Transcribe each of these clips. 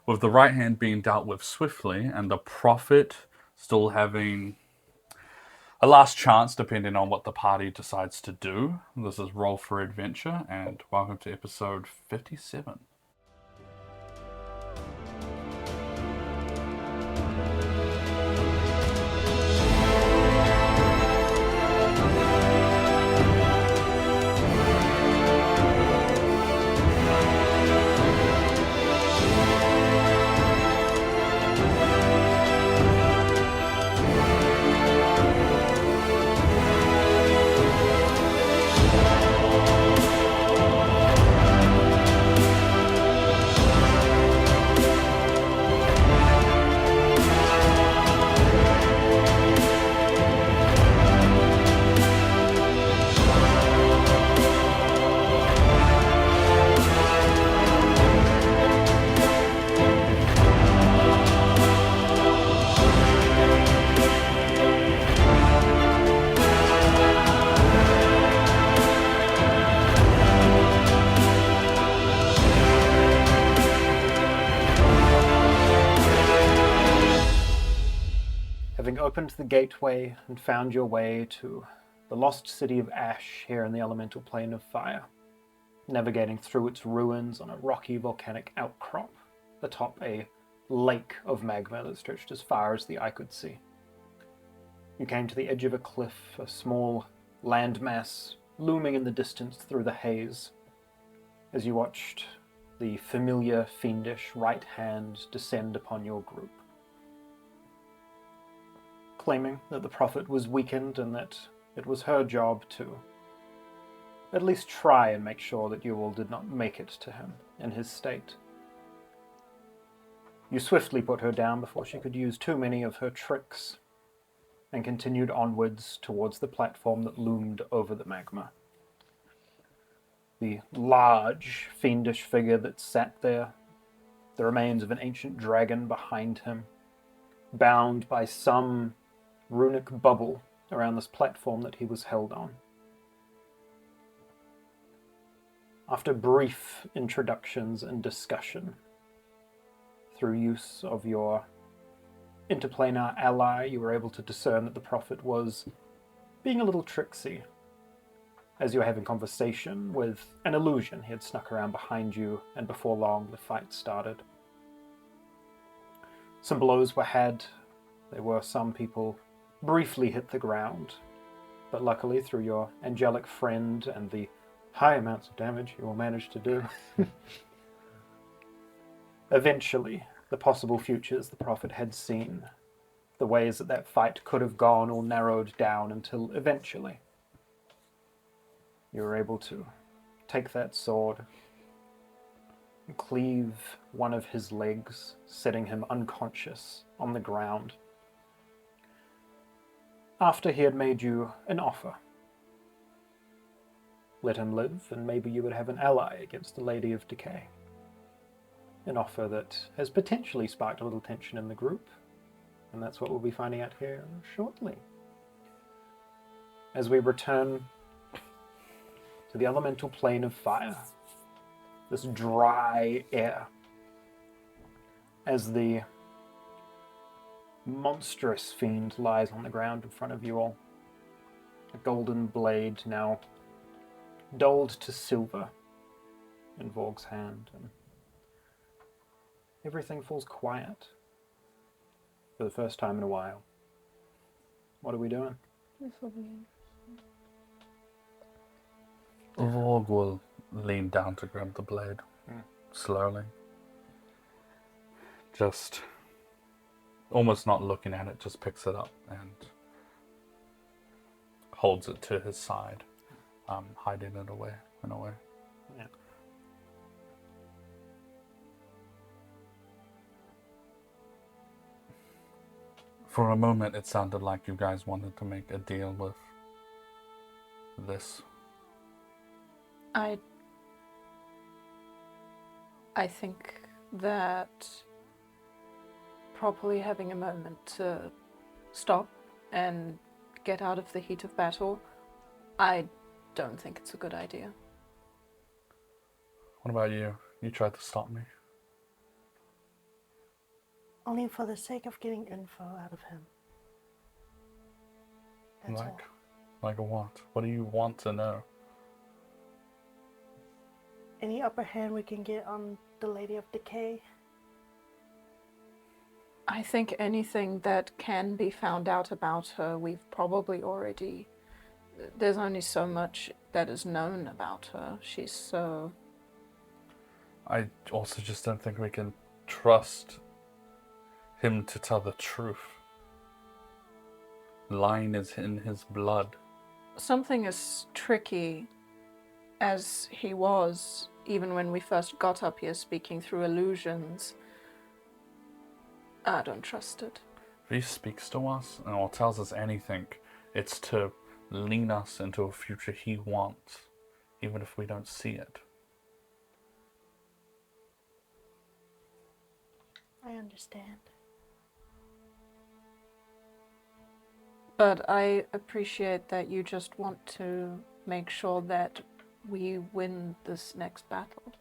with the right hand being dealt with swiftly, and the prophet still having a last chance depending on what the party decides to do. This is Roll for Adventure, and welcome to episode 57. Having opened the gateway and found your way to the lost city of Ash here in the elemental plane of fire, navigating through its ruins on a rocky volcanic outcrop atop a lake of magma that stretched as far as the eye could see. You came to the edge of a cliff, a small landmass looming in the distance through the haze, as you watched the familiar fiendish right hand descend upon your group, claiming that the prophet was weakened and that it was her job to at least try and make sure that you all did not make it to him in his state. You swiftly put her down before she could use too many of her tricks, and continued onwards towards the platform that loomed over the magma. The large, fiendish figure that sat there, the remains of an ancient dragon behind him, bound by some runic bubble around this platform that he was held on. After brief introductions and discussion, through use of your interplanar ally, you were able to discern that the prophet was being a little tricksy, as you were having conversation with an illusion he had snuck around behind you, and before long the fight started. Some blows were had. There were some people briefly hit the ground, but luckily through your angelic friend and the high amounts of damage you will manage to do, eventually the possible futures the prophet had seen, the ways that that fight could have gone, all narrowed down until eventually you were able to take that sword and cleave one of his legs, setting him unconscious on the ground, after he had made you an offer. Let him live, and maybe you would have an ally against the Lady of Decay. An offer that has potentially sparked a little tension in the group, and that's what we'll be finding out here shortly. As we return to the elemental plane of fire, this dry air, as the monstrous fiend lies on the ground in front of you all. A golden blade now dulled to silver in Vorg's hand, and everything falls quiet for the first time in a while. What are we doing? Vorg will lean down to grab the blade, slowly. Just almost not looking at it, just picks it up and holds it to his side, hiding it away in a way. Yeah. For a moment, it sounded like you guys wanted to make a deal with this. I think that properly having a moment to stop and get out of the heat of battle, I don't think it's a good idea. What about you? You tried to stop me. Only for the sake of getting info out of him. That's all. Like what? What do you want to know? Any upper hand we can get on the Lady of Decay? I think anything that can be found out about her, we've probably already... There's only so much that is known about her. She's so... I also just don't think we can trust him to tell the truth. Lying is in his blood. Something as tricky as he was, even when we first got up here speaking through illusions, I don't trust it. If he speaks to us or tells us anything, it's to lean us into a future he wants, even if we don't see it. I understand. But I appreciate that you just want to make sure that we win this next battle.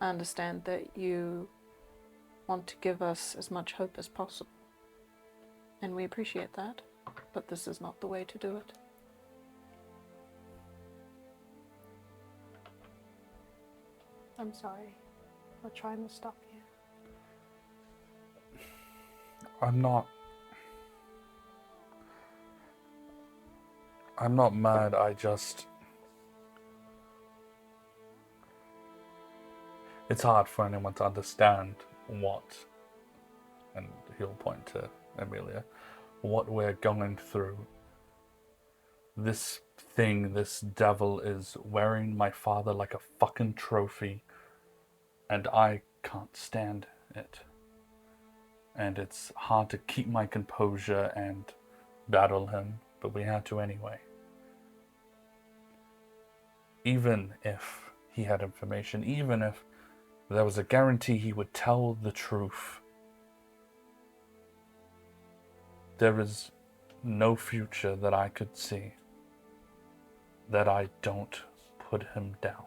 I understand that you want to give us as much hope as possible. And we appreciate that, but this is not the way to do it. I'm sorry for trying to stop you. I'm not mad, it's hard for anyone to understand what, and he'll point to Amelia, what we're going through. This thing, this devil is wearing my father like a fucking trophy, and I can't stand it. And it's hard to keep my composure and battle him, but we had to anyway. Even if he had information, even if there was a guarantee he would tell the truth, there is no future that I could see that I don't put him down.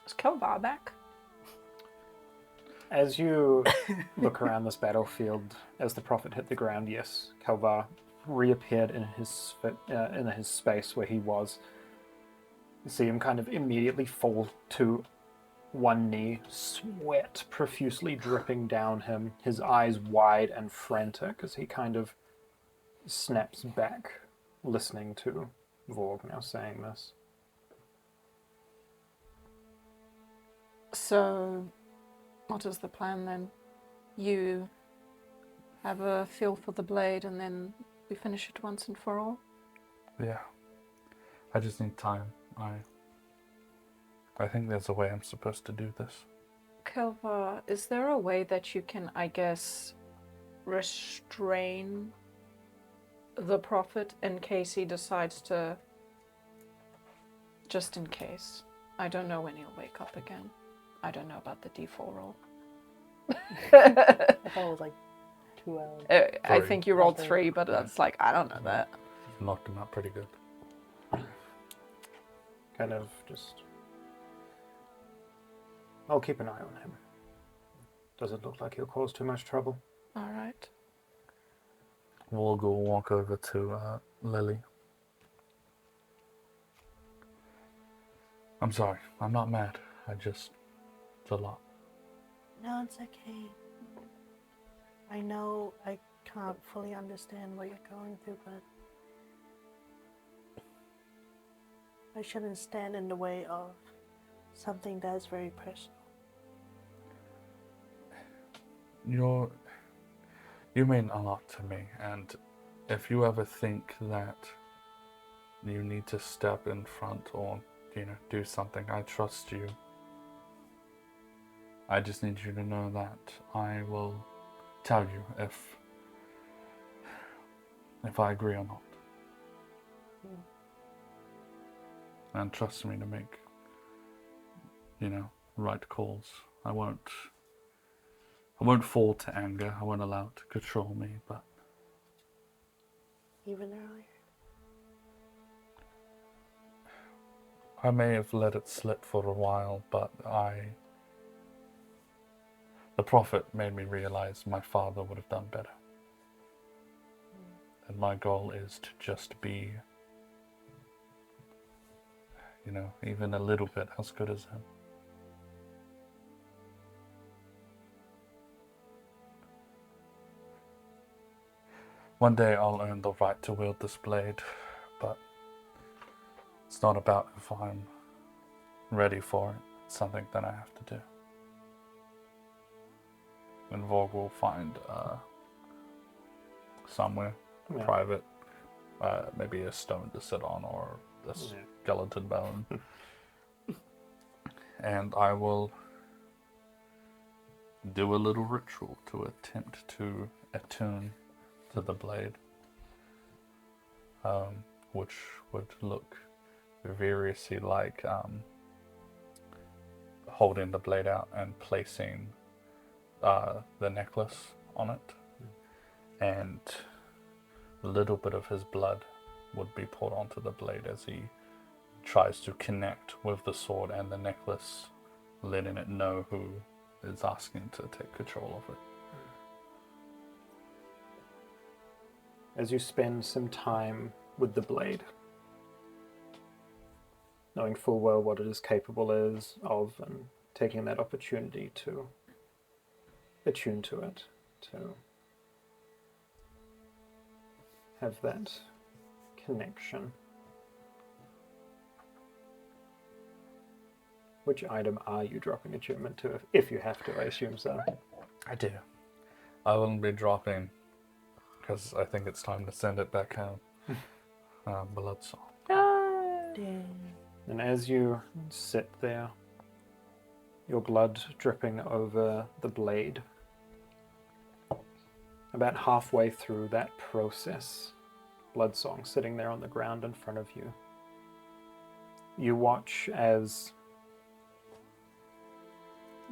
Is Kelvar back? As you look around this battlefield, as the prophet hit the ground, yes, Kelvar reappeared in his space where he was. You see him kind of immediately fall to one knee, sweat profusely dripping down him, his eyes wide and frantic as he kind of snaps back, listening to Vorg now saying this. So, what is the plan then? You have a feel for the blade and then we finish it once and for all? Yeah. I just need time. I think there's a way I'm supposed to do this. Kelvar, is there a way that you can, I guess, restrain the prophet in case he decides to... Just in case. I don't know when he'll wake up again. I don't know about the D4 roll. I thought it was like 2 hours. I 3. think you rolled 3, but that's like, I don't know that. Knocked him out pretty good. Kind of just... I'll keep an eye on him. Doesn't look like he'll cause too much trouble. All right. We'll go walk over to Lily. I'm sorry. I'm not mad. It's a lot. No, it's okay. I know I can't fully understand what you're going through, but I shouldn't stand in the way of something that is very personal. You mean a lot to me, and if you ever think that you need to step in front or, do something, I trust you. I just need you to know that I will tell you if I agree or not. And trust me to make, right calls. I won't fall to anger. I won't allow it to control me, but... Even earlier? I may have let it slip for a while, but The prophet made me realize my father would have done better. And my goal is to just be, even a little bit as good as him. One day I'll earn the right to wield this blade, but it's not about if I'm ready for it. It's something that I have to do. And Vorg will find somewhere private, maybe a stone to sit on or a skeleton bone. And I will do a little ritual to attempt to attune to the blade, which would look variously like holding the blade out and placing the necklace on it, and a little bit of his blood would be poured onto the blade as he tries to connect with the sword and the necklace, letting it know who is asking to take control of it. As you spend some time with the blade, knowing full well what it is capable of, and taking that opportunity to attune to it, to have that connection. Which item are you dropping attunement to, if you have to? I assume so. I do. I will be dropping, because I think it's time to send it back home. Bloodsong. And as you sit there, your blood dripping over the blade, about halfway through that process, Bloodsong sitting there on the ground in front of you, you watch as,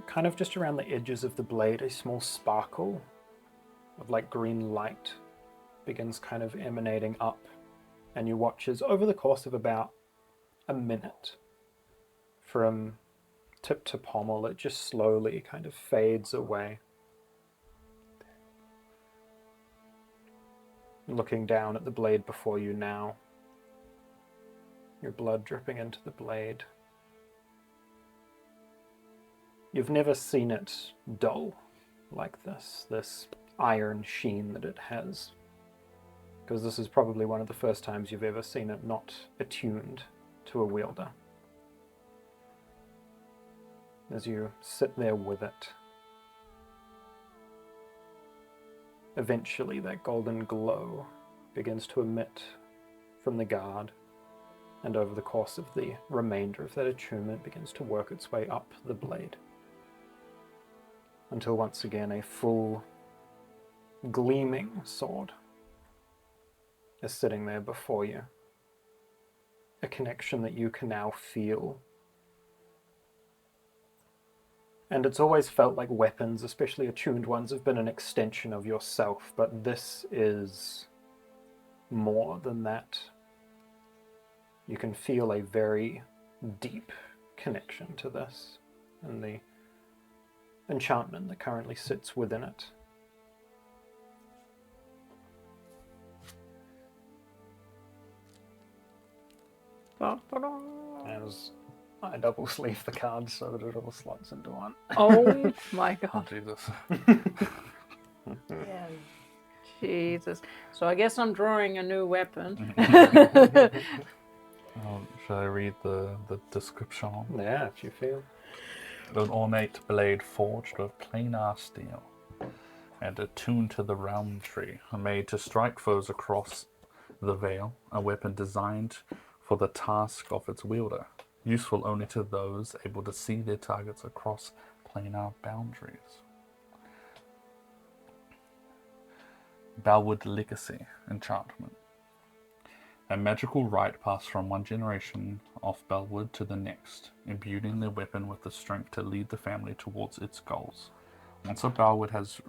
kind of just around the edges of the blade, a small sparkle of like green light begins kind of emanating up, and you watch as over the course of about a minute, from tip to pommel, it just slowly kind of fades away. Looking down at the blade before you now, your blood dripping into the blade. You've never seen it dull like this iron sheen that it has. Because this is probably one of the first times you've ever seen it not attuned to a wielder. As you sit there with it, eventually that golden glow begins to emit from the guard, and over the course of the remainder of that attunement begins to work its way up the blade, until once again a full gleaming sword is sitting there before you. A connection that you can now feel. And it's always felt like weapons, especially attuned ones, have been an extension of yourself, but this is more than that. You can feel a very deep connection to this, and the enchantment that currently sits within it. As I double sleeve the cards so that it all slots into one. Oh my god. Jesus. Yeah. Jesus. So I guess I'm drawing a new weapon. Shall I read the description? Yeah, if you feel. An ornate blade forged of planar steel and attuned to the realm tree, made to strike foes across the veil, a weapon designed for the task of its wielder, useful only to those able to see their targets across planar boundaries. Bellwood Legacy Enchantment. A magical rite passed from one generation of Bellwood to the next, imbuing their weapon with the strength to lead the family towards its goals. Once a Bellwood has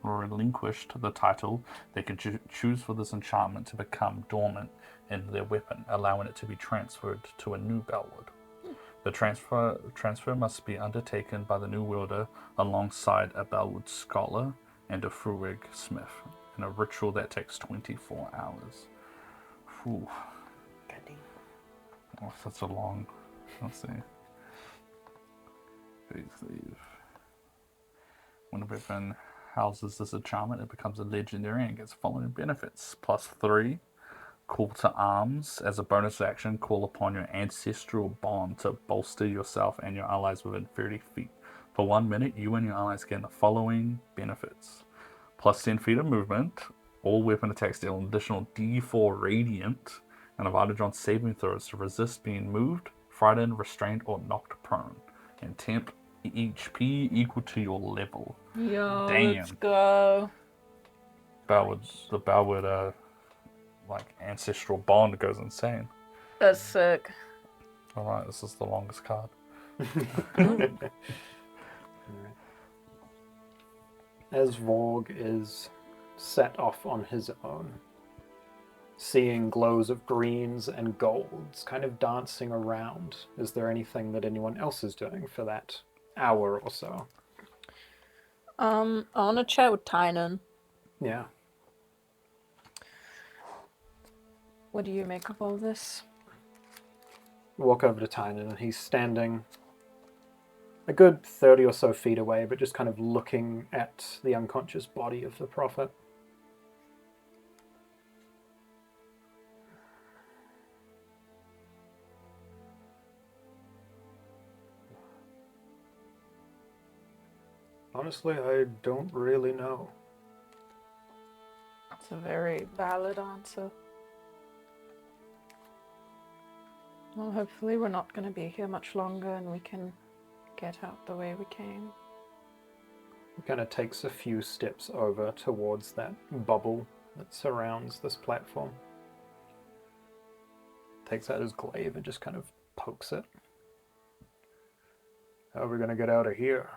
relinquished the title, they can choose for this enchantment to become dormant in their weapon, allowing it to be transferred to a new Bellwood. The transfer must be undertaken by the new wielder alongside a Bellwood scholar and a Vorg smith in a ritual that takes 24 hours. Whew. Goddamn. Oh, that's a long. Let's see. Please leave. When a weapon houses this enchantment, it becomes a legendary and gets following benefits. +3. Call to arms. As a bonus action, call upon your ancestral bond to bolster yourself and your allies within 30 feet. For 1 minute, you and your allies gain the following benefits. +10 feet of movement. All weapon attacks deal an additional D4 radiant and advantage on saving throws to resist being moved, frightened, restrained, or knocked prone. And temp HP equal to your level. Yo, Damn. let's go. The Bellwood like ancestral bond goes insane. That's sick. Alright, this is the longest card. Alright. As Vorg is set off on his own, seeing glows of greens and golds kind of dancing around, is there anything that anyone else is doing for that hour or so? I want to chat with Tynan. Yeah. What do you make of all this? Walk over to Tynan, and he's standing a good 30 or so feet away, but just kind of looking at the unconscious body of the prophet. Honestly, I don't really know. That's a very valid answer. Well, hopefully we're not going to be here much longer and we can get out the way we came. He kind of takes a few steps over towards that bubble that surrounds this platform. Takes out his glaive and just kind of pokes it. How are we going to get out of here?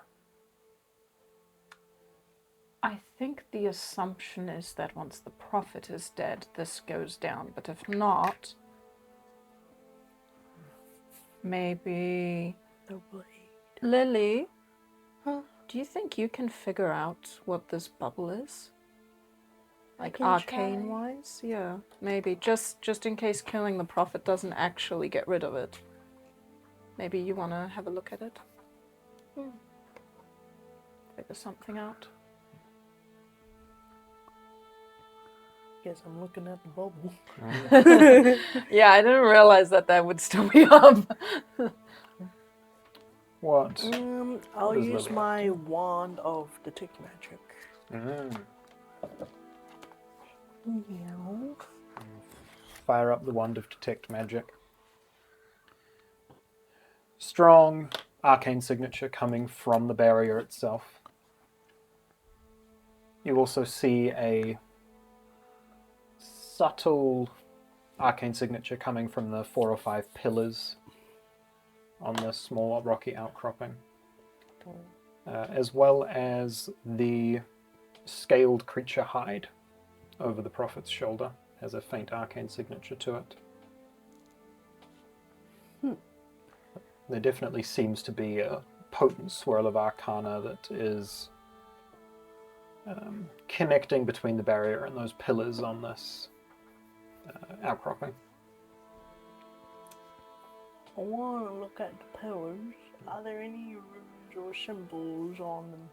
I think the assumption is that once the prophet is dead, this goes down. But if not, maybe... The blade. Lily, Huh? do you think you can figure out what this bubble is? Like can arcane-wise? Yeah, maybe. Just in case killing the prophet doesn't actually get rid of it. Maybe you want to have a look at it? Figure something out. Guess I'm looking at the bubble. Yeah, I didn't realize that would still be up. What? I'll What is use Lily my wand of detect magic. Yeah. Fire up the wand of detect magic. Strong arcane signature coming from the barrier itself. You also see a subtle arcane signature coming from the 4 or 5 pillars on the small rocky outcropping, as well as the scaled creature hide over the prophet's shoulder has a faint arcane signature to it. There definitely seems to be a potent swirl of arcana that is connecting between the barrier and those pillars on this outcropping. I want to look at the pillars. Are there any runes or symbols on them?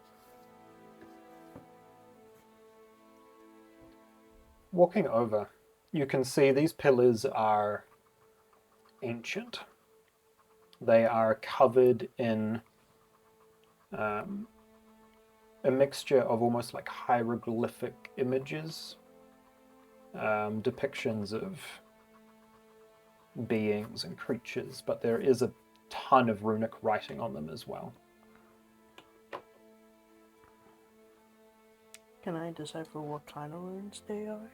Walking over, you can see these pillars are ancient. They are covered in a mixture of almost like hieroglyphic images, depictions of beings and creatures, but there is a ton of runic writing on them as well. Can I decipher what kind of runes they are?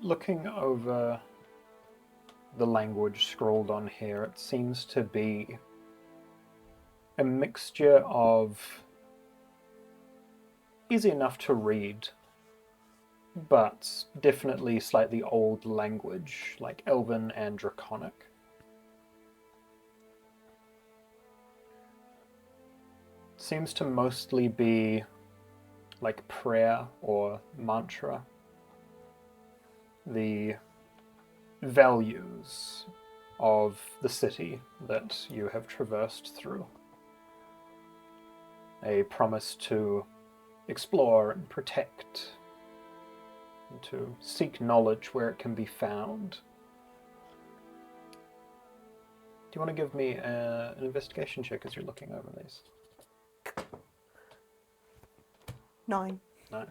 Looking over the language scrawled on here, it seems to be a mixture of easy enough to read, but definitely slightly old language, like Elven and Draconic. Seems to mostly be like prayer or mantra. The values of the city that you have traversed through. A promise to explore and protect, and to seek knowledge where it can be found. Do you want to give me an investigation check as you're looking over these? 9. No.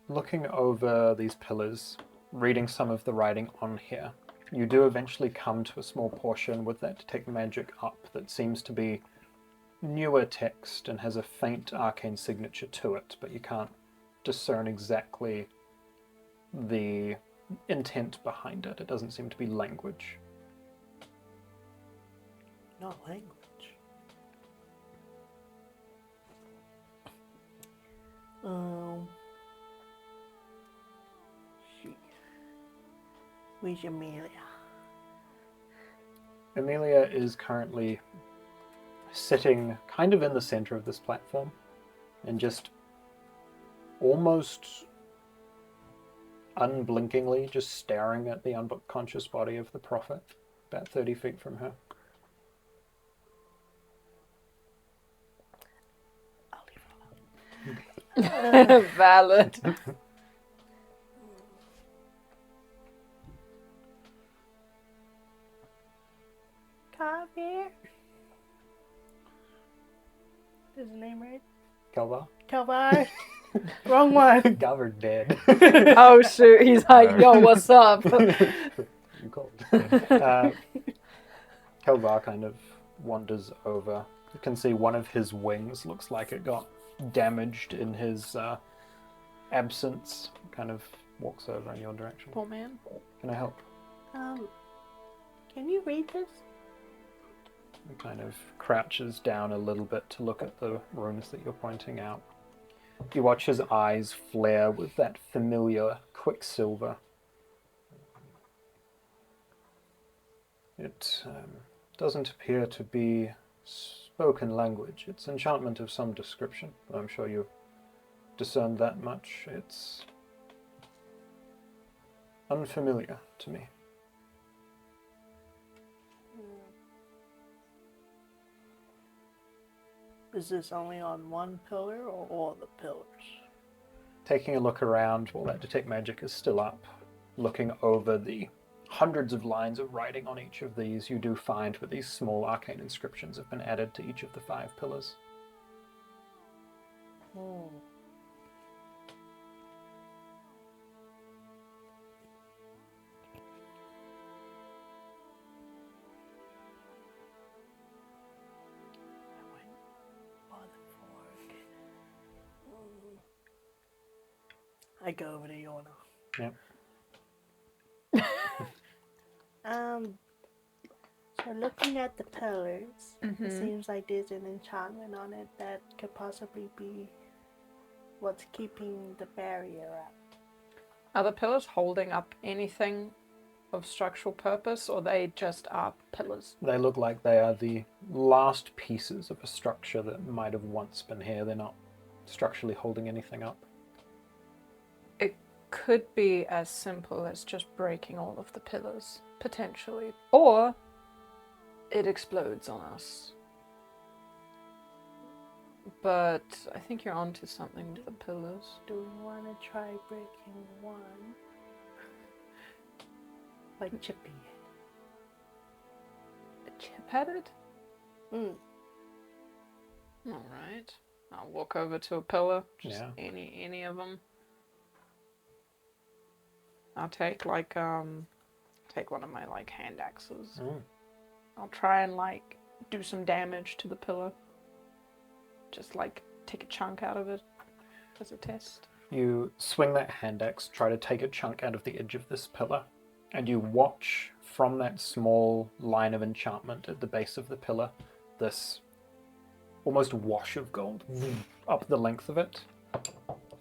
Looking over these pillars, reading some of the writing on here, you do eventually come to a small portion with that detect magic up that seems to be newer text and has a faint arcane signature to it, but you can't discern exactly the intent behind it. It doesn't seem to be language. Not language. She. Where's Amelia? Amelia is currently sitting kind of in the center of this platform and just almost unblinkingly just staring at the unconscious body of the prophet about 30 feet from her. I'll leave her alone. Valid. Kavir. Is his name right? Kalvar? Kavar. Wrong one. Kalvar dead. Oh shoot, he's like, yo, what's up? You called. Kalvar kind of wanders over. You can see one of his wings looks like it got damaged in his absence. Kind of walks over in your direction. Poor man. Can I help? Can you read this? He kind of crouches down a little bit to look at the runes that you're pointing out. You watch his eyes flare with that familiar quicksilver. It doesn't appear to be spoken language. It's enchantment of some description. I'm sure you've discerned that much. It's unfamiliar to me. Is this only on one pillar or all the pillars? Taking a look around while that detect magic is still up, looking over the hundreds of lines of writing on each of these, you do find that these small arcane inscriptions have been added to each of the 5 pillars. I go over to Yorna. Yep. So looking at the pillars, it seems like there's an enchantment on it that could possibly be what's keeping the barrier up. Are the pillars holding up anything of structural purpose, or they just are pillars? They look like they are the last pieces of a structure that might have once been here. They're not structurally holding anything up. It could be as simple as just breaking all of the pillars, potentially. Or it explodes on us. But I think you're onto something with the pillars. Do we want to try breaking one? Like chipping it. A chip at it? Mm. Alright. I'll walk over to a pillar. Just Yeah. any of them. I'll take take one of my hand axes. I'll try and do some damage to the pillar. Just take a chunk out of it. as a test. You swing that hand axe, try to take a chunk out of the edge of this pillar, and you watch from that small line of enchantment at the base of the pillar this almost wash of gold up the length of it,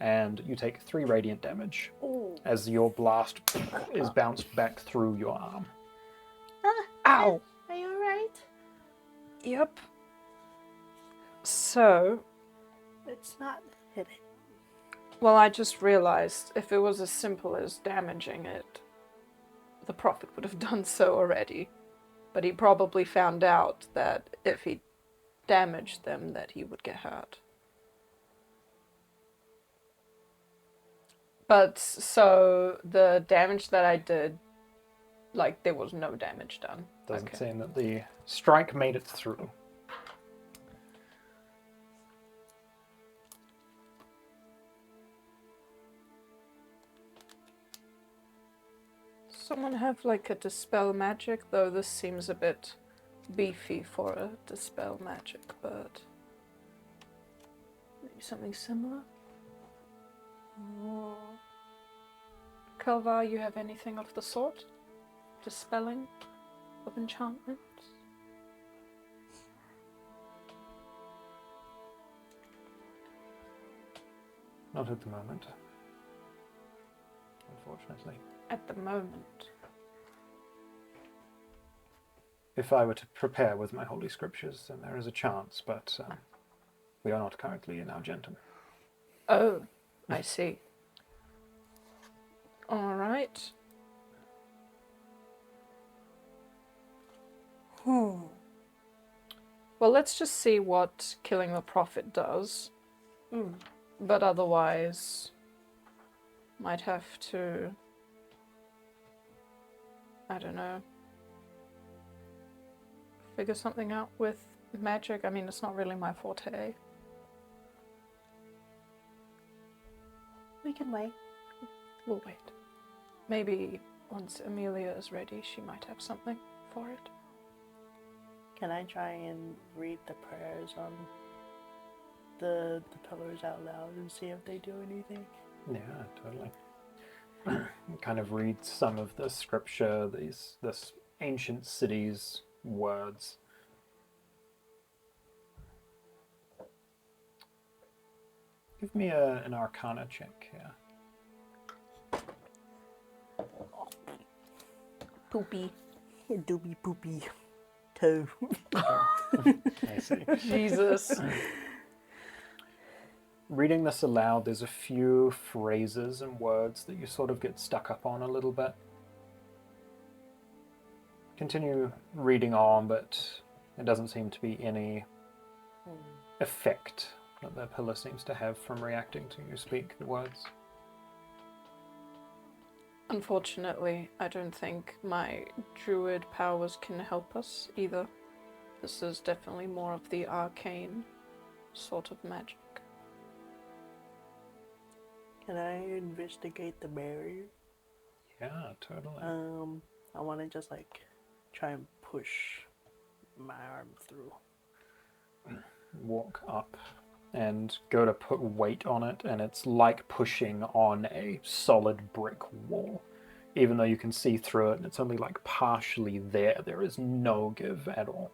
and you take 3 radiant damage as your blast is bounced back through your arm. Ow! Are you alright? Yep. So, It's not hitting. well, I just realized if it was as simple as damaging it, the prophet would have done so already. But he probably found out that if he damaged them, that he would get hurt. But, so, the damage that I did, like, there was no damage done. Doesn't Okay. seem that the strike made it through. Someone have, like, a dispel magic? Though this seems a bit beefy for a dispel magic, but maybe something similar? Or... Kelvar, you have anything of the sort? Dispelling of enchantments? Not at the moment, unfortunately. At the moment. If I were to prepare with my holy scriptures, then there is a chance, but we are not currently in Argentum. Oh, I see. Alright. Well, let's just see what killing the prophet does. But otherwise, might have to, I don't know, figure something out with magic. I mean, it's not really my forte. We can wait. We'll wait. Maybe once Amelia is ready, she might have something for it. Can I try and read the prayers on the pillars out loud and see if they do anything? Yeah, totally. Kind of read some of the scripture, this ancient city's words. Give me an Arcana check here. Poopy. Doobie poopy. Toe. I see. Jesus. Reading this aloud, there's a few phrases and words that you sort of get stuck up on a little bit. Continue reading on, but there doesn't seem to be any effect that the pillar seems to have from reacting to you speak the words. Unfortunately, I don't think my druid powers can help us either. This is definitely more of the arcane sort of magic. Can I investigate the barrier? Yeah, totally. I want to just like try and push my arm through. Walk up and go to put weight on it, and it's like pushing on a solid brick wall. Even though you can see through it and it's only like partially there, there is no give at all.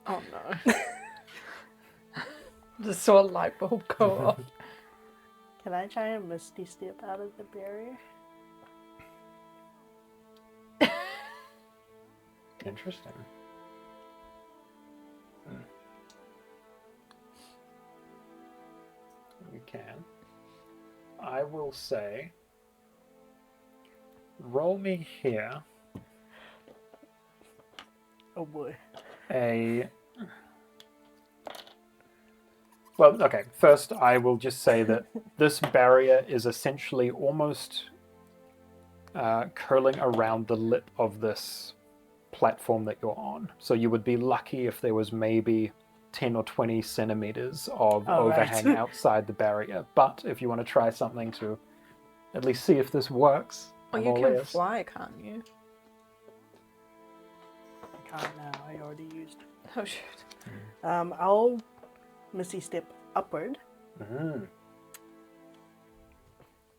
Oh no. Just saw a light bulb go off. Can I try and misty step out of the barrier? Interesting. You can. I will say, roll me here Oh boy. Well, okay, first I will just say that this barrier is essentially almost curling around the lip of this platform that you're on. So you would be lucky if there was maybe 10 or 20 centimeters of overhang outside the barrier. But if you want to try something to at least see if this works. Oh, I'm you all can ears. fly, can't you? I can't now. I already used. Oh, shoot. I'll Misty Step upward Mhm.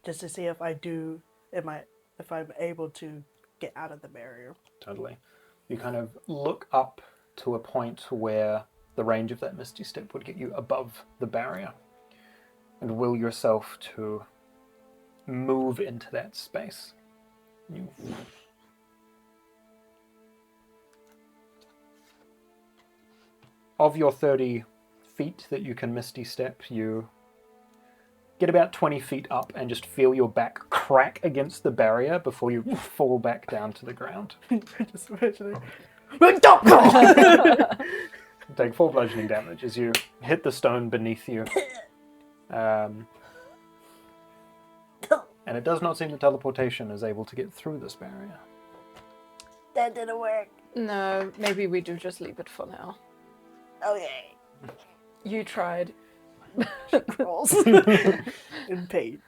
just to see if if I'm able to get out of the barrier. Totally. You kind of look up to a point where the range of that Misty Step would get you above the barrier, and will yourself to move into that space. You... Of your 30 feet that you can Misty Step, you get about 20 feet up and just feel your back crack against the barrier before you fall back down to the ground. Just imagining. Take 4 bludgeoning damage as you hit the stone beneath you. And it does not seem that teleportation is able to get through this barrier. That didn't work. No, maybe we do just leave it for now. Okay. You tried. Rolls. In pain.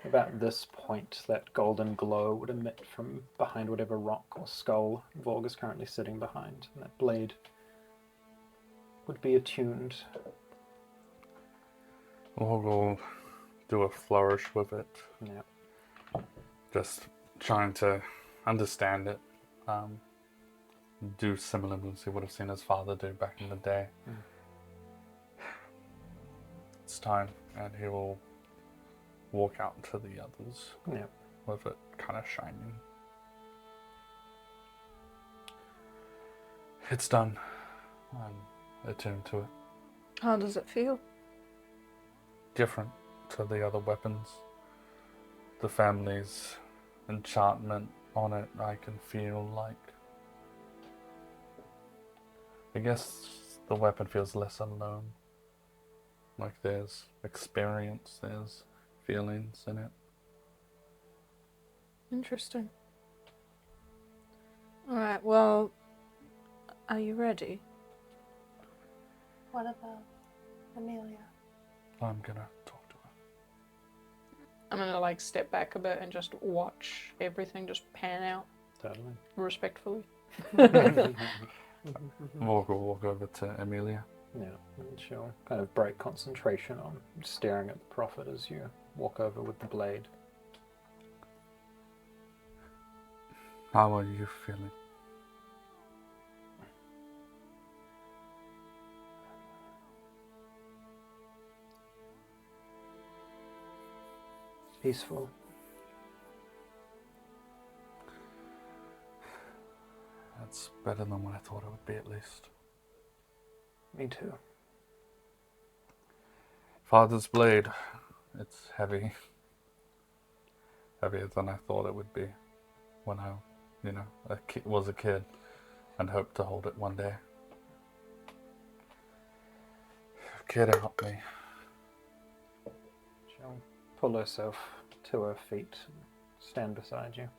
About this point, that golden glow would emit from behind whatever rock or skull Vorg is currently sitting behind, and that blade would be attuned. We'll do a flourish with it. Yeah. Just trying to understand it. Do similar moves he would have seen his father do back in the day. It's time, and he will walk out to the others Yeah. with it kind of shining. It's done. I'm attuned to it. How does it feel? Different to the other weapons. The family's enchantment on it, I can feel like. I guess the weapon feels less alone. Like there's experience, there's feelings in it. Interesting. Alright, well, are you ready? What about Amelia? I'm gonna talk to her. I'm gonna like step back a bit and just watch everything just pan out Totally. respectfully. We'll walk over to Amelia. Yeah. And she'll kind of break concentration on staring at the prophet as you walk over with the blade. How are you feeling? Peaceful. That's better than what I thought it would be, at least. Me too. Father's blade. It's heavy. Heavier than I thought it would be when I, was a kid and hoped to hold it one day. Kid, help me. She'll pull herself to her feet and stand beside you.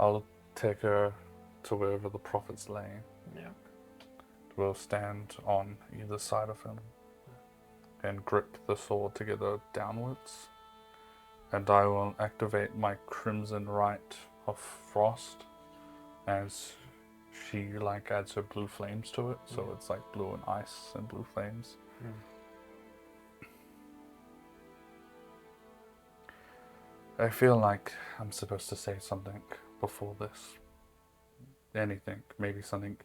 I'll take her to wherever the prophet's laying. Yeah. We'll stand on either side of him and grip the sword together downwards. And I will activate my Crimson Rite of Frost as she adds her blue flames to it. So it's like blue and ice and blue flames. I feel like I'm supposed to say something before this. Anything, maybe something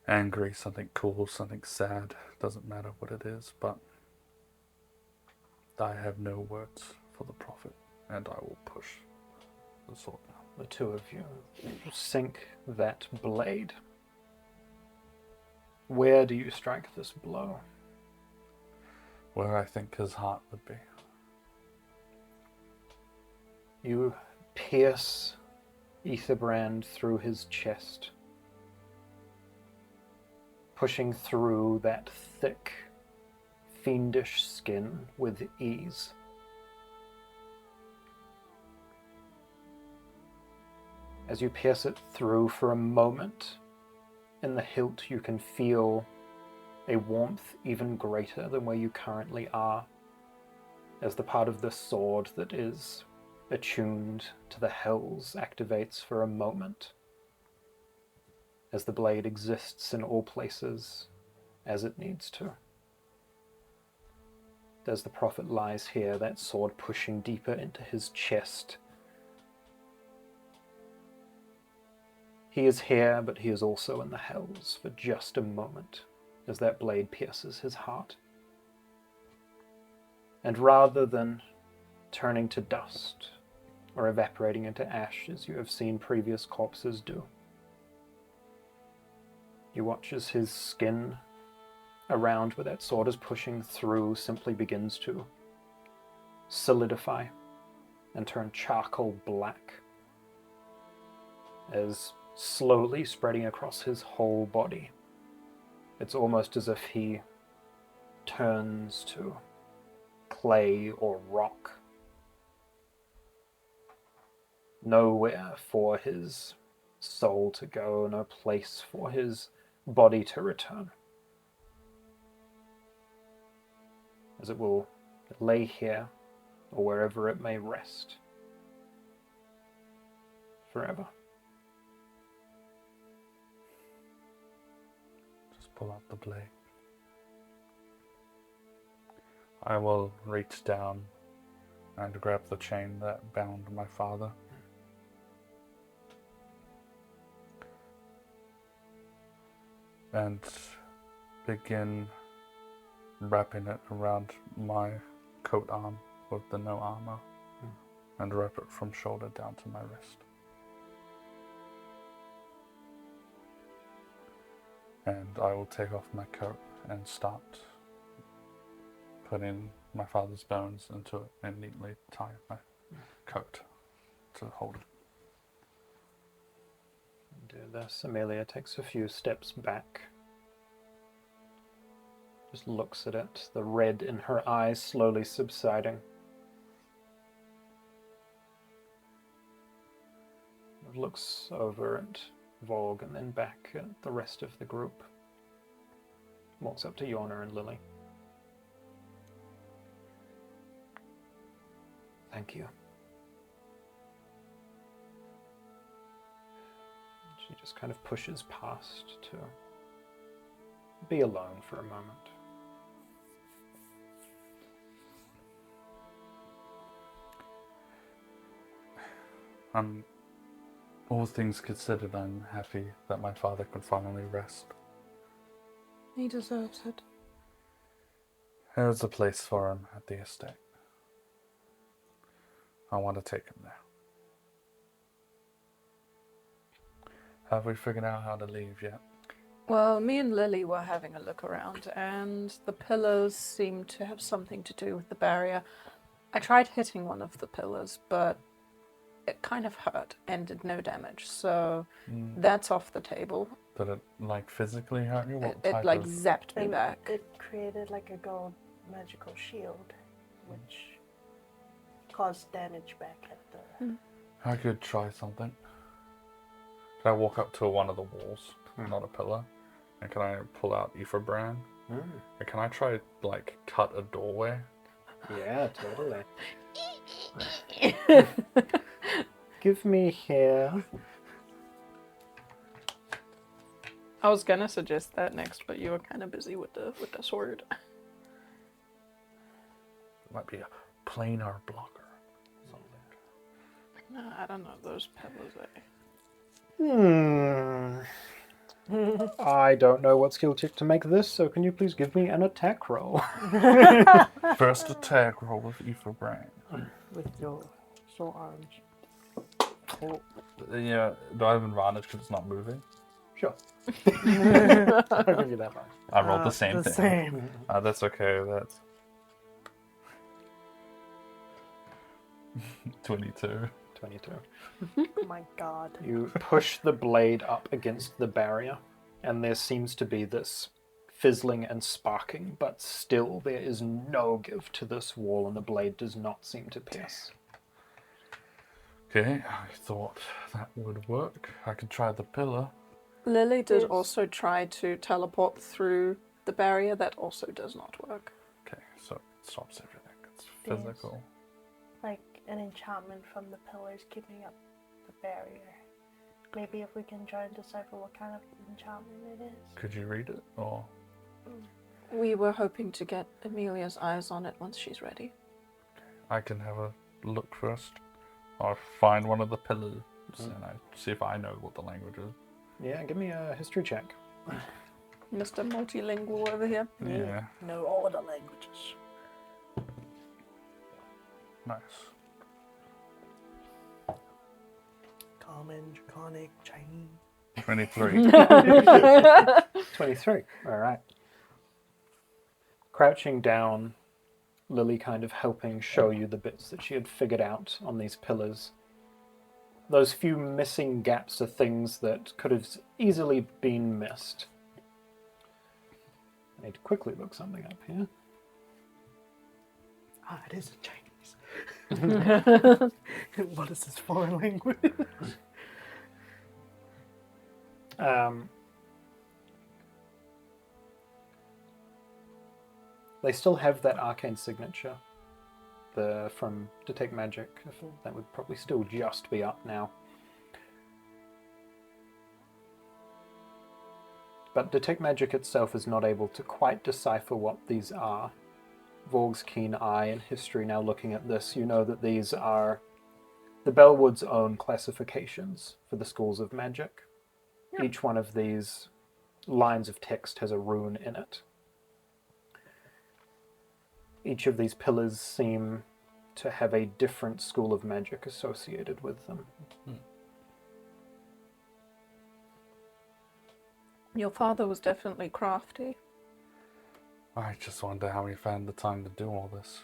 angry, something cool, something sad. Doesn't matter what it is, but I have no words for the prophet, and I will push the sword now. The two of you sink that blade. Where do you strike this blow? Where I think his heart would be. You pierce Aetherbrand through his chest, pushing through that thick, fiendish skin with ease. As you pierce it through for a moment, in the hilt you can feel a warmth even greater than where you currently are, as the part of the sword that is attuned to the hells activates for a moment, as the blade exists in all places as it needs to. As the prophet lies here, that sword pushing deeper into his chest. He is here, but he is also in the hells for just a moment, as that blade pierces his heart. And rather than turning to dust or evaporating into ash as you have seen previous corpses do, you watch as his skin around where that sword is pushing through simply begins to solidify and turn charcoal black, as slowly spreading across his whole body. It's almost as if he turns to clay or rock. Nowhere for his soul to go, no place for his body to return. As it will lay here, or wherever it may rest, forever. Just pull out the blade. I will reach down and grab the chain that bound my father. And begin wrapping it around my coat arm with the no armor, and wrap it from shoulder down to my wrist. And I will take off my coat and start putting my father's bones into it and neatly tie my coat to hold it. Do this. Amelia takes a few steps back. Just looks at it, the red in her eyes slowly subsiding. Looks over at Vorg and then back at the rest of the group. Walks up to Yorna and Lily. Thank you. She just kind of pushes past to be alone for a moment. All things considered, I'm happy that my father could finally rest. He deserves it. There's a place for him at the estate. I want to take him there. Have we figured out how to leave yet? Well, me and Lily were having a look around, and the pillars seem to have something to do with the barrier. I tried hitting one of the pillars, but it kind of hurt and did no damage, so that's off the table. Did it, like, physically hurt you? What It type like of... zapped me And back. It created like a gold magical shield, which caused damage back at the... I could try something. Can I walk up to one of the walls, not a pillar, and can I pull out Aetherbrand? And can I try, like, cut a doorway? Yeah, totally. Give me here. I was gonna suggest that next, but you were kind of busy with the sword. Might be a planar blocker. Something. No, I don't know those pillars. I don't know what skill check to make this, so can you please give me an attack roll? First attack roll with Aetherbrand. with your sore arms. Yeah, do I have advantage because it's not moving? Sure. I'll give you that one. I rolled the same thing. Same. That's okay, that's... 22. 22. Oh my god. You push the blade up against the barrier, and there seems to be this fizzling and sparking, but still there is no give to this wall, and the blade does not seem to pierce. Okay, I thought that would work. I could try the pillar. Lily did Yes. also try to teleport through the barrier. That also does not work. Okay, so it stops everything. It's there's physical. like an enchantment from the pillars keeping up the barrier. Maybe if we can try and decipher what kind of enchantment it is. Could you read it? Or We were hoping to get Amelia's eyes on it once she's ready. I can have a look first. I'll find one of the pillars and I see if I know what the language is. Yeah, give me a history check. Mr. Multilingual over here. Yeah. Know all the languages. Nice. Common, Draconic, Chinese. 23. 23. All right. Crouching down, Lily kind of helping show you the bits that she had figured out on these pillars. Those few missing gaps are things that could have easily been missed. I need to quickly look something up here. Ah, it is Chinese. What is this foreign language? They still have that arcane signature from Detect Magic. That would probably still just be up now. But Detect Magic itself is not able to quite decipher what these are. Vorg's keen eye and history now looking at this, you know that these are the Bellwood's own classifications for the schools of magic. Yep. Each one of these lines of text has a rune in it. Each of these pillars seem to have a different school of magic associated with them. Your father was definitely crafty. I just wonder how he found the time to do all this.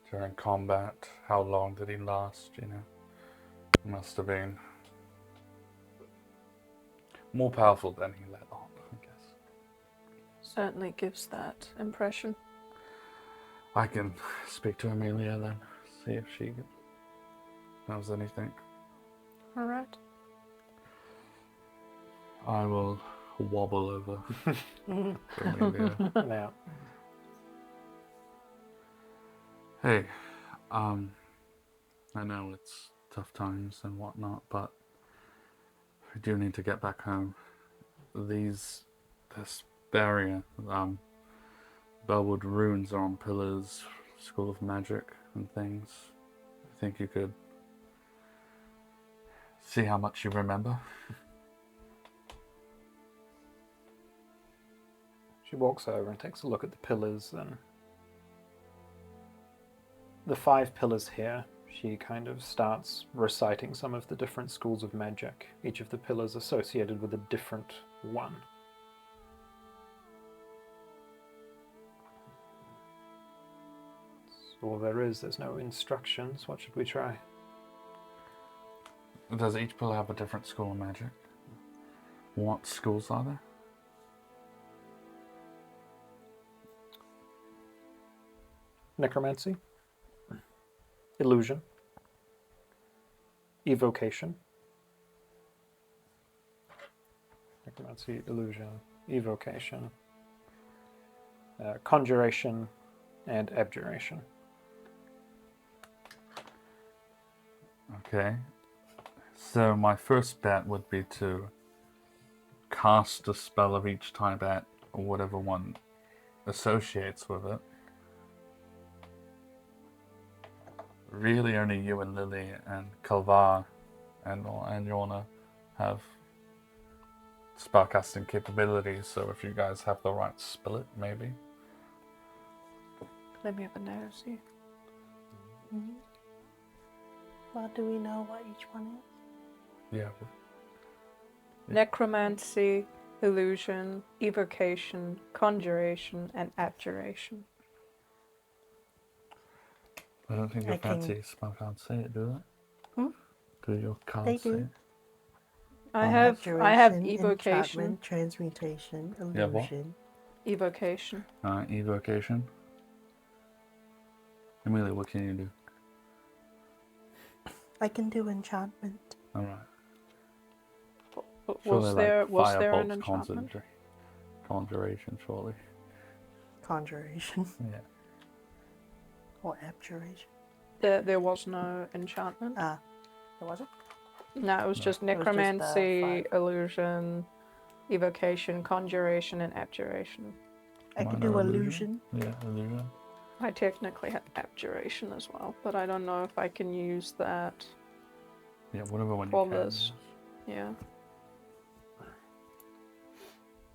During combat, how long did he last, you know? Must have been more powerful than he let on, I guess. Certainly gives that impression. I can speak to Amelia then, see if she knows anything. All right. I will wobble over to Amelia. Now, Hey, I know it's tough times and whatnot, but we do need to get back home. This barrier, Bellwood runes are on pillars, School of Magic and things. I think you could see how much you remember. she walks over and takes a look at the pillars and the 5 pillars here. She kind of starts reciting some of the different schools of magic, each of the pillars associated with a different one. That's all there is. There's no instructions. What should we try? Does each pillar have a different school of magic? What schools are there? Necromancy, illusion, evocation. Necromancy, illusion, evocation, conjuration, and abjuration. Okay. So my first bet would be to cast a spell of each type at whatever one associates with it. Really only you and Lily and Kalvar and Yorna have spellcasting capabilities, so if you guys have the right split, maybe. Let me have a nosy. Well, do we know what each one is? Yeah. Necromancy, illusion, evocation, conjuration, and abjuration. I don't think your fancy spell cards say it, do they? Do your cards They say do. it? I have Abjuration, evocation. enchantment, transmutation, Yeah, what? illusion. Evocation. Evocation. Amelia, what can you do? I can do enchantment. Alright. Was there an enchantment? Conjuration, surely. Conjuration. Yeah. Or abjuration. There was no enchantment. Ah, there wasn't? No, it was just just the necromancy, 5. illusion, evocation, conjuration, and abjuration. I could Minor do illusion. Yeah, illusion. I technically have abjuration as well, but I don't know if I can use that Yeah, whatever one you for can. this. Yeah.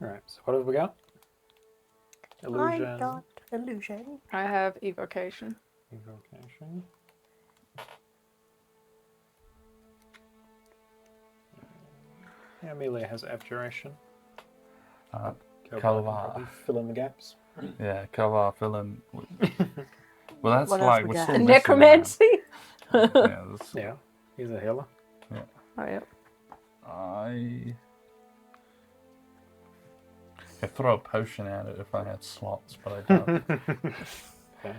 Alright, so what have we got? Illusion. I got illusion. I have evocation. Evocation. Yeah, Amelia has abjuration. Calvar. Probably fill in the gaps. Yeah, cover, fill in. Well, that's What else like we we're got? still missing Necromancy? that. Yeah, this, Yeah, he's a healer. Oh, yeah. I could throw a potion at it if I had slots, but I don't. Okay.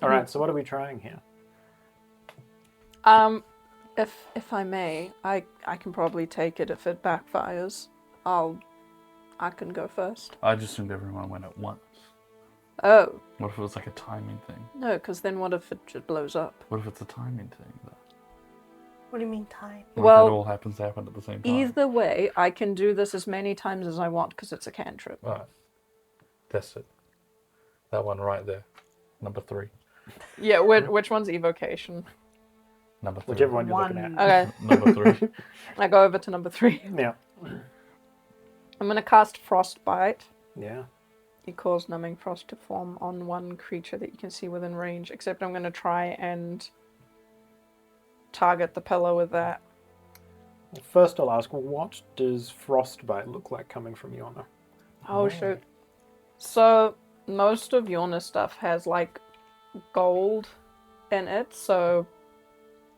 Alright, so what are we trying here? If I may, I can probably take it if it backfires. I can go first. I just assumed everyone went at once. Oh, What if it was like a timing thing? no, because then what if it just blows up? What if it's a timing thing, though? What do you mean time? What Well, if it all happens to happen at the same time? Either way, I can do this as many times as I want because it's a cantrip. Alright. That's it. That one right there. Number 3. Yeah, which one's evocation? Number 3. Whichever one you're looking at. Okay, Number 3. I go over to number 3. Yeah. I'm going to cast Frostbite. Yeah. You cause numbing frost to form on one creature that you can see within range, except I'm going to try and target the pillar with that. First I'll ask, what does frostbite look like coming from Yorna? Oh, shoot. So, most of Yorna stuff has, like, gold in it, so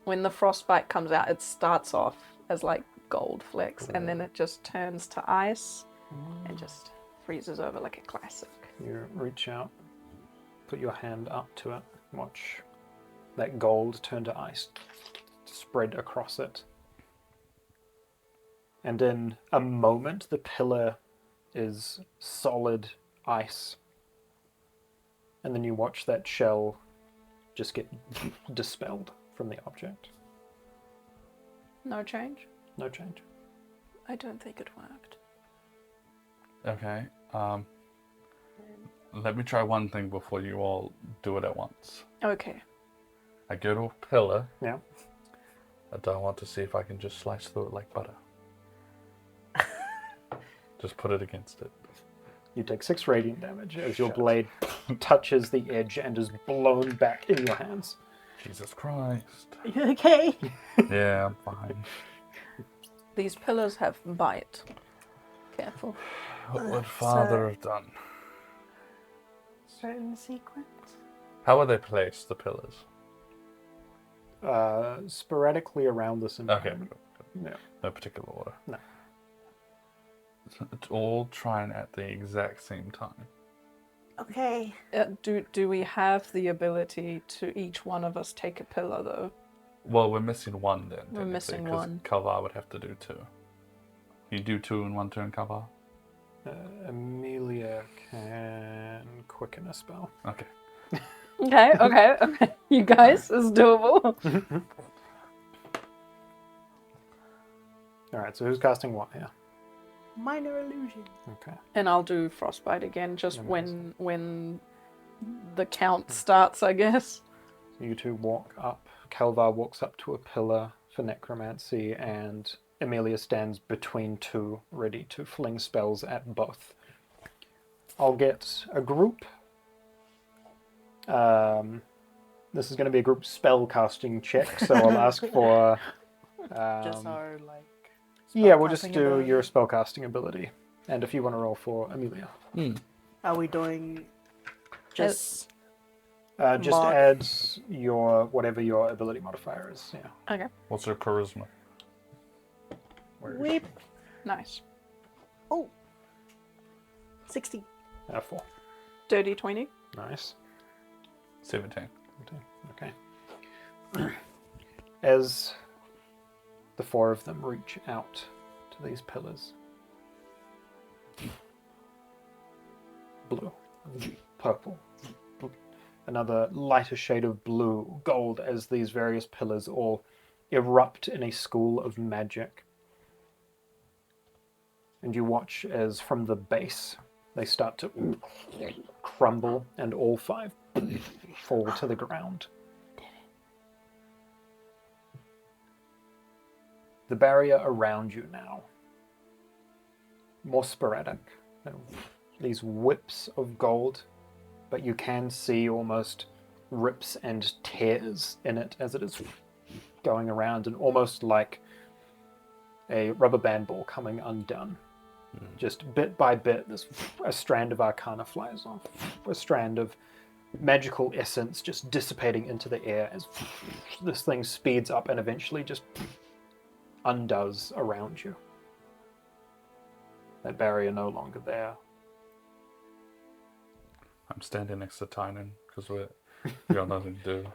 when the frostbite comes out, it starts off as, like, gold flecks, and then it just turns to ice and just freezes over like a classic. You reach out, put your hand up to it, watch that gold turn to ice, spread across it. And in a moment, the pillar is solid ice. And then you watch that shell just get dispelled from the object. No change? No change. I don't think it worked. Okay. Let me try one thing before you all do it at once. Okay. I go to a pillar. Yeah. I don't want to see if I can just slice through it like butter. Just put it against it. You take 6 radiant damage as your blade touches the edge and is blown back in your hands. Jesus Christ. Are you okay? Yeah, I'm fine. These pillars have bite. Careful. What would Father have done? Certain sequence? How are they placed, the pillars? Sporadically around this Okay. environment. Yeah. No particular order. No. It's all trying at the exact same time. Okay. Do we have the ability to each one of us take a pillar, though? Well, we're missing one then. We're missing because one. Kalvar would have to do 2. You do 2 in one turn, Kalvar? Amelia can quicken a spell. Okay. Okay. You guys, it's doable. Alright, so who's casting what here? Minor illusion. Okay. And I'll do Frostbite again, just Amazing. when the count starts, I guess. So you two walk up. Kalvar walks up to a pillar for necromancy, and Amelia stands between 2, ready to fling spells at both. I'll get a group. This is going to be a group spell casting check, so I'll ask for. Just our, like... Yeah, we'll just spellcasting do ability. your spellcasting ability, and if you want to roll for Amelia, Are we doing just... just Mod- add your whatever your ability modifier is. Yeah. Okay. What's your charisma? Whip? Nice. Oh. 60. 4. Dirty 20. Nice. 17. Okay. As the 4 of them reach out to these pillars, blue, purple, another lighter shade of blue, gold, as these various pillars all erupt in a school of magic. And you watch as from the base they start to crumble and all 5 fall to the ground. The barrier around you now, more sporadic. These whips of gold, but you can see almost rips and tears in it as it is going around, and almost like a rubber band ball coming undone. Just bit by bit, a strand of arcana flies off, a strand of magical essence just dissipating into the air as this thing speeds up and eventually just undoes around you. That barrier no longer there. I'm standing next to Tynan because we got nothing to do.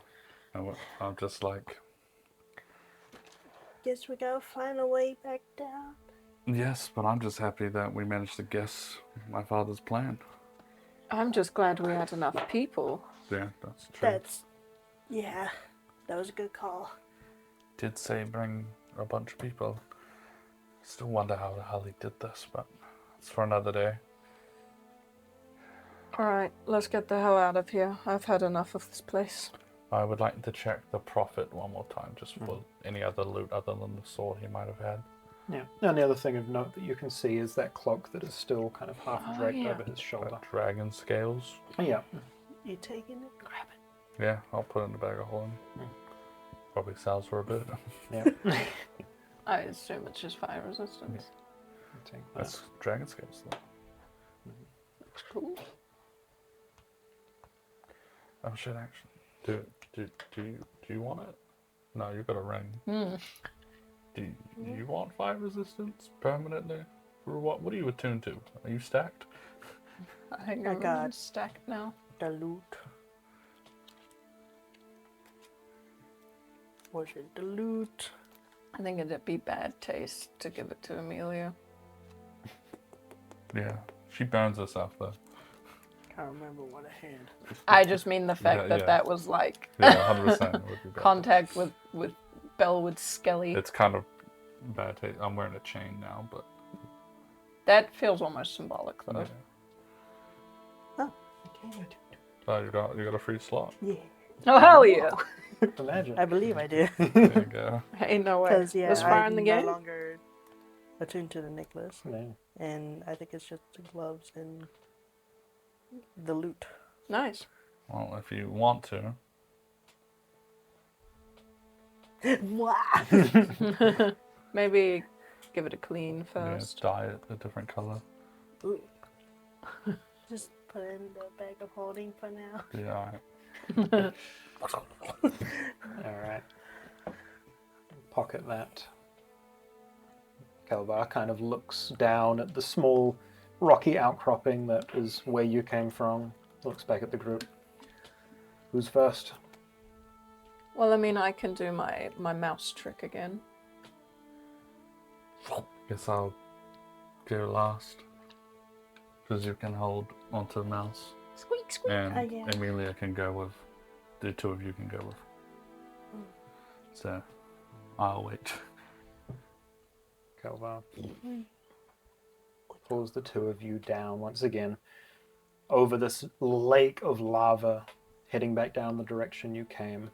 And I'm just like, Guess we gotta find a way back down. yes, but I'm just happy that we managed to guess my father's plan. I'm just glad we had enough people. Yeah, that's true. Yeah, that was a good call. Did say bring a bunch of people. Still wonder how the hell he did this, but it's for another day. Alright, let's get the hell out of here. I've had enough of this place. I would like to check the prophet one more time, just for any other loot other than the sword he might have had. Yeah. And the other thing of note that you can see is that cloak that is still kind of half draped over his shoulder. Dragon scales. Yeah. You taking it? Grab it. Yeah, I'll put it in the bag of holding. Probably sells for a bit. Yeah. I assume it's just fire resistance. Take that. That's dragon scales though. Looks cool. Oh shit! Actually, do you want it? No, you got a ring. Do you want fire resistance permanently? For what? What are you attuned to? Are you stacked? I think I I'm got- stacked now. The loot. Was it the loot? I think it'd be bad taste to give it to Amelia. Yeah, she burns herself though. Can't remember what I had. I just mean the fact Yeah. that was like Yeah, 100% would be bad. contact with Bellwood Skelly. It's kind of bad taste. I'm wearing a chain now, but That feels almost symbolic though. yeah. Okay. Oh, you got a free slot. Yeah, Oh hell yeah! Imagine. I believe I do. There you go. Ain't no way. Because yeah, This far I'm in the no game? longer attuned to the necklace, Yeah. and I think it's just the gloves and the loot. Nice. Well, if you want to, Maybe give it a clean yeah, first. dye it a different color. Ooh. Just put it in the bag of holding for now. Yeah, alright. Alright. Pocket that. Kelvar kind of looks down at the small rocky outcropping that is where you came from. Looks back at the group. Who's first? Well, I mean, I can do my mouse trick again. Guess I'll go last. Because you can hold onto the mouse. Squeak, squeak. And yeah. Amelia can go with. The two of you can go with. So, I'll wait. Kelvar pulls the two of you down once again over this lake of lava, heading back down the direction you came.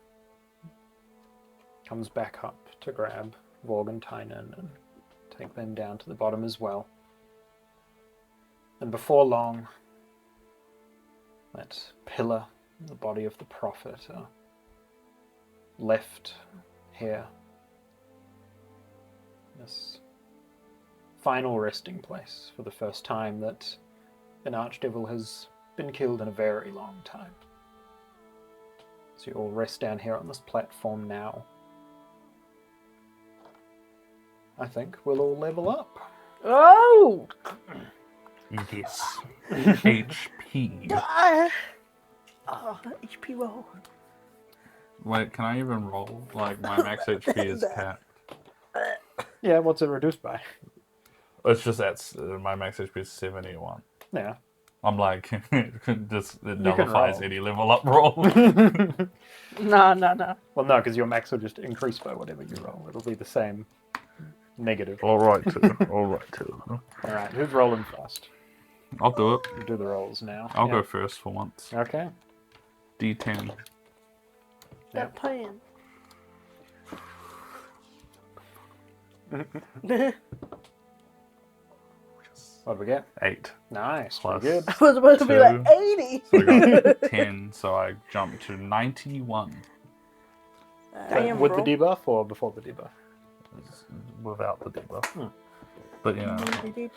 Comes back up to grab Vorg and Tynan and take them down to the bottom as well. And before long, that pillar, the body of the prophet, left here. This final resting place for the first time that an archdevil has been killed in a very long time. So you all rest down here on this platform now. I think we'll all level up. Oh! Yes. HP. Oh, HP roll. Wait, can I even roll? Like, my max HP is capped. Yeah, what's it reduced by? It's just my max HP is 71. Yeah. I'm like, it roll. nullifies any level up roll. No, no, no. Well, no, because your max will just increase by whatever you roll. It'll be the same negative. All right, too. All right, too. All right, who's rolling first? I'll do it. We'll do the rolls now. I'll Yeah. go first for once. Okay. D10. That plan. What do we get? 8. Nice. Plus. Pretty good. I was supposed to be like 80. So I got 10, so I jumped to 91 Damn, With bro. the debuff or before the debuff? without the debuff. But yeah, Pretty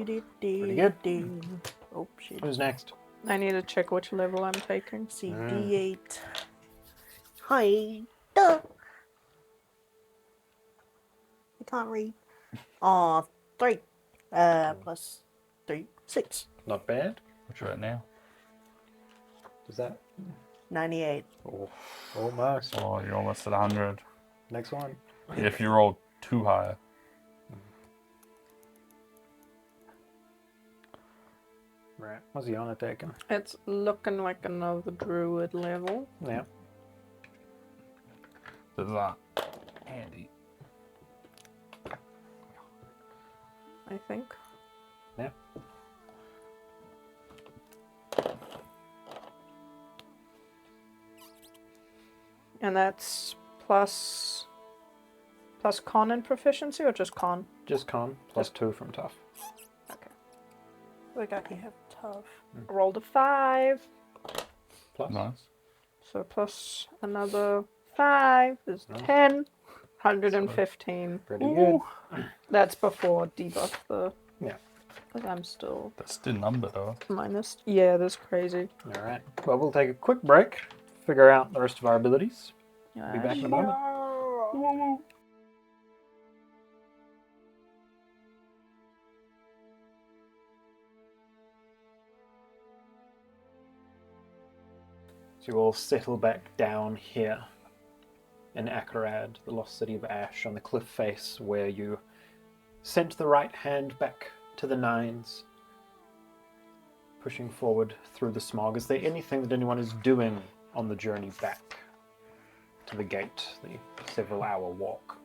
good. Oh shit. Who's next? I need to check which level I'm taking. See D8. Hi. Duh. I can't read. Aw, 3. Plus 3, 6. Not bad. which right now. Does that? 98. Oh, almost. Oh, you're almost at 100. Next one. If you roll 2 higher. Right. What's Yorna taking? It's looking like another druid level. Yeah. There's that. Handy. I think. Yeah. And that's plus con and proficiency, or just con? Just con plus 2 from tough. Okay. We got you have tough. Rolled a 5, Plus. Nice. so plus another 5 is Nice. 10. 115. Pretty good. That's before debuff though. Yeah. Because I'm still That's still number though. minus. Yeah, that's crazy. All right. Well, we'll take a quick break, figure out the rest of our abilities. Be back in a moment. So you all settle back down here in Akarad, the lost city of Ash, on the cliff face where you sent the right hand back to the Nines, pushing forward through the smog. Is there anything that anyone is doing on the journey back to the gate, the several-hour walk?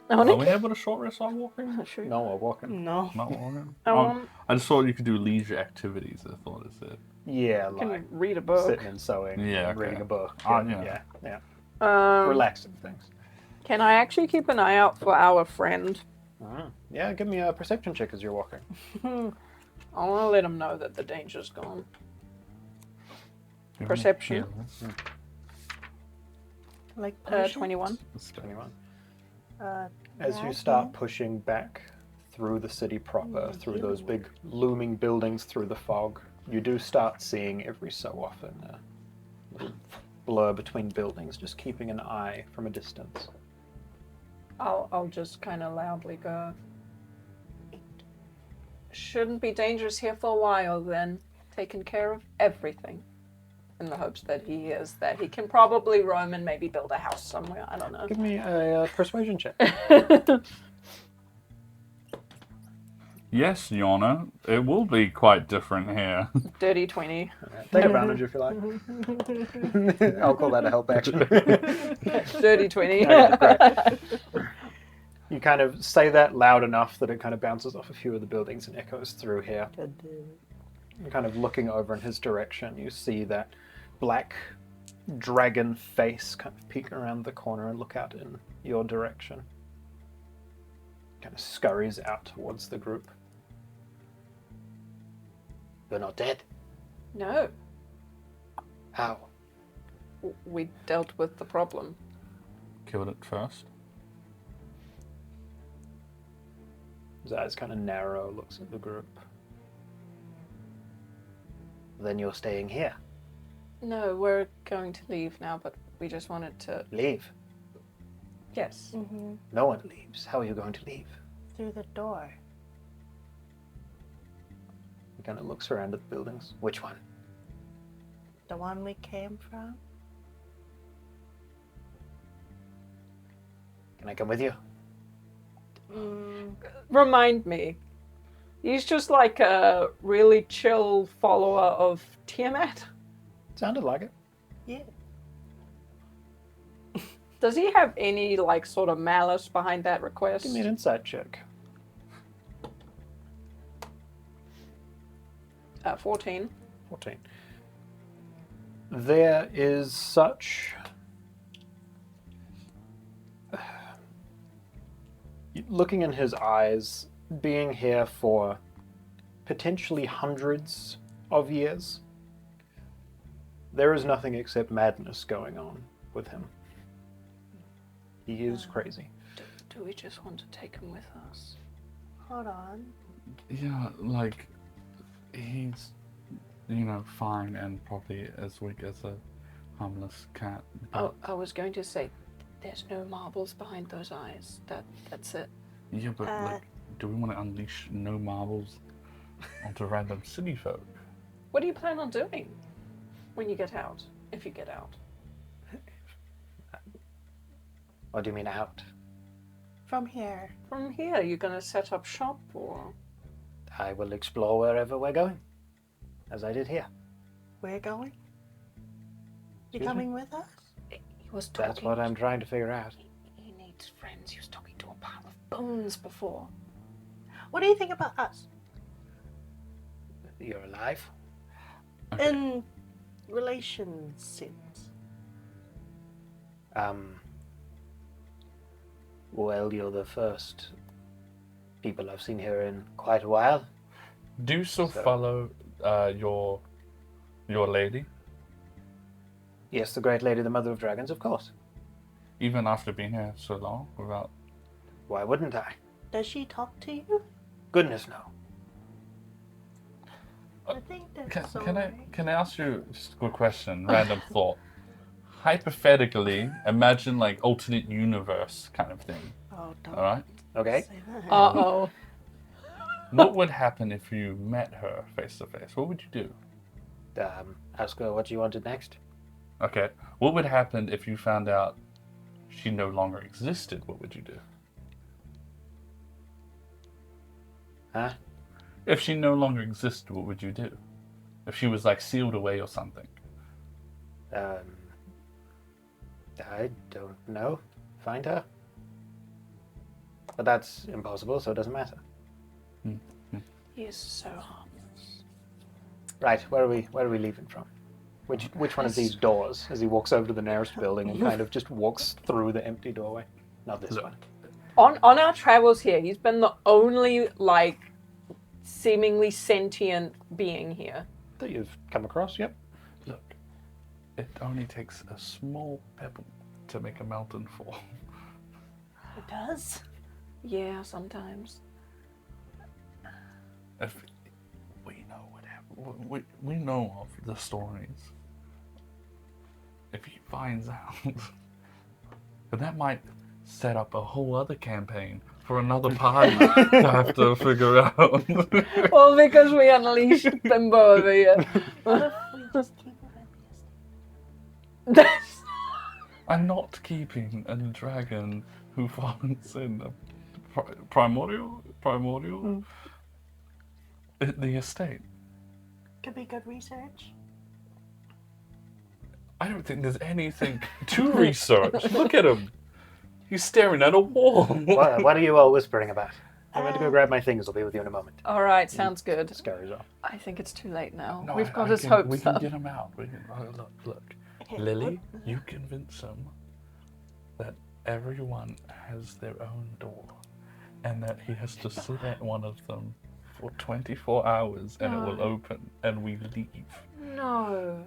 I Are want we able to short rest while walking? to shoot. No, we're walking. No. Not walking. I I just thought you could do leisure activities. I thought it said. Yeah, can like read a book. sitting and sewing, Yeah, and reading okay. a book. Yeah. Yeah. Um, Relaxing things. Can I actually keep an eye out for our friend? Yeah, give me a perception check as you're walking. I want to let him know that the danger's gone. Perception. Yeah. Like potions? 21. Let's go. 21. Uh, As you yeah, start pushing back through the city proper, through those big looming buildings, through the fog, you do start seeing every so often a little blur between buildings, just keeping an eye from a distance. I'll just kind of loudly go. Shouldn't be dangerous here for a while then. Taking care of everything. In the hopes that he is, that he can probably roam and maybe build a house somewhere. I don't know. Give me a persuasion check. Yes, Yorna. It will be quite different here. Dirty 20. Take advantage if you like. I'll call that a help action. Dirty 20. Okay, great. You kind of say that loud enough that it kind of bounces off a few of the buildings and echoes through here. And kind of looking over in his direction, you see that black dragon face kind of peek around the corner and look out in your direction. Kind of scurries out towards the group. You're not dead? No. How? We dealt with the problem. Killed it first. His eyes kind of narrow, looks at the group. Then you're staying here. No, we're going to leave now, but we just wanted to... Leave. Yes. No one leaves. How are you going to leave? through the door. He kind of looks around at the buildings. Which one? The one we came from? Can I come with you? Remind me. He's just like a really chill follower of Tiamat. Sounded like it. Yeah. Does he have any like sort of malice behind that request? Give me an insight check. 14. 14. There is such... Looking in his eyes, being here for potentially hundreds of years, there is nothing except madness going on with him. He is crazy. Do we just want to take him with us? Hold on. Yeah, like, he's, fine and probably as weak as a harmless cat. Oh, I was going to say, there's no marbles behind those eyes. That's it. Yeah, but, do we want to unleash no marbles onto random city folk? What do you plan on doing when you get out? If you get out? What do you mean out? From here. From here, you're going to set up shop or? I will explore wherever we're going, as I did here. We're going? You Excuse me? coming with us? He was talking. That's what I'm trying to figure out. He needs friends. He was talking to a pile of bones before. What do you think about us? You're alive? Okay. In relationships. Well, you're the first people I've seen here in quite a while. Do you still So- follow your lady, Yes, the great lady, the mother of dragons, of course. even after being here so long without? Why wouldn't I? Does she talk to you? Goodness, no. I think that's Can I ask you just a quick question, random thought? Hypothetically, imagine like alternate universe kind of thing. Oh, don't All right. Okay. say that. Uh-oh. What would happen if you met her face to face? What would you do? Ask her what you wanted next. Okay. What would happen if you found out she no longer existed? What would you do? Huh? If she no longer existed, what would you do? If she was like sealed away or something? I don't know. Find her. But that's impossible, so it doesn't matter. He is so harmless. Right, where are we leaving from? Which one of these doors? As he walks over to the nearest building and kind of just walks through the empty doorway. Not this one. On our travels here, he's been the only like seemingly sentient being here. That you've come across, yep. Look, it only takes a small pebble to make a mountain fall. It does? Yeah, sometimes. If we know what happened, we know of the stories. If he finds out, then that might set up a whole other campaign for another party to have to figure out. Well, because we unleashed Bimbo over here. What if we just keep it at the estate? I'm not keeping a dragon who falls in a primordial the estate. Could be good research. I don't think there's anything to research. Look at him. He's staring at a wall. What are you all whispering about? I'm going to go grab my things. I'll be with you in a moment. All right, sounds good. Scurries off. I think it's too late now. No, We've got I his can- hopes We can up. get him out. Look. Okay, Lily, you convince him that everyone has their own door and that he has to sit at one of them for 24 hours and it will No. open and we leave. No.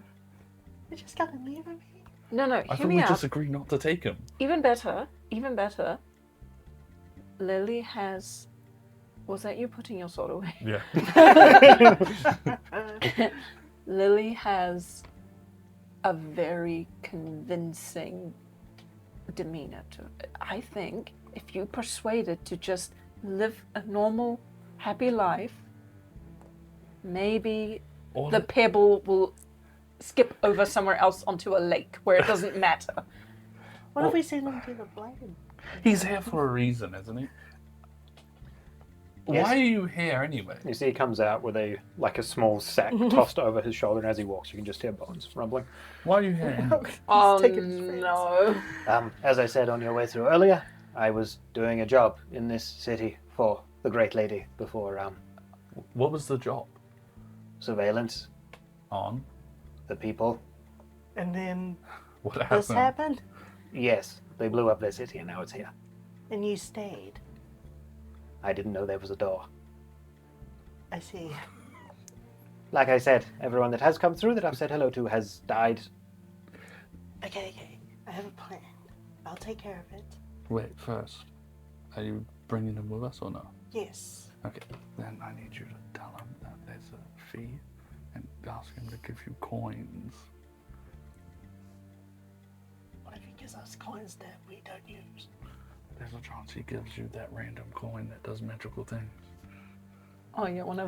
We just gotta leave him here. No, I hear thought me we out. just agreed not to take him. Even better. Lily has... Was that you putting your sword away? Yeah. Lily has a very convincing demeanor to it. I think if you persuade it to just live a normal, happy life, maybe All the pebble will skip over somewhere else onto a lake where it doesn't matter. What if we send him to the blind? He's here for a reason, isn't he? Why are you here anyway? You see he comes out with a small sack tossed over his shoulder, and as he walks, you can just hear bones rumbling. Why are you here anyway? Oh taking his friends. no. As I said on your way through earlier, I was doing a job in this city for the Great Lady before What was the job? surveillance, On? the people. And then What this happened? happened, Yes, they blew up their city and now it's here. and you stayed. I didn't know there was a door. I see. Like I said, everyone that has come through that I've said hello to has died. Okay. I have a plan. I'll take care of it. Wait, first. Are you bringing him with us or no? Yes. Okay, then I need you to tell him that there's a fee and ask him to give you coins. What if he gives us coins that we don't use? There's a chance he gives you that random coin that does magical things. Oh yeah, one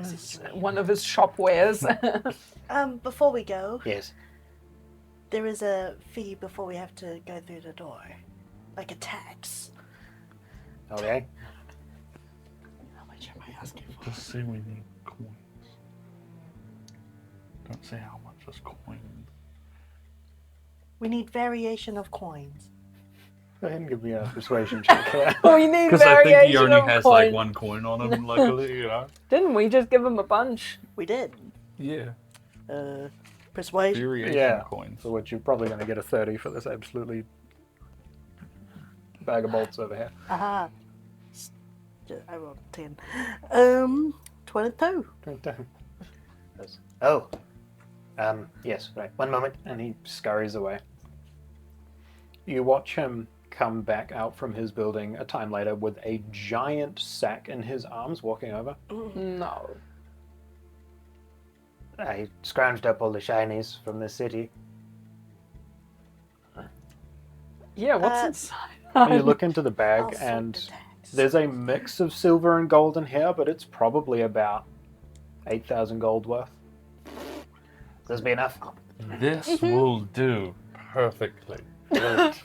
of his shop wares. Before we go, Yes. there is a fee before we have to go through the door. Like a tax. Okay. How much am I asking for? Just say we need coins. Don't say how much, just coins. We need variation of coins. Go ahead and give me a persuasion check here. We need Because I think he variation only of has coins. like one coin on him, luckily, you know? Didn't we just give him a bunch? We did. Yeah. Persuasion. Variation Yeah. coins. For which you're probably going to get a 30 for this absolutely bag of bolts over here. Aha. I rolled 10. 22. Oh. Yes, right. One moment. And he scurries away. You watch him come back out from his building a time later with a giant sack in his arms walking over. No. I scrounged up all the shinies from this city. Yeah, what's Uh, inside? You look into the I'll bag sort and the tax. there's a mix of silver and gold in here, but it's probably about 8,000 gold worth. Does this be enough? This will do perfectly. Brilliant.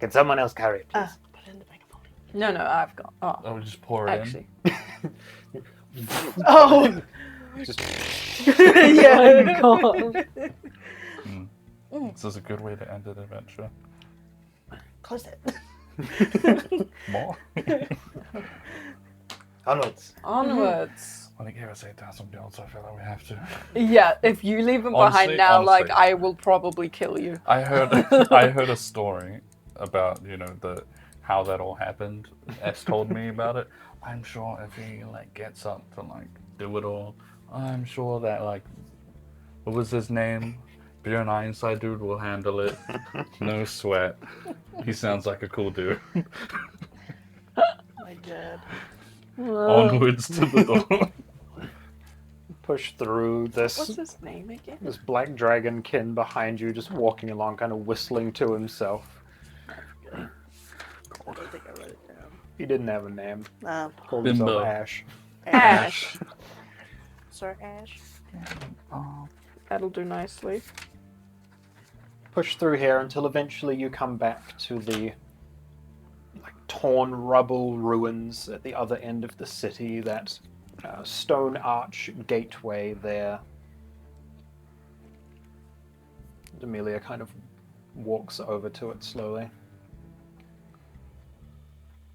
Can someone else carry it, please? Put it in the bag of holding. No, I've got. Oh, I would just pour it actually. Oh! Just Yeah. God. in. This is a good way to end an adventure. Close it. More? onwards. Onwards. When they gave us 8,000 gold, so I feel like we have to. Yeah, if you leave him behind Honestly- now, like honestly. I will probably kill you. I heard a story about, how that all happened. S told me about it. I'm sure if he gets up to do it all, I'm sure that what was his name? Bjorn Ironside dude will handle it. No sweat. He sounds like a cool dude. My God. Onwards to the door. Push through What's this his name again? black dragon kin behind you, just walking along, kind of whistling to himself. I don't think I wrote it down. He didn't have a name. Called Bimbo. himself Ash. Ash. Sir Ash. That'll do nicely. Push through here until eventually you come back to the torn rubble ruins at the other end of the city, that stone arch gateway there. Amelia kind of walks over to it slowly.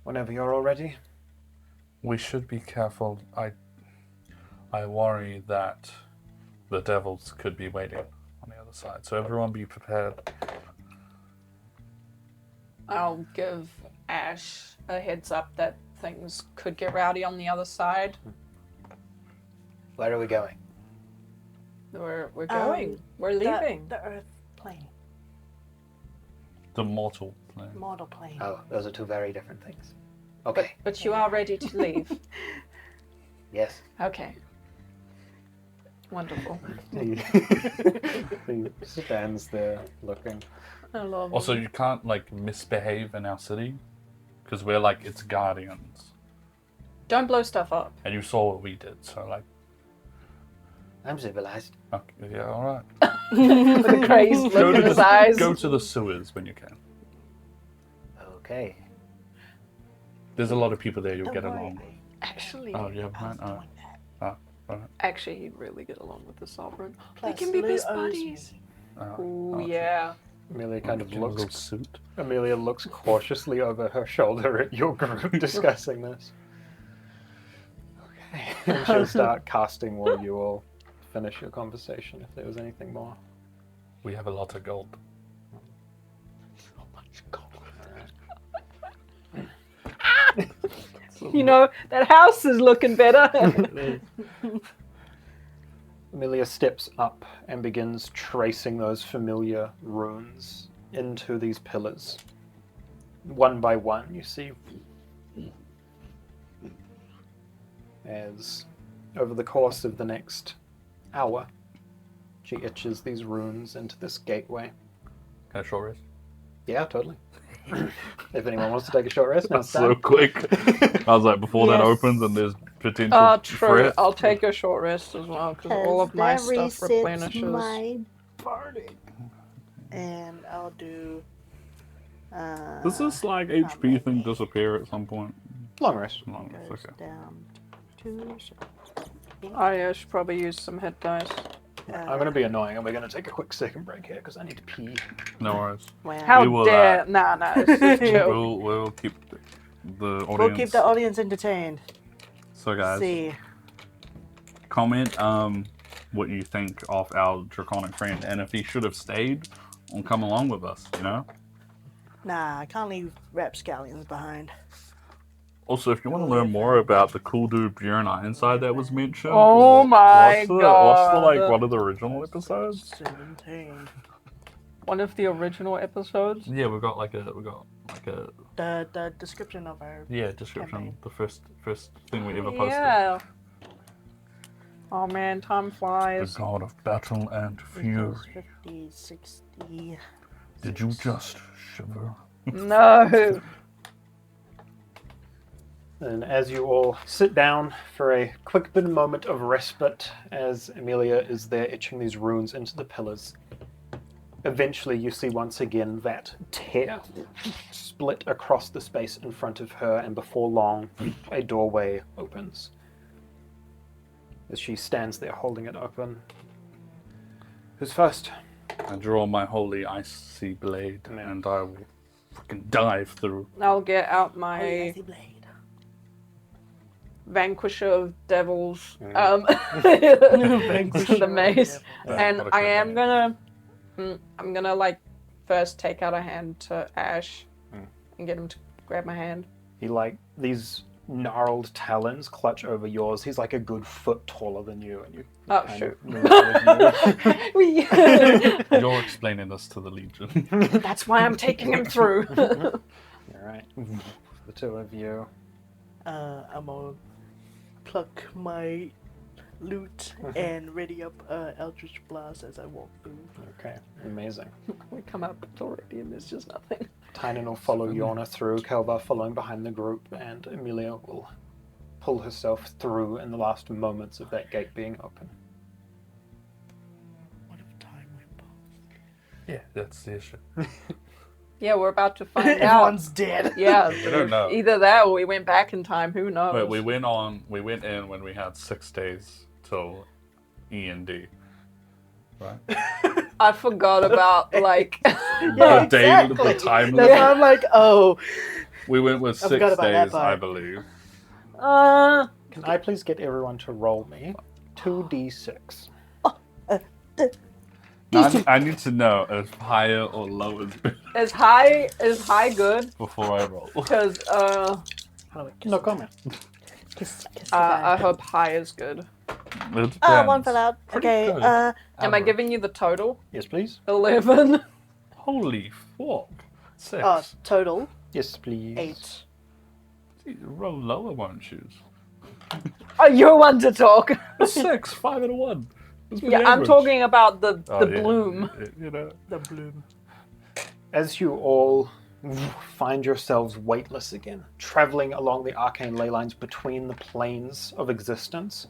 Whenever you're all ready. We should be careful. I worry that the devils could be waiting on the other side. So everyone be prepared. I'll give Ash a heads up that things could get rowdy on the other side. Where are we going? We're going. We're leaving. The Earth plane. The mortal plane. Mortal plane. Oh, those are two very different things. Okay. But you are ready to leave. Yes. Okay. Wonderful. He stands there looking. I love Also, it. you can't misbehave in our city, because we're its guardians. Don't blow stuff up. And you saw what we did, so I'm civilized. okay, yeah, all right. With a crazed look in his eyes. Go to the sewers when you can. Okay. There's a lot of people there. You'll Don't get worry, along. Actually, Oh, you have I was mine? doing that. actually, you'd really get along with the sovereign. They Plus, can be Lou best owes buddies. me. Oh yeah. Amelia kind of Get a little looks. suit. Amelia looks cautiously over her shoulder at your group discussing this. Okay. And she'll start casting while you all finish your conversation if there was anything more. We have a lot of gold. So much gold. You know, that house is looking better. Amelia steps up and begins tracing those familiar runes into these pillars. One by one, you see, as over the course of the next hour, she etches these runes into this gateway. Can I short rest? Yeah, totally. If anyone wants to take a short rest, now it's So time. quick. I was like, before that Yes. opens and there's potential True. threat. I'll take a short rest as well because all of my that stuff resets replenishes. my burden. And I'll do. Does this like HP thing disappear at some point? Long rest. Long Goes rest, okay. down to. Oh yeah, I should probably use some hit dice. I'm going to be annoying and we're going to take a quick second break here because I need to pee. No worries. Wow. How We will, dare? Nah, it's just chill. We'll keep the audience. We'll keep the audience entertained. So guys, See. comment what you think of our draconic friend and if he should have stayed or come along with us, you know? Nah, I can't leave rapscallions behind. Also, if you want to learn more about the cool dude Yorna inside that was mentioned, Oh my watch god! the like one of the original episodes. 17. One of the original episodes. Yeah, we got like a The description of our. description. Campaign. The first thing we ever posted. Yeah. Oh man, time The flies. god of battle and fury. 50, 60. Did you just shiver? No. And as you all sit down for a quick bit moment of respite, as Amelia is there etching these runes into the pillars, eventually you see once again that tear split across the space in front of her, and before long, a doorway opens. As she stands there holding it open. Who's first? I draw my holy icy blade Yeah. and I will fucking dive through. I'll get out my Icy blade. vanquisher of devils. Vanquisher The of mace. devils. And what a I good am name. I'm gonna like first take out a hand to Ash Mm. and get him to grab my hand. He these gnarled talons clutch over yours. He's like a good foot taller than you, and you Oh, kind shoot. of move with you. You're explaining this to the Legion. That's why I'm taking him through. All right, the two of you. I'm gonna pluck my loot and ready up Eldritch Blast as I walk through. Okay, amazing. We come up already and there's just nothing. Tynan will follow Yorna through, Kelvar following behind the group, and Amelia will pull herself through in the last moments of that gate being open. What if time went past? Yeah, that's the issue. Yeah, we're about to find out. Everyone's dead. Yeah, We don't know. either that or we went back in time. Who knows? Wait, we went in when we had 6 days till E&D. Right? I forgot about like. Yeah, The day, exactly. the time That's limit. why I'm like, oh. We went with I 6 forgot about that days, part. I believe. Can I please get everyone to roll me 2d6? I need to know if higher or lower is high good before I roll. because No comment. Kiss the I guy. hope high is good. It One depends. fell out. Pretty Okay, good. Am I Average. giving you the total? Yes, please. 11. Holy fuck. 6. total Yes, please. 8. Roll lower, won't you? Oh, you're one to talk. 6, 5 and a 1. That's pretty Yeah, I'm average. talking about the Oh, yeah. bloom. You know. The bloom. As you all find yourselves weightless again, traveling along the arcane ley lines between the planes of existence,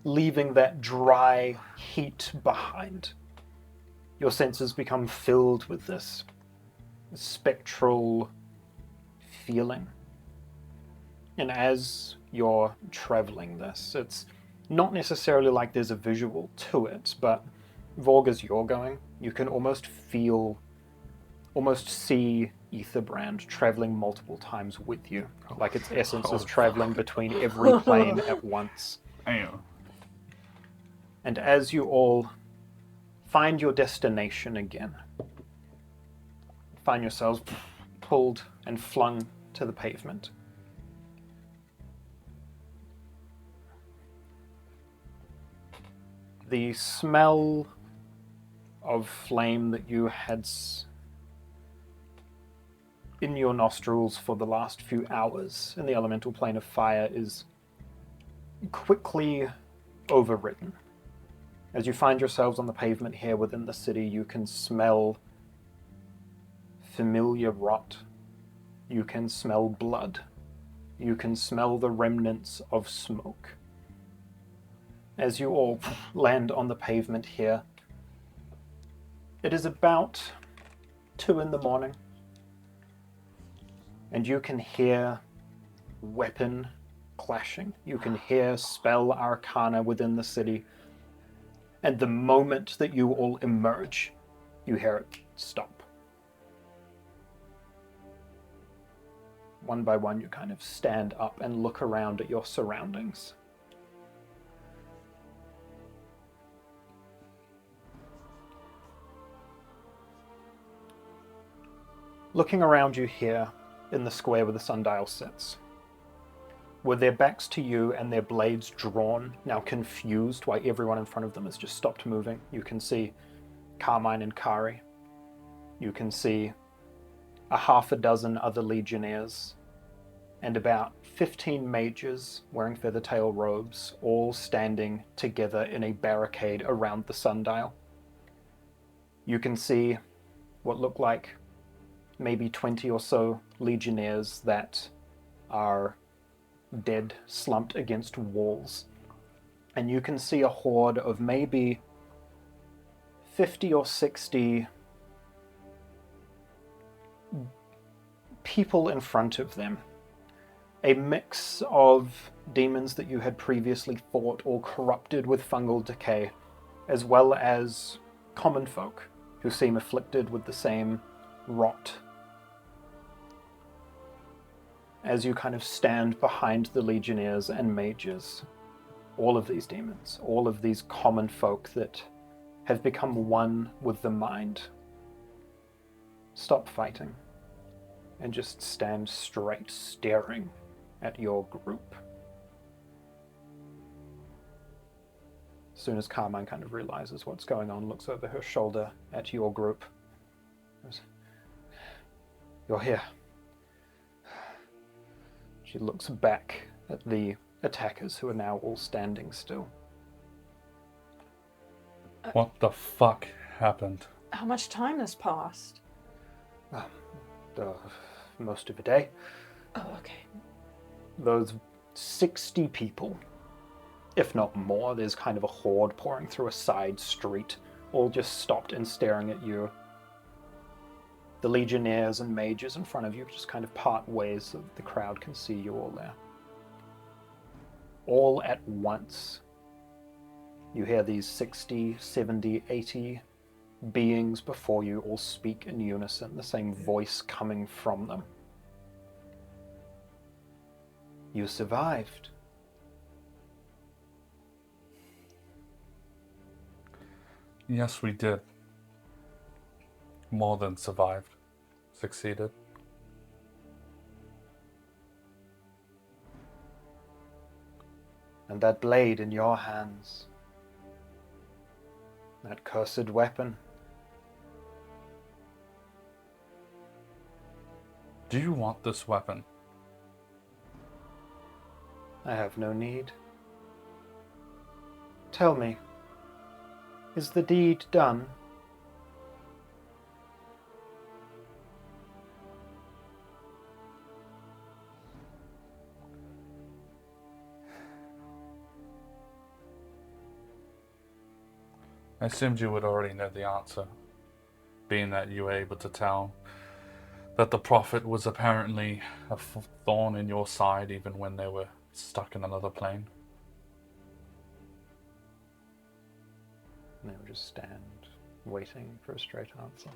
leaving that dry heat behind, your senses become filled with this spectral feeling. And as you're traveling this. It's not necessarily like there's a visual to it, but Vorg, as you're going, you can almost see Aetherbrand traveling multiple times with you. Like its essence is traveling between every plane at once. Damn. And as you all find your destination again, find yourselves pulled and flung to the pavement. The smell of flame that you had in your nostrils for the last few hours in the elemental plane of fire is quickly overridden. As you find yourselves on the pavement here within the city, you can smell familiar rot. You can smell blood. You can smell the remnants of smoke. As you all land on the pavement here, it is about 2 a.m, and you can hear weapon clashing. You can hear spell arcana within the city. And the moment that you all emerge, you hear it stop. One by one, you kind of stand up and look around at your surroundings. Looking around you here in the square where the sundial sits, with their backs to you and their blades drawn, now confused why everyone in front of them has just stopped moving. You can see Carmine and Kari. You can see a half a dozen other legionnaires and about 15 mages wearing feathertail robes, all standing together in a barricade around the sundial. You can see what look like maybe 20 or so legionnaires that are dead, slumped against walls. And you can see a horde of maybe 50 or 60 people in front of them. A mix of demons that you had previously fought or corrupted with fungal decay, as well as common folk who seem afflicted with the same rot. As you kind of stand behind the legionnaires and mages, all of these demons, all of these common folk that have become one with the mind, stop fighting and just stand straight, staring at your group. As soon as Carmine kind of realizes what's going on, looks over her shoulder at your group. You're here. She looks back at the attackers who are now all standing still. What the fuck happened? How much time has passed? Most of the day. Oh, okay. Those 60 people, if not more, there's kind of a horde pouring through a side street, all just stopped and staring at you. The legionnaires and mages in front of you just kind of part ways so that the crowd can see you all there. All at once, you hear these 60, 70, 80 beings before you all speak in unison, the same voice coming from them. You survived. Yes, we did. More than survived. Succeeded. And that blade in your hands, that cursed weapon. Do you want this weapon? I have no need. Tell me, is the deed done? I assumed you would already know the answer, being that you were able to tell that the prophet was apparently a thorn in your side even when they were stuck in another plane. And they will just stand, waiting for a straight answer.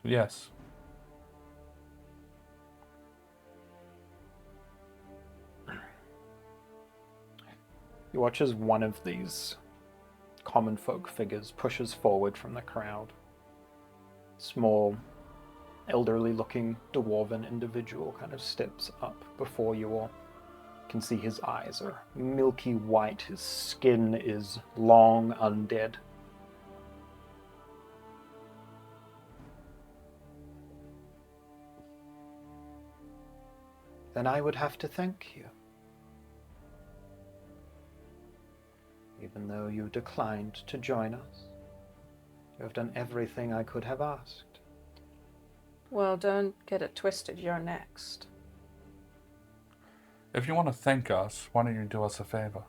Yes. You watch as one of these common folk figures pushes forward from the crowd. Small, elderly-looking dwarven individual kind of steps up before you all. You can see his eyes are milky white, his skin is long undead. Then I would have to thank you. Even though you declined to join us, you have done everything I could have asked. Well, don't get it twisted, you're next. If you want to thank us, why don't you do us a favor?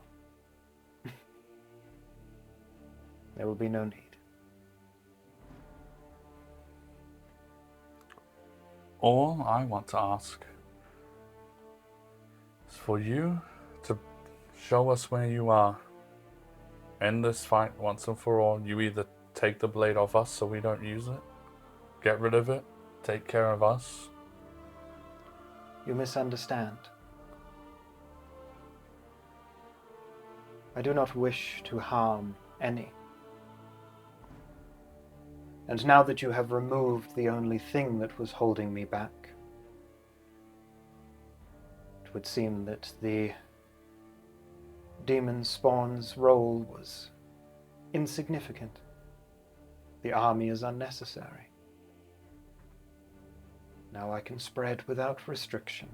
There will be no need. All I want to ask is for you to show us where you are. End this fight once and for all. You either take the blade off us so we don't use it, get rid of it, take care of us. You misunderstand. I do not wish to harm any. And now that you have removed the only thing that was holding me back, it would seem that the demon spawn's role was insignificant. The army is unnecessary. Now I can spread without restriction.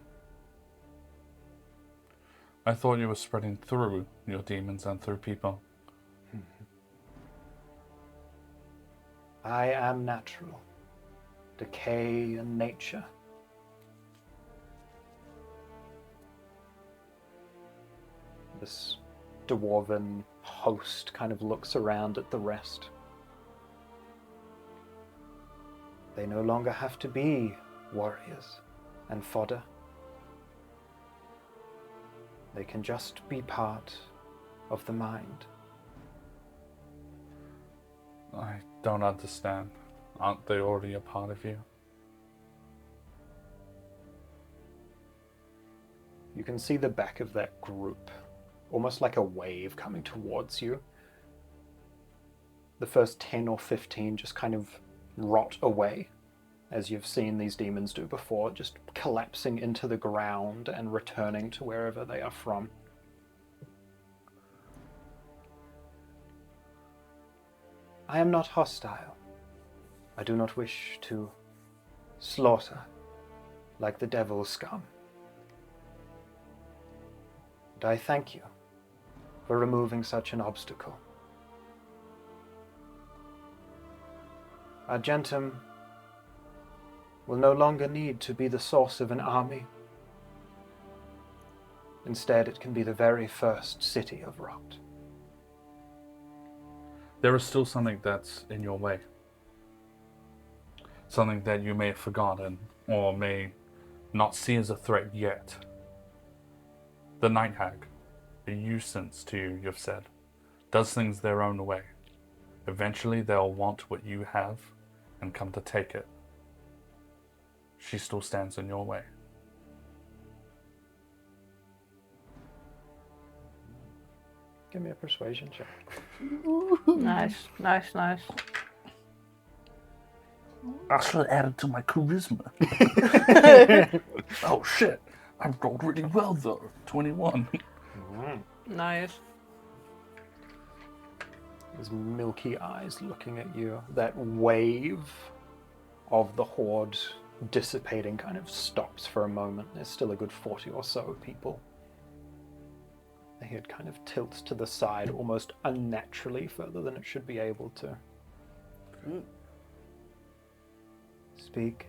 I thought you were spreading through your demons and through people. I am natural. Decay and nature. This dwarven host kind of looks around at the rest. They no longer have to be warriors and fodder. They can just be part of the mind. I don't understand. Aren't they already a part of you? You can see the back of that group, almost like a wave coming towards you. The first 10 or 15 just kind of rot away, as you've seen these demons do before, just collapsing into the ground and returning to wherever they are from. I am not hostile. I do not wish to slaughter like the devil's scum. And I thank you for removing such an obstacle. Argentum will no longer need to be the source of an army. Instead, it can be the very first city of rot. There is still something that's in your way. Something that you may have forgotten or may not see as a threat yet. The Night Hag, a nuisance to you, you've said, does things their own way. Eventually they'll want what you have and come to take it. She still stands in your way. Give me a persuasion check. Nice. I should add it to my charisma. Oh shit, I rolled really well though. 21. Nice. His milky eyes looking at you. That wave of the horde dissipating kind of stops for a moment. There's still a good 40 or so people. The head kind of tilts to the side almost unnaturally further than it should be able to. Speak.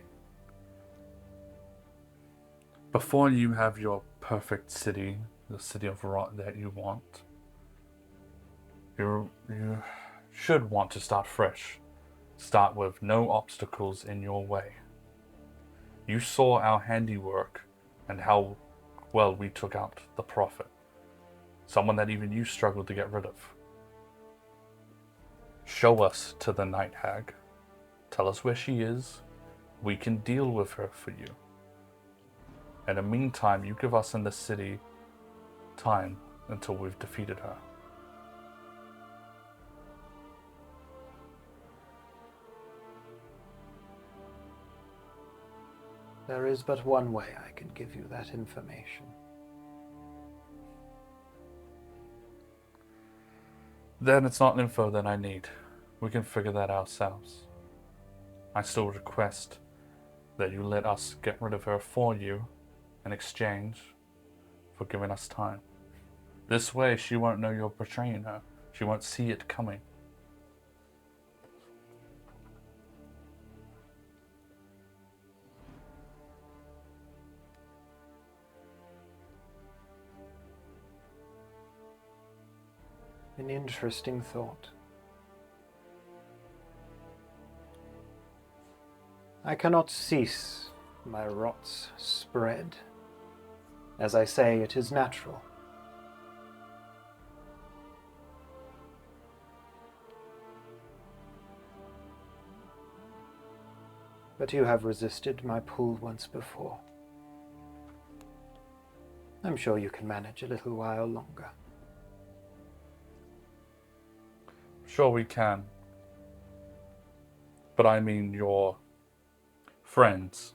Before you have your perfect city, the city of rot that you want, you should want to start fresh. Start with no obstacles in your way. You saw our handiwork and how well we took out the prophet. Someone that even you struggled to get rid of. Show us to the Night Hag. Tell us where she is. We can deal with her for you. In the meantime, you give us in the city time until we've defeated her. There is but one way I can give you that information. Then it's not info that I need. We can figure that ourselves. I still request that you let us get rid of her for you in exchange for giving us time. This way she won't know you're betraying her. She won't see it coming. An interesting thought. I cannot cease my rot's spread. As I say, it is natural. But you have resisted my pull once before. I'm sure you can manage a little while longer. Sure we can. But I mean your friends,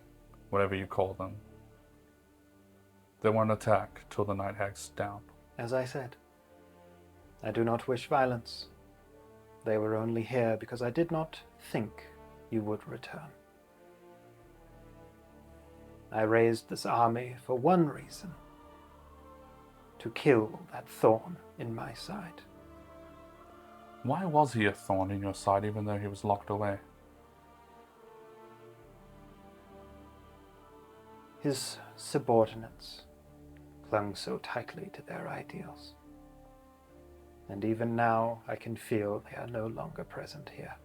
whatever you call them. They won't attack till the Night Hag's down. As I said, I do not wish violence. They were only here because I did not think you would return. I raised this army for one reason: to kill that thorn in my side. Why was he a thorn in your side even though he was locked away? His subordinates clung so tightly to their ideals. And even now, I can feel they are no longer present here.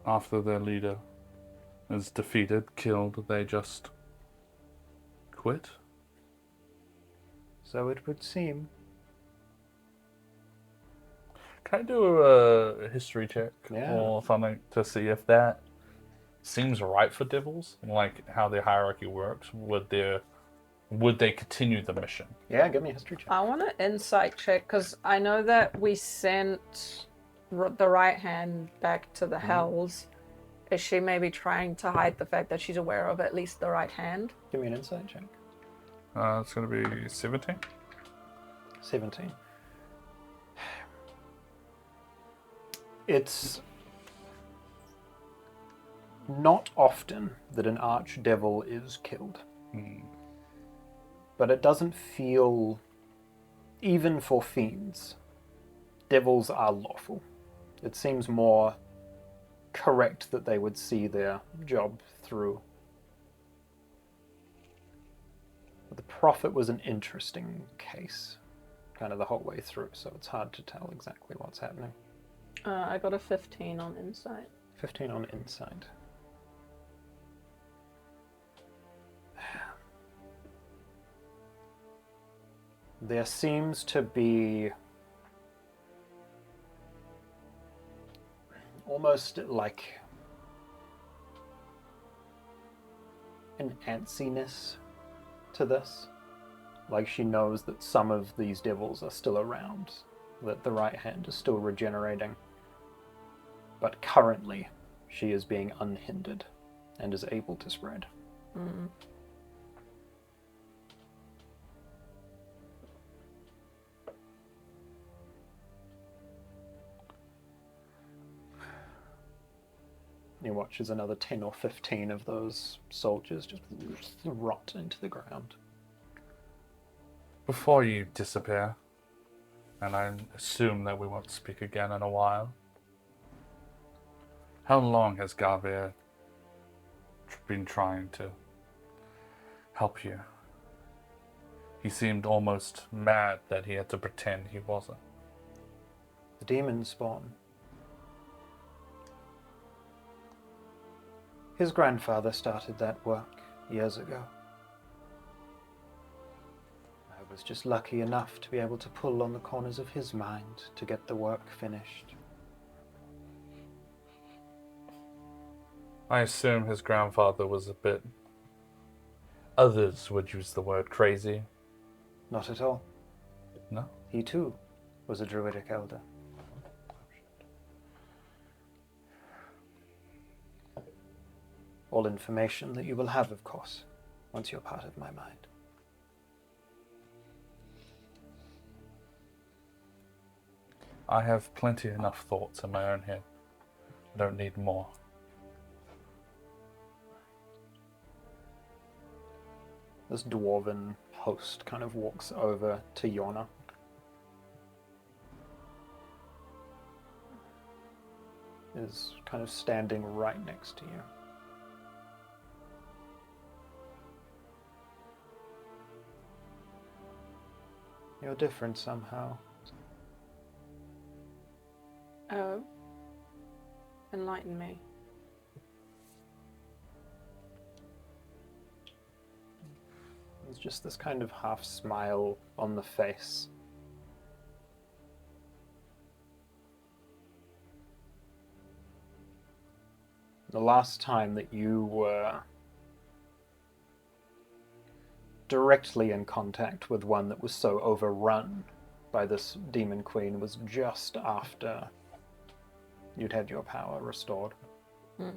After their leader is defeated, killed, they just quit? So it would seem. Can I do a history check Yeah. or something to see if that seems right for devils? Like how their hierarchy works? Would they continue the mission? Yeah, give me a history check. I want an insight check because I know that we sent the right hand back to the Hells. Is she maybe trying to hide the fact that she's aware of at least the right hand? Give me an insight check. It's going to be 17. 17. It's not often that an archdevil is killed. But it doesn't feel, even for fiends, devils are lawful. It seems more correct that they would see their job through. But the prophet was an interesting case, kind of the whole way through, so it's hard to tell exactly what's happening. I got a 15 on insight. 15 on insight. There seems to be almost like an antsiness to this. Like she knows that some of these devils are still around, that the right hand is still regenerating. But currently, she is being unhindered and is able to spread. You watch as another 10 or 15 of those soldiers just rot into the ground. Before you disappear, and I assume that we won't speak again in a while, how long has Garvier been trying to help you? He seemed almost mad that he had to pretend he wasn't. The demon spawn. His grandfather started that work years ago. I was just lucky enough to be able to pull on the corners of his mind to get the work finished. I assume his grandfather was a bit... Others would use the word crazy. Not at all. No? He too was a druidic elder. All information that you will have, of course, once you're part of my mind. I have plenty enough thoughts in my own head. I don't need more. This dwarven host kind of walks over to Yorna. Is kind of standing right next to you. You're different somehow. Oh. Enlighten me. There's just this kind of half smile on the face. The last time that you were directly in contact with one that was so overrun by this demon queen was just after you'd had your power restored. Mm.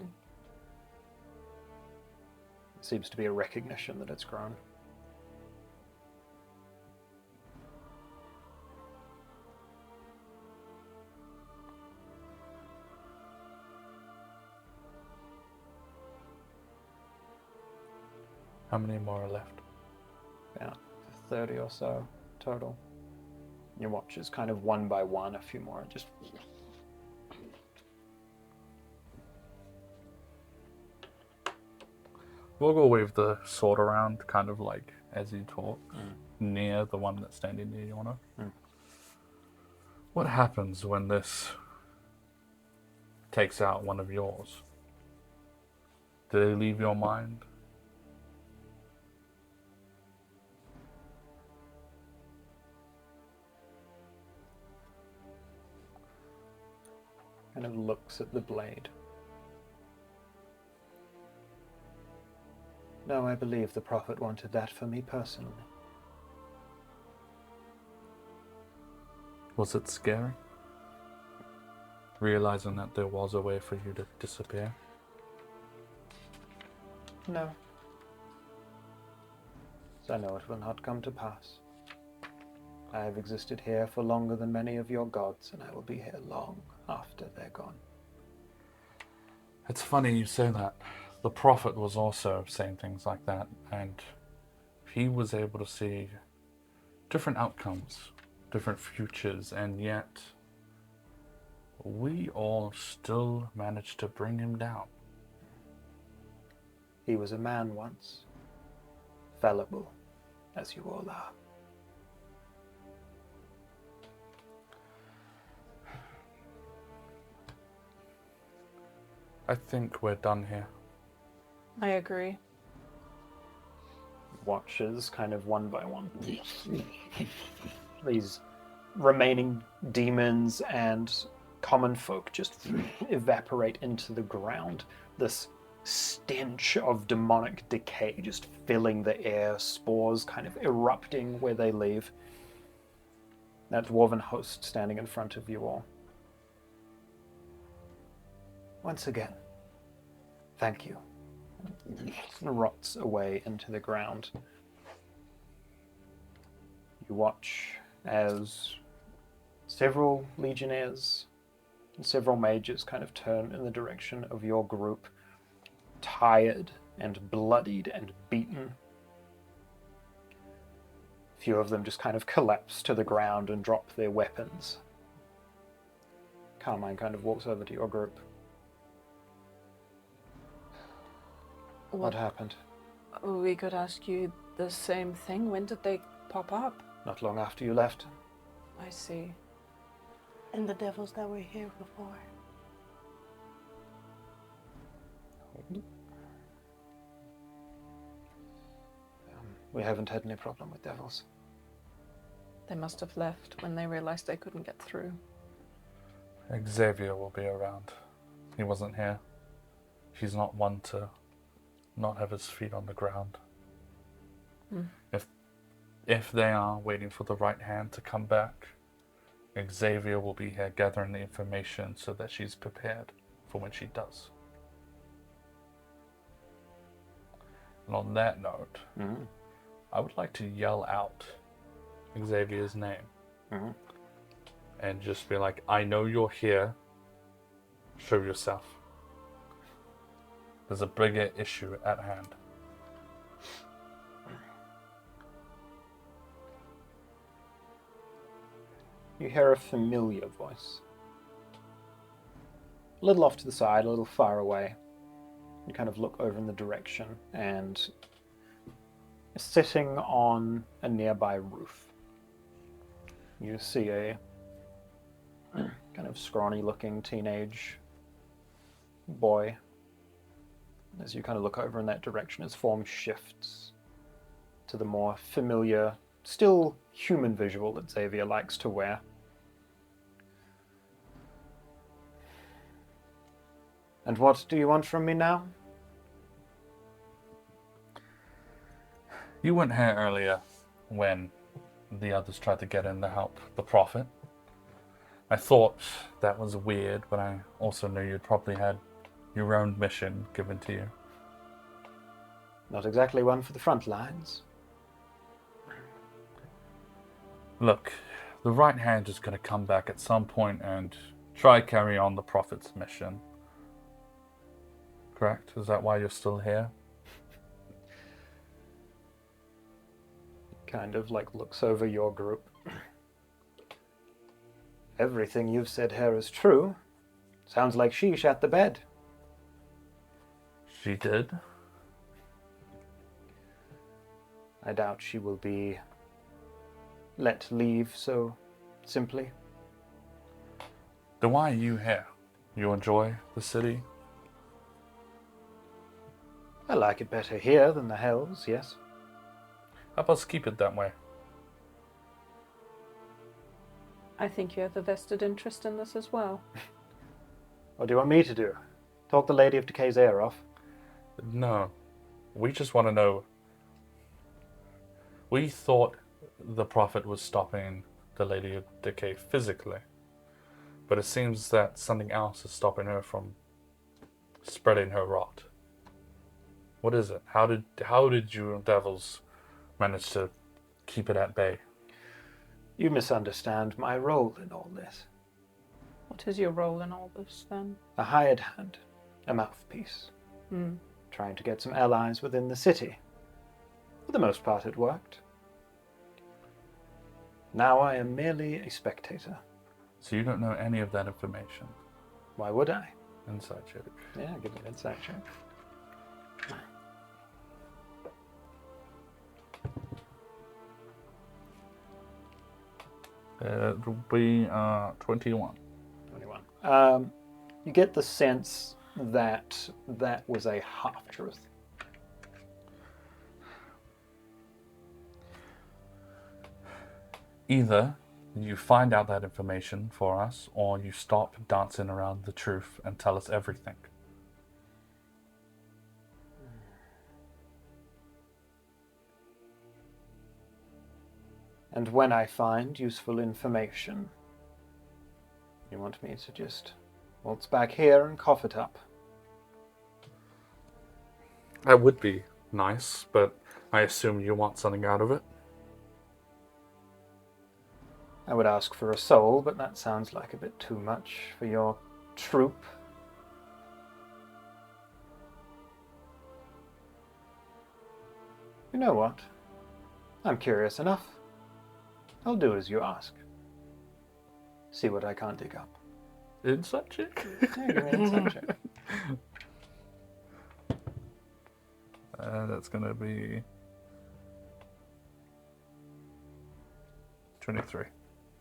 Seems to be a recognition that it's grown. How many more are left? About 30 or so total. You watch as kind of one by one, a few more just... We'll go wave the sword around, kind of like as you talk, near the one that's standing near Yorna. What happens when this takes out one of yours? Do they leave your mind? Kind of looks at the blade. No, I believe the Prophet wanted that for me personally. Was it scary? Realizing that there was a way for you to disappear? No. I know it will not come to pass. I have existed here for longer than many of your gods, and I will be here long after they're gone. It's funny you say that. The Prophet was also saying things like that, and he was able to see different outcomes, different futures, and yet we all still managed to bring him down. He was a man once, fallible, as you all are. I think we're done here. I agree. Watches kind of one by one. These remaining demons and common folk just evaporate into the ground. This stench of demonic decay just filling the air, spores kind of erupting where they leave. That dwarven host standing in front of you all. Once again, thank you. Rots away into the ground. You watch as several legionnaires and several mages kind of turn in the direction of your group, tired and bloodied and beaten. A few of them just kind of collapse to the ground and drop their weapons. Carmine kind of walks over to your group. What happened? We could ask you the same thing. When did they pop up? Not long after you left. I see. And the devils that were here before. We haven't had any problem with devils. They must have left when they realized they couldn't get through. Xavier will be around. He wasn't here. He's not one to not have his feet on the ground. If they are waiting for the right hand to come back, Xavier will be here gathering the information so that she's prepared for when she does. And on that note, I would like to yell out Xavier's name. And just be like, I know you're here. Show yourself. There's a bigger issue at hand. You hear a familiar voice. A little off to the side, a little far away. You kind of look over in the direction, and sitting on a nearby roof, you see a kind of scrawny-looking teenage boy. As you kind of look over in that direction, his form shifts to the more familiar, still human visual that Xavier likes to wear. And what do you want from me now? You weren't here earlier when the others tried to get in to help the Prophet. I thought that was weird, but I also knew you'd probably had your own mission given to you. Not exactly one for the front lines. Look, the right hand is going to come back at some point and try carry on the Prophet's mission. Correct? Is that why you're still here? Kind of like looks over your group. Everything you've said here is true. Sounds like she shat the bed. She did? I doubt she will be let leave so simply. Then why are you here? You enjoy the city? I like it better here than the Hells, yes. Help us keep it that way. I think you have a vested interest in this as well. What do you want me to do? Talk the Lady of Decay's ear off? No. We just want to know. We thought the Prophet was stopping the Lady of Decay physically. But it seems that something else is stopping her from spreading her rot. What is it? How did you devils manage to keep it at bay? You misunderstand my role in all this. What is your role in all this, then? A hired hand, a mouthpiece. Trying to get some allies within the city. For the most part it worked. Now I am merely a spectator. So you don't know any of that information? Why would I? Inside check. Yeah, give me an insight check. It will be 21. 21. You get the sense that that was a half-truth. Either you find out that information for us, or you stop dancing around the truth and tell us everything. And when I find useful information, you want me to just waltz back here and cough it up? That would be nice, but I assume you want something out of it. I would ask for a soul, but that sounds like a bit too much for your troop. You know what? I'm curious enough. I'll do as you ask. See what I can't dig up. Insight check? Yeah, give me an insight check. That's going to be 23.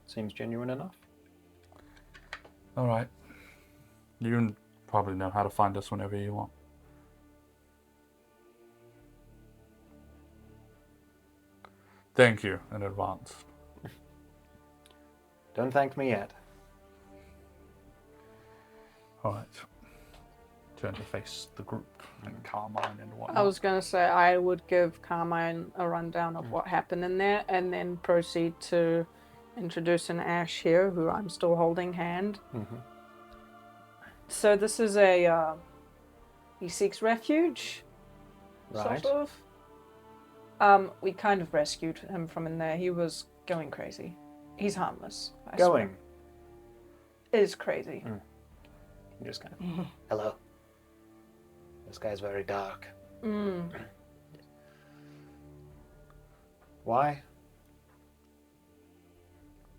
Seems genuine enough. All right. You probably know how to find us whenever you want. Thank you in advance. Don't thank me yet. Alright. Turn to face the group and Carmine and whatnot. I was going to say I would give Carmine a rundown of what happened in there and then proceed to introduce an Ash here, who I'm still holding hand. Mm-hmm. So this is he seeks refuge, Right. sort of. We kind of rescued him from in there. He was going crazy. He's harmless. I Going. swear. It is crazy. You just kind of, hello. This guy's very dark. Why?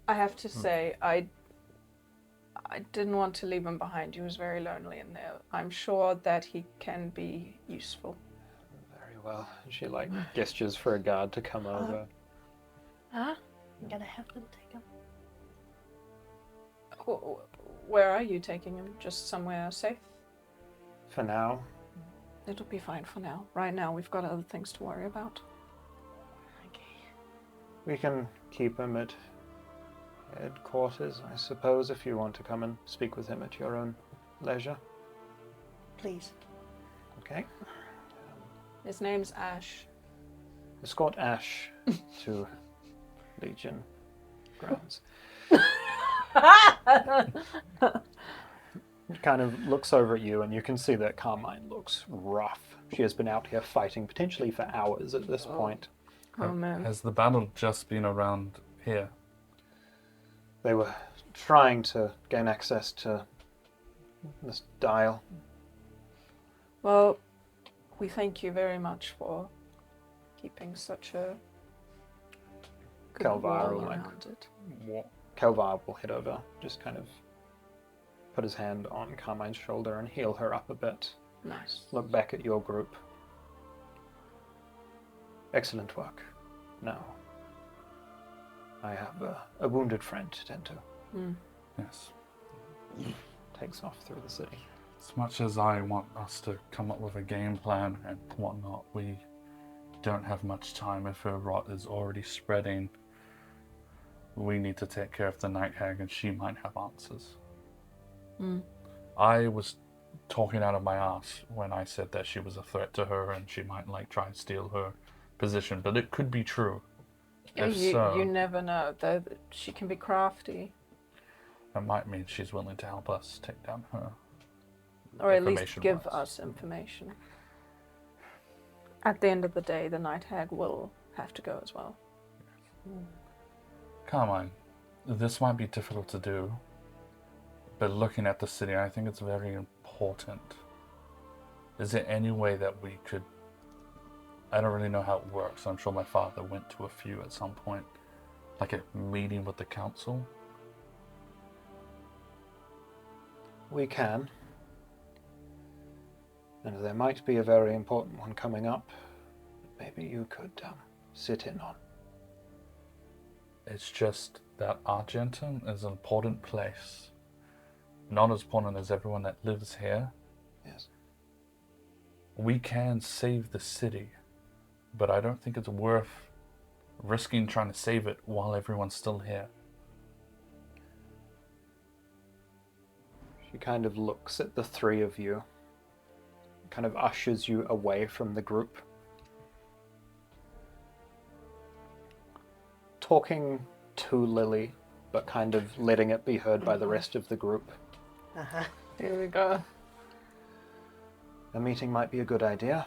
I have to say, I didn't want to leave him behind. He was very lonely in there. I'm sure that he can be useful. Very well. She gestures for a guard to come over. Huh? I'm gonna have them take him. Where are you taking him? Just somewhere safe? For now. It'll be fine for now. Right now, we've got other things to worry about. Okay. We can keep him at headquarters, I suppose, if you want to come and speak with him at your own leisure. Please. Okay. His name's Ash. Escort Ash to Legion grounds. Kind of looks over at you, and you can see that Carmine looks rough. She has been out here fighting potentially for hours at this point. Oh, man. Has the battle just been around here? They were trying to gain access to this dial. Well, we thank you very much for keeping such a good Kelvar wall will, around it. Kelvar will head over, just kind of put his hand on Carmine's shoulder and heal her up a bit. Nice. Look back at your group. Excellent work. Now, I have a wounded friend to tend to. Yes. Takes off through the city. As much as I want us to come up with a game plan and whatnot, we don't have much time. If her rot is already spreading, we need to take care of the Night Hag, and she might have answers. I was talking out of my ass when I said that she was a threat to her and she might try and steal her position, but it could be true. If so, You never know. Though she can be crafty, that might mean she's willing to help us take down her. or at least information give wise. us information. At the end of the day, the Night Hag will have to go as well. Carmine, this might be difficult to do, but looking at the city, I think it's very important. Is there any way that we could... I don't really know how it works. I'm sure my father went to a few at some point. Like a meeting with the council. We can. And there might be a very important one coming up that maybe you could sit in on. It's just that Argentum is an important place. Not as important as everyone that lives here. Yes. We can save the city, but I don't think it's worth risking trying to save it while everyone's still here. She kind of looks at the three of you, kind of ushers you away from the group. Talking to Lily, but kind of letting it be heard by the rest of the group. Here we go. A meeting might be a good idea.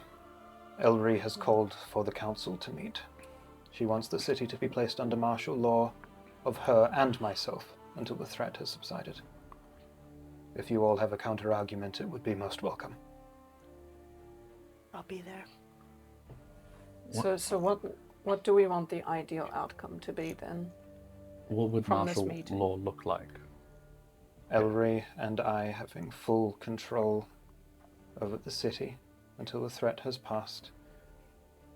Elry has called for the council to meet. She wants the city to be placed under martial law of her and myself until the threat has subsided. If you all have a counter-argument, it would be most welcome. I'll be there. So what do we want the ideal outcome to be then? What would From this martial meeting. law look like? Elry and I having full control over the city until the threat has passed.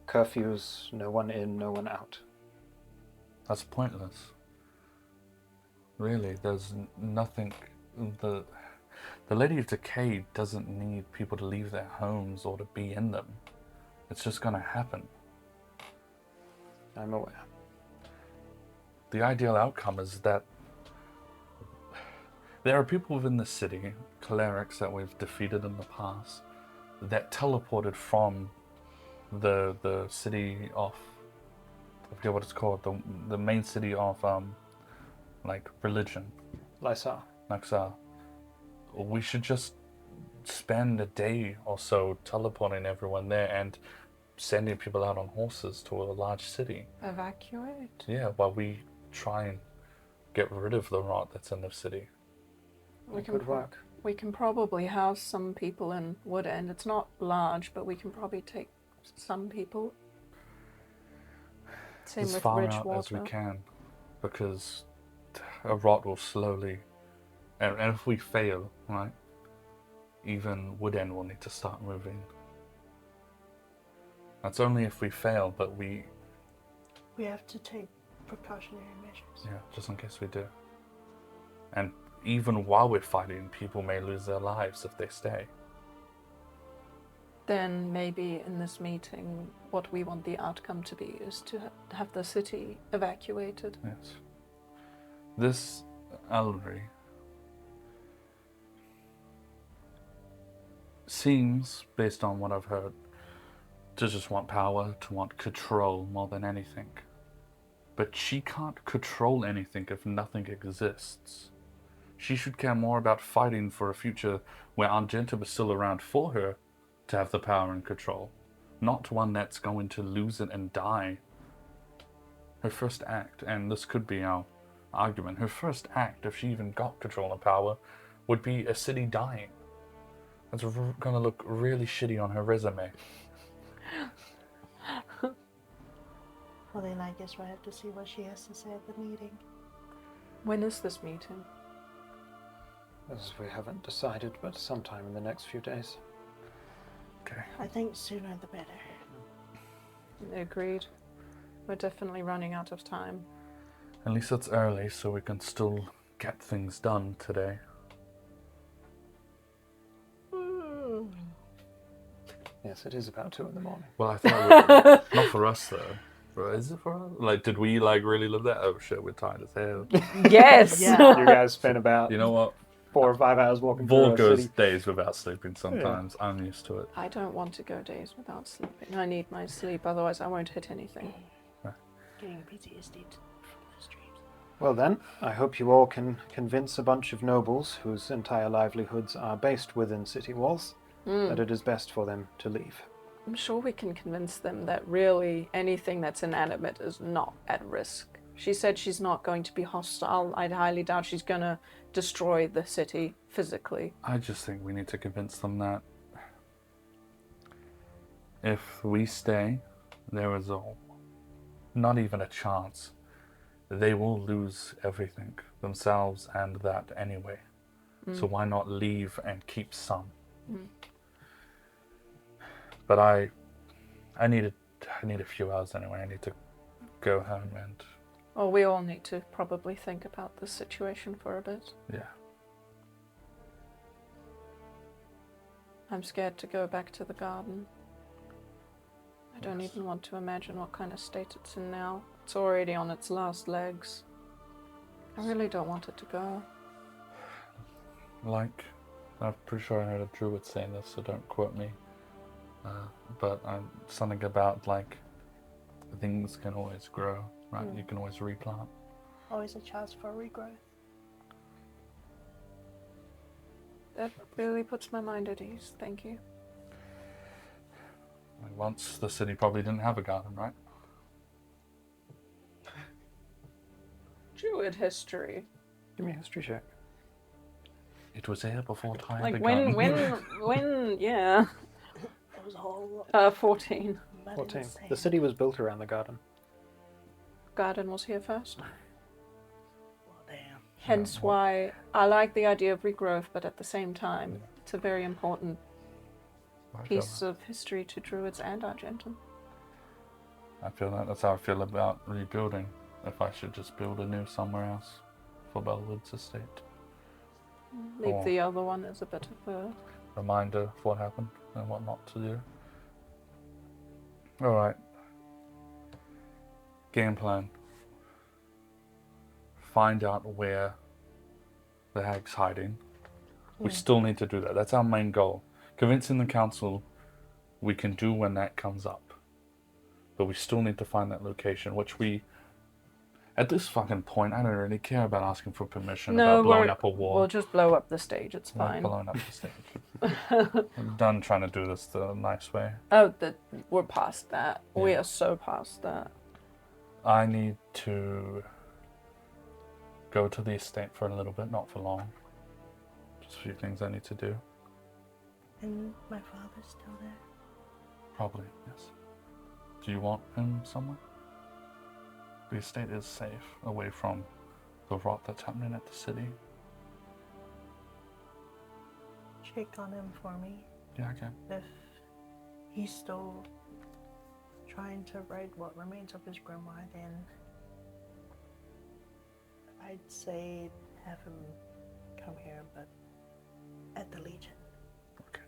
Curfews, no one in, no one out. That's pointless. Really, there's nothing... The Lady of Decay doesn't need people to leave their homes or to be in them. It's just gonna happen. I'm aware. the ideal outcome is that there are people within the city, clerics that we've defeated in the past, that teleported from the city of, I forget what it's called, the main city of like religion. Lysa. Naxar. We should just spend a day or so teleporting everyone there and sending people out on horses to a large city. Evacuate? Yeah, while we try and get rid of the rot that's in the city. It could work. We can probably house some people in Wood End. It's not large, but we can probably take some people. Same As with far out Ridgewater. as we can, because a rot will slowly, and if we fail, right, even Wood End will need to start moving. That's only if we fail, but we have to take precautionary measures. yeah, just in case we do. And even while we're fighting, people may lose their lives if they stay. Then maybe in this meeting, what we want the outcome to be is to have the city evacuated. Yes. This Ellery seems, based on what I've heard, to just want power, to want control more than anything. But she can't control anything if nothing exists. She should care more about fighting for a future where Argentum is still around for her to have the power and control, not one that's going to lose it and die. Her first act, and this could be our argument, her first act, if she even got control and power, would be a city dying. That's going to look really shitty on her resume. Well, then I guess we'll have to see what she has to say at the meeting. When is this meeting? As we haven't decided, but sometime in the next few days. Okay. I think sooner the better. Agreed. We're definitely running out of time. At least it's early, so we can still get things done today. Yes, it is about 2 in the morning. Well, I thought not for us though. But is it for us? Like, did we like really live that? Oh shit, we're tired as hell. Yes! Yeah. You guys spent about You know what? 4 or 5 hours walking through Vorg a goes city. days without sleeping sometimes. Yeah. I'm used to it. I don't want to go days without sleeping. I need my sleep, otherwise I won't hit anything. Getting PTSD from the streams. Well then, I hope you all can convince a bunch of nobles whose entire livelihoods are based within city walls that it is best for them to leave. I'm sure we can convince them that really anything that's inanimate is not at risk. She said she's not going to be hostile. I highly doubt she's going to destroy the city physically. I just think we need to convince them that if we stay, there is not even a chance. They will lose everything, themselves and that anyway. So why not leave and keep some? But I need a few hours anyway. I need to go home and... Well, we all need to probably think about this situation for a bit. Yeah. I'm scared to go back to the garden. I don't even want to imagine what kind of state it's in now. It's already on its last legs. I really don't want it to go. Like, I'm pretty sure I heard a druid saying this, so don't quote me. But something about, like, things can always grow, right? You can always replant. Always a chance for regrowth. That really puts my mind at ease. Thank you. Like, once the city probably didn't have a garden, right? Druid history. Give me a history check. It was here before time Like began. when, yeah. That was a whole lot. 14. 14. The city was built around the garden. Garden was here first. Well, damn. Hence why I like the idea of regrowth, but at the same time, it's a very important piece of history to Druids and Argentum. I feel that's how I feel about rebuilding. If I should just build a new somewhere else for Bellwood's estate. Leave the other one as a bit of a... Reminder of what happened and what not to do. Alright. Game plan. find out where the hag's hiding. We still need to do that. That's our main goal. Convincing the council we can do when that comes up. But we still need to find that location, which we... At this fucking point, I don't really care about asking for permission about blowing up a wall. We'll just blow up the stage. It's We're fine. blowing up the stage. I'm done trying to do this the nice way. Oh, we're past that. Yeah. We are so past that. I need to go to the estate for a little bit, not for long. Just a few things I need to do. And my father's still there. Probably, yes. Do you want him somewhere? The estate is safe, away from the rot that's happening at the city. Check on him for me. Yeah, okay. If he's still trying to write what remains of his grimoire, then I'd say have him come here, but at the Legion. Okay.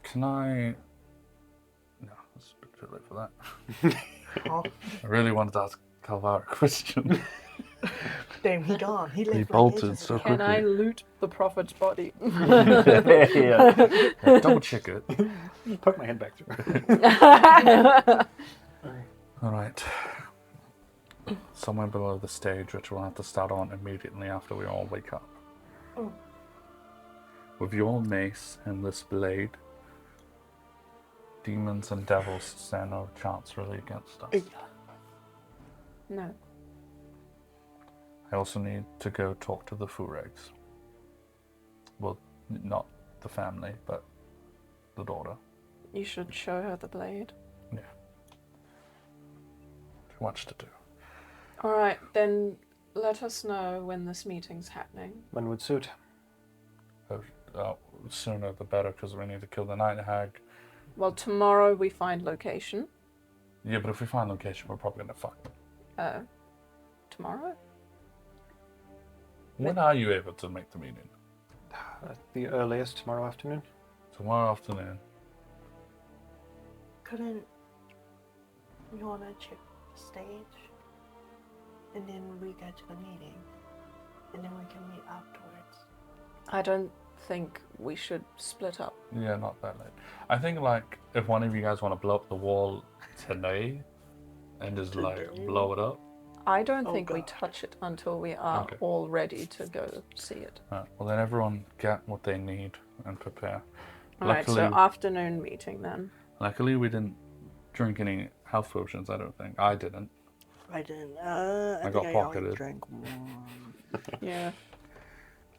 Can I... No, it's a bit too late for that. Oh, I really wanted to ask Calvar a question. damn, he gone. He left He like bolted ages so ago. Can I quickly. loot the prophet's body? Yeah. Double check it. Poke my head back through. Alright. Somewhere below the stage, which we'll have to start on immediately after we all wake up. Oh. With your mace and this blade, demons and devils stand no chance really against us. No. I also need to go talk to the Furegs. Well, not the family, but the daughter. You should show her the blade. Yeah. Too much to do. Alright, then let us know when this meeting's happening. When would suit? Sooner the better, because we need to kill the night hag. Well, tomorrow we find location. Yeah, but if we find location, we're probably gonna fuck them. Tomorrow? When are you able to make the meeting? At the earliest tomorrow afternoon. Tomorrow afternoon. Couldn't you wanna check the stage? And then we go to the meeting. And then we can meet afterwards. I don't think we should split up. Yeah, not that late. I think, like, if one of you guys want to blow up the wall today and just, like, blow it up. I don't Oh, think we God. touch it until we are Okay. all ready to go see it. Well, then everyone get what they need and prepare. Alright, so afternoon meeting then. Luckily, we didn't drink any health potions, I don't think. I didn't. I didn't. I I think got I pocketed. only drank one. Yeah.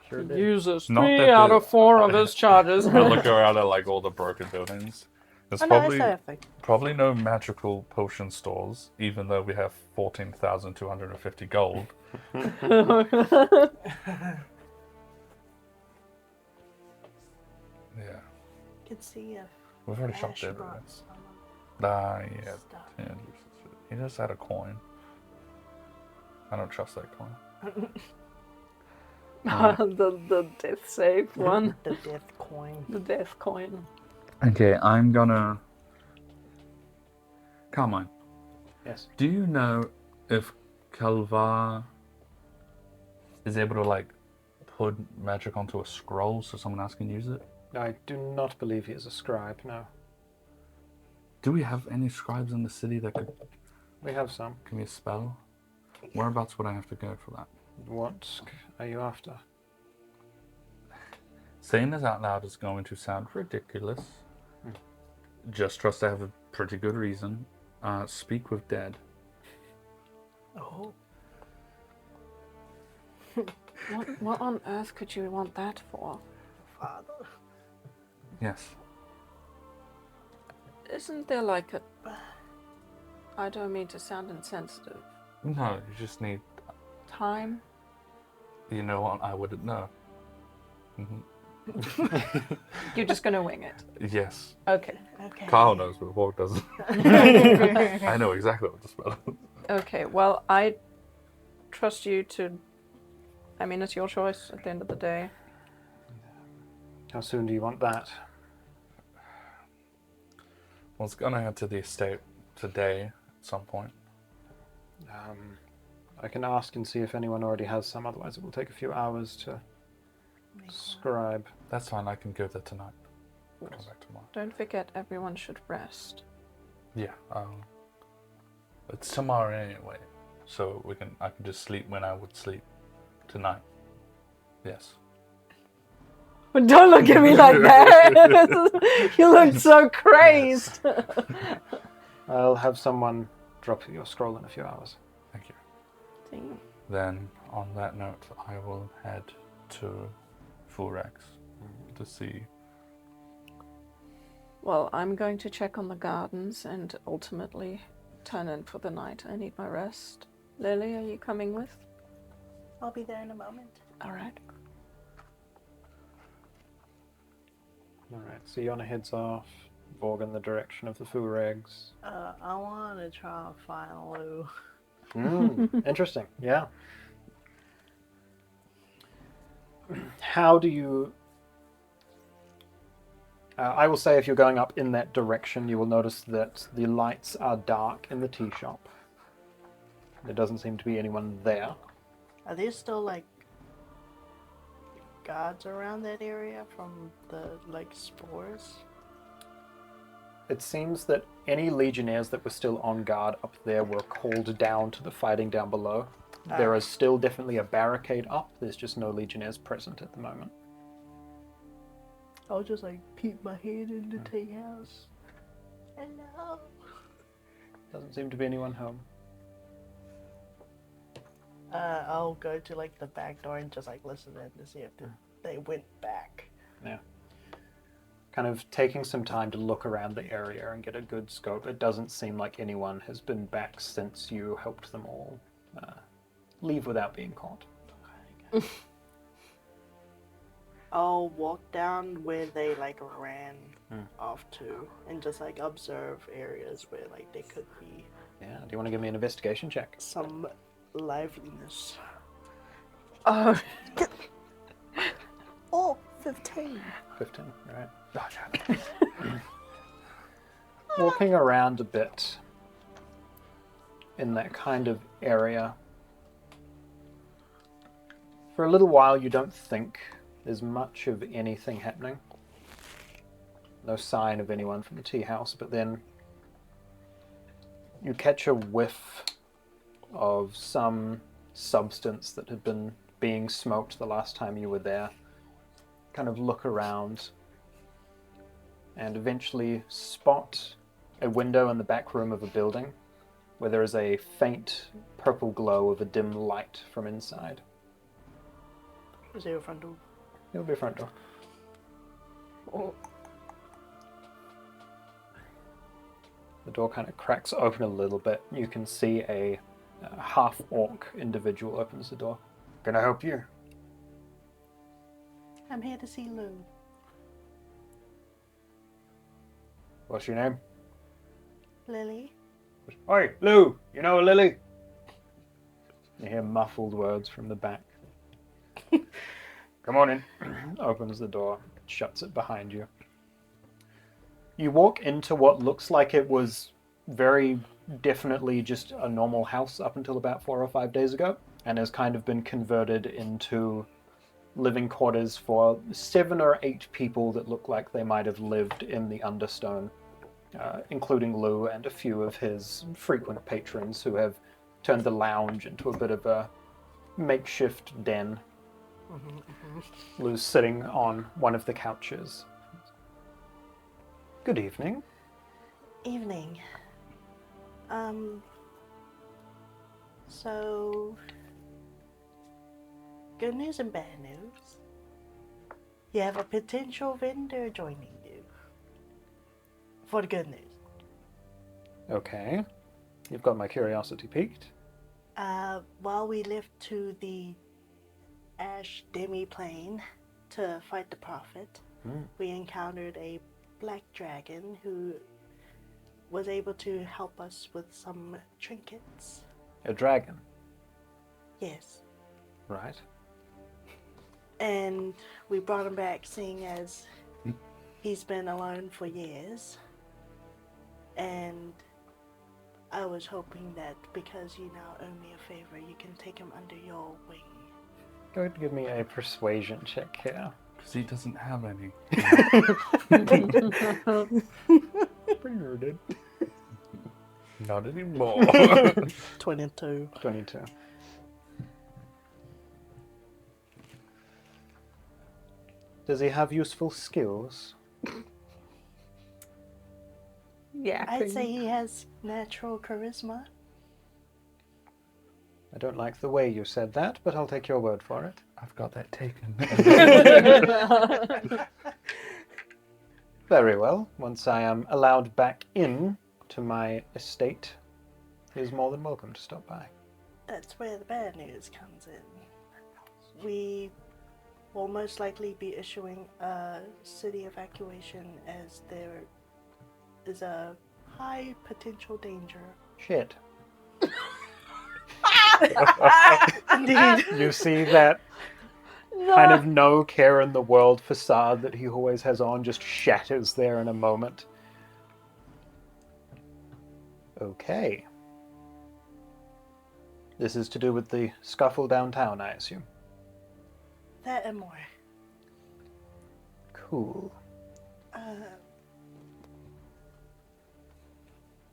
Sure He did. uses Not 3 that out the- of 4 of his charges. I look around at, like, all the broken buildings. There's Oh, no, it's probably... perfect. Probably no magical potion stores, even though we have 14,250 gold. Yeah, Could see if we've already Ash shopped brought everywhere. some Yeah, stuff. yeah, he just had a coin. I don't trust that coin. the death save one. The death coin. The death coin. Okay, I'm gonna... Carmine, Yes. do you know if Calvar is able to, like, put magic onto a scroll so someone else can use it? I do not believe he is a scribe, no. Do we have any scribes in the city that could We have some. give me a spell? Whereabouts would I have to go for that? What are you after? Saying this out loud is going to sound ridiculous. Just trust I have a pretty good reason. Speak with dead. Oh. What on earth could you want that for? Father. Yes. Isn't there like a... I don't mean to sound insensitive. No, you just need... Time? You know what? I wouldn't know. Mm-hmm. You're just gonna wing it. Yes. Okay. Okay. Carl knows, but Vorg doesn't. I know exactly what to spell. Okay, well, I trust you to... I mean, it's your choice at the end of the day. How soon do you want that? I was gonna head to the estate today at some point. I can ask and see if anyone already has some, otherwise it will take a few hours to scribe. That's fine, I can go there tonight. Come back tomorrow. Don't forget, everyone should rest. Yeah, it's tomorrow anyway, so I can just sleep when I would sleep tonight. Yes. Don't look at me like that. You look so crazed. I'll have someone drop you your scroll in a few hours. Thank you. Then, on that note, I will head to Vorg to see. Well, I'm going to check on the gardens and ultimately turn in for the night. I need my rest. Lily, are you coming with? I'll be there in a moment. All right. Alright, so Yorna heads off, Vorg in the direction of the Vorgs. I want to try and find Lou. Interesting, yeah. How do you... I will say if you're going up in that direction, you will notice that the lights are dark in the tea shop. There doesn't seem to be anyone there. Are there still like guards around that area from the like spores? It seems that any legionnaires that were still on guard up there were called down to the fighting down below. There is still definitely a barricade up, there's just no legionnaires present at the moment. I'll just like peek my head in the tea house. Hello. Doesn't seem to be anyone home. I'll go to like the back door and just like listen in to see if they went back. Yeah. Kind of taking some time to look around the area and get a good scope. It doesn't seem like anyone has been back since you helped them all leave without being caught. Okay. I'll walk down where they like ran off to and just like observe areas where like they could be. Yeah, do you want to give me an investigation check? Some liveliness. Oh. Oh, 15. 15, right. Walking around a bit in that kind of area. For a little while you don't think there's much of anything happening. No sign of anyone from the tea house, but then you catch a whiff of some substance that had been being smoked the last time you were there. Kind of look around and eventually spot a window in the back room of a building where there is a faint purple glow of a dim light from inside. Is there a front door? It'll be a front door. Oh. The door kind of cracks open a little bit. You can see a half-orc individual opens the door. Can I help you? I'm here to see Lou. What's your name? Lily? Oi, Lou! You know Lily? You hear muffled words from the back. Come on in. Opens the door, shuts it behind you. You walk into what looks like it was very definitely just a normal house up until about 4 or 5 days ago, and has kind of been converted into living quarters for 7 or 8 people that look like they might have lived in the Understone, including Lou and a few of his frequent patrons who have turned the lounge into a bit of a makeshift den. Lou's sitting on one of the couches. Good evening. Evening. So... good news and bad news. You have a potential vendor joining you. For the good news. Okay. You've got my curiosity piqued. While we left to the Ash demi-plane to fight the Prophet, we encountered a black dragon who was able to help us with some trinkets. A dragon. Yes. Right. And we brought him back seeing as he's been alone for years. And I was hoping that because you now owe me a favor, you can take him under your wing. Go ahead and give me a persuasion check here. Because he doesn't have any. Dude. Not anymore. 22. 22. Does he have useful skills? Yeah. I'd say he has natural charisma. I don't like the way you said that, but I'll take your word for it. I've got that taken. Very well. Once I am allowed back in to my estate, he is more than welcome to stop by. That's where the bad news comes in. We will most likely be issuing a city evacuation as there is a high potential danger. Shit. Indeed. You see that kind of no care in the world facade that he always has on just shatters there in a moment. Okay. This is to do with the scuffle downtown, I assume. That and more. Cool.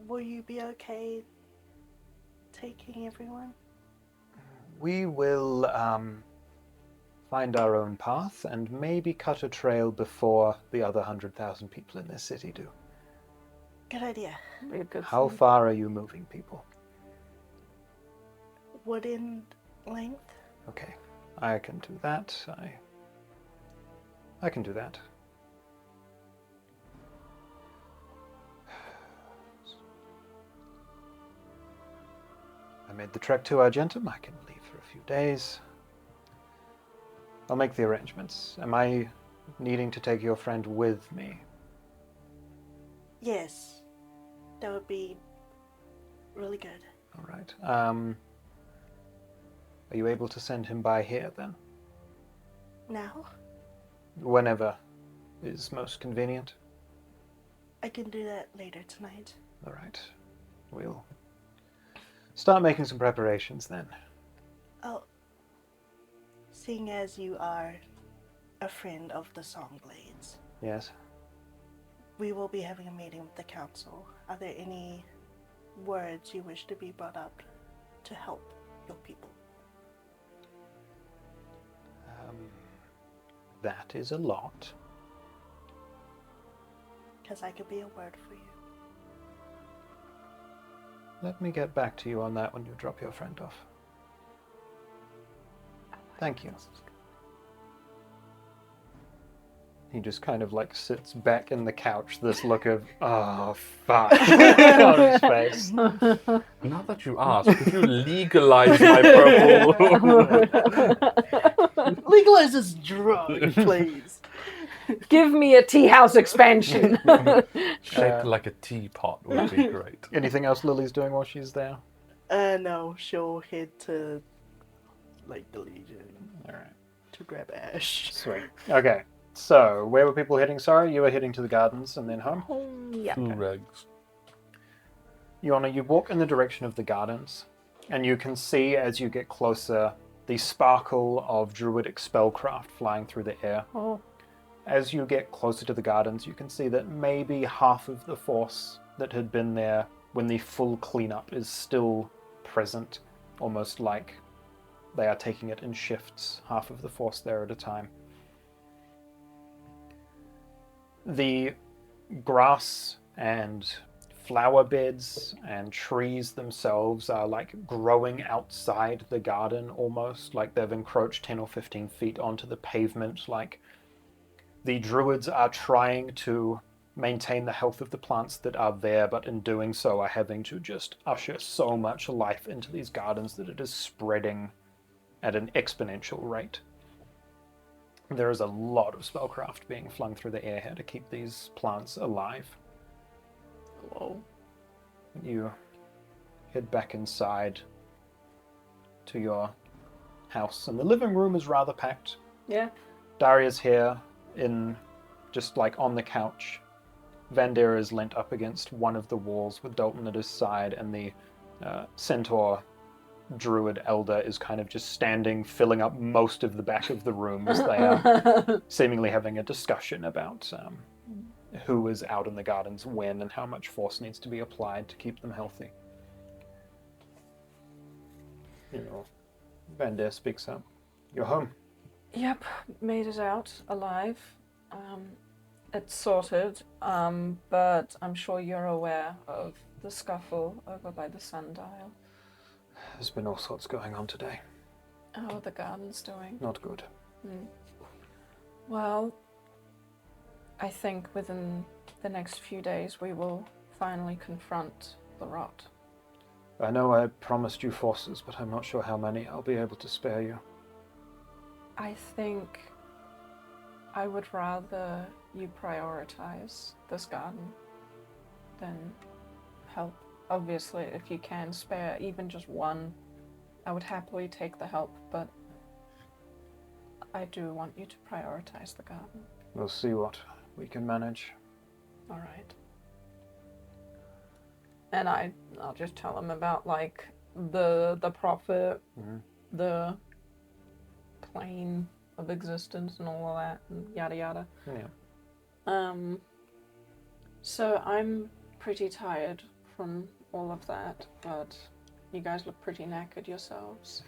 Will you be okay taking everyone? We will find our own path and maybe cut a trail before the other 100,000 people in this city do. Good idea. Be a good How thing. far are you moving people? Wooden length? Okay, I can do that. I can do that. I made the trek to Argentum. I can leave for a few days. I'll make the arrangements. Am I needing to take your friend with me? Yes. That would be really good. All right. Are you able to send him by here then? Now? Whenever is most convenient. I can do that later tonight. All right. We'll start making some preparations then. Oh. Seeing as you are a friend of the Songblades, Yes. we will be having a meeting with the council. Are there any words you wish to be brought up to help your people? That is a lot. Because I could be a word for you. Let me get back to you on that when you drop your friend off. Thank you. He just kind of like sits back in the couch, this look of, oh, fuck, on his face. Now that you ask, could you legalize my purple? Legalize this drug, please. Give me a tea house expansion. Shaped like a teapot would be great. Anything else Lily's doing while she's there? No, she'll head to, like, the Legion All right. to grab Ash. Sweet. Okay. So, where were people heading? Sorry, you were heading to the gardens and then home? Yeah. Two regs. Yorna, you walk in the direction of the gardens, and you can see as you get closer the sparkle of druidic spellcraft flying through the air. Oh. As you get closer to the gardens, you can see that maybe half of the force that had been there when the full cleanup is still present, almost like they are taking it in shifts, half of the force there at a time. The grass and flower beds and trees themselves are like growing outside the garden almost, like they've encroached 10 or 15 feet onto the pavement, like the druids are trying to maintain the health of the plants that are there, but in doing so are having to just usher so much life into these gardens that it is spreading at an exponential rate. There is a lot of spellcraft being flung through the air here to keep these plants alive. Whoa. You head back inside to your house, and the living room is rather packed. Yeah. Daria's here in just like on the couch, Vandera is leant up against one of the walls with Dalton at his side, and the centaur druid elder is kind of just standing, filling up most of the back of the room as they are seemingly having a discussion about who is out in the gardens when and how much force needs to be applied to keep them healthy. Vandera speaks up. You're home. Yep, made it out alive. It's sorted, but I'm sure you're aware of the scuffle over by the sundial. There's been all sorts going on today. How are the gardens doing? Not good. Well, I think within the next few days we will finally confront the rot. I know I promised you forces, but I'm not sure how many I'll be able to spare you. I think I would rather you prioritize this garden than help. Obviously, if you can spare even just one, I would happily take the help, but I do want you to prioritize the garden. We'll see what we can manage. All right. And I'll just tell him about, like, the prophet, the plane of existence and all of that, and yada yada. Yeah. So I'm pretty tired from all of that, but you guys look pretty knackered yourselves.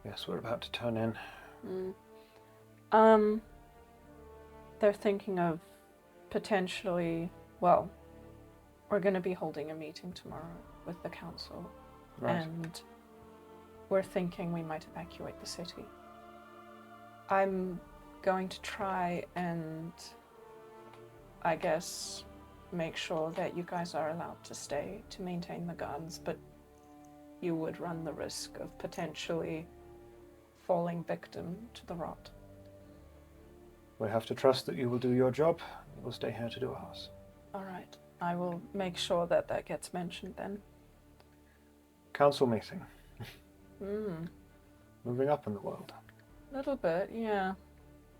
Yes, we're about to turn in. They're thinking of potentially, well, we're going to be holding a meeting tomorrow with the council, Right. and we're thinking we might evacuate the city. I'm going to try and, I guess, make sure that you guys are allowed to stay to maintain the gardens, but you would run the risk of potentially falling victim to the rot. We have to trust that you will do your job. We will stay here to do ours. All right. I will make sure that that gets mentioned then. Council meeting. Moving up in the world. A little bit, yeah.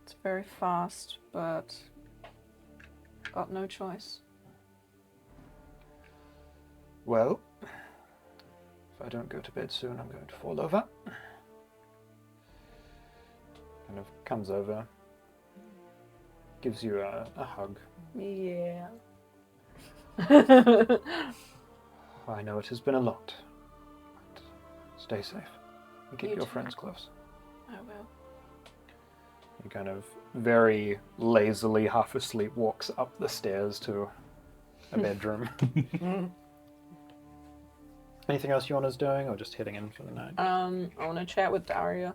It's very fast, but got no choice. Well, if I don't go to bed soon, I'm going to fall over. Kind of comes over, gives you a hug. Yeah. I know it has been a lot. But stay safe. And keep You your too. friends close. I will. He kind of very lazily, half asleep, walks up the stairs to a bedroom. Anything else Yorna's doing, or just heading in for the night? I want to chat with Daria.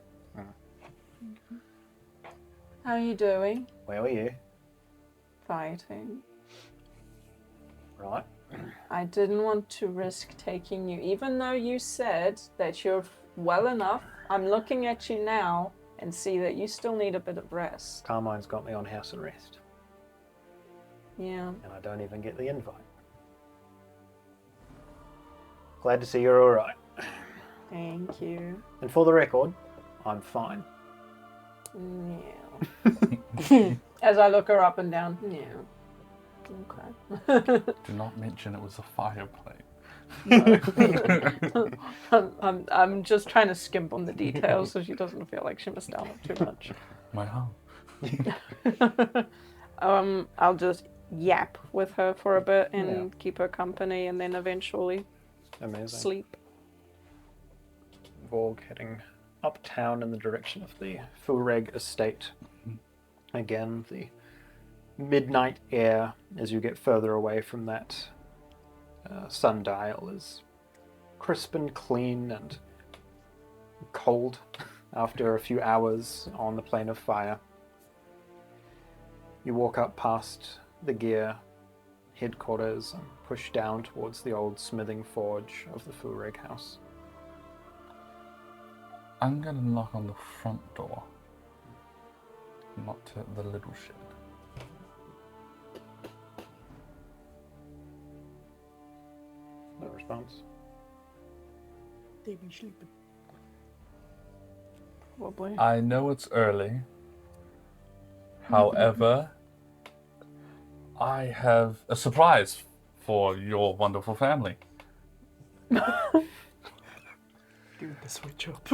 How are you doing? Where were you? Fighting. Right. I didn't want to risk taking you, even though you said that you're well enough. I'm looking at you now and see that you still need a bit of rest. Carmine's got me on house arrest, Yeah. and I don't even get the invite. Glad to see you're all right. Thank you. And for the record, I'm fine. Yeah. As I look her up and down. Yeah. Okay. Do not mention it was a fireplace. I'm just trying to skimp on the details so she doesn't feel like she missed out on too much. My home. I'll just yap with her for a bit and keep her company, and then eventually Amazing. sleep. Vorg heading uptown in the direction of the Vorg estate. Again, the midnight air as you get further away from that sundial is crisp and clean and cold after a few hours on the plane of fire. You walk up past the gear headquarters and push down towards the old smithing forge of the Vorg house. I'm going to knock on the front door, not the little shed. No response. They be sleeping. Probably. I know it's early. However, I have a surprise for your wonderful family. Dude, the switch up.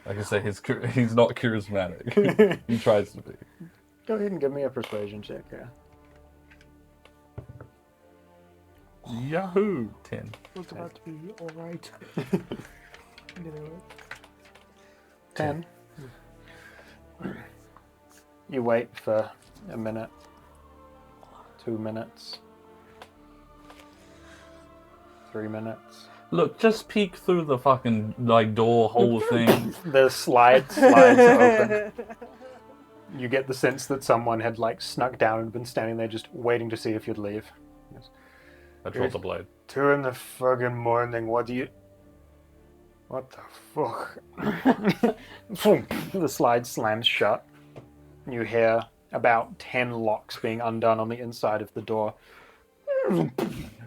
Like I say, he's not charismatic. He tries to be. Go ahead and give me a persuasion check, yeah. Yahoo! 10. It's about to be alright. Anyway. 10. You wait for a minute, 2 minutes, 3 minutes. Look, just peek through the fucking door hole thing. The slides open. You get the sense that someone had snuck down and been standing there just waiting to see if you'd leave. Yes. I draw the blade. 2 in the fucking morning. What the fuck? The slide slams shut. You hear about 10 locks being undone on the inside of the door.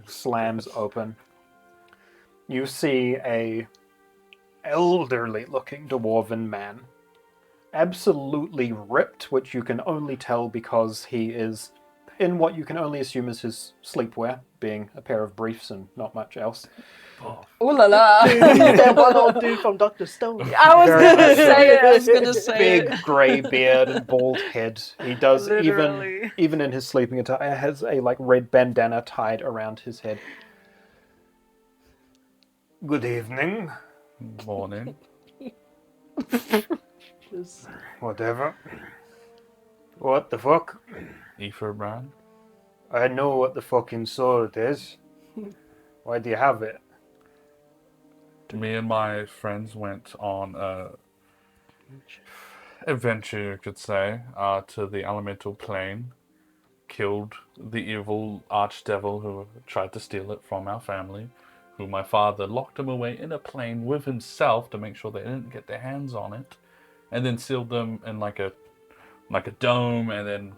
Slams open. You see a elderly-looking dwarven man. Absolutely ripped, which you can only tell because he is in what you can only assume is his sleepwear, being a pair of briefs and not much else. Ooh la la! That one old dude from Dr. Stone. I was Very gonna much so. say it. I was gonna say Big it. grey beard and bald head. He does Literally. even in his sleeping attire has a red bandana tied around his head. Good evening. Morning. Just Whatever. What the fuck? Aetherbrand. I know what the fucking sword is. Why do you have it? Me and my friends went on a adventure, you could say, to the elemental plane. Killed the evil archdevil who tried to steal it from our family. Who my father locked him away in a plane with himself to make sure they didn't get their hands on it. And then sealed them in like a dome, and then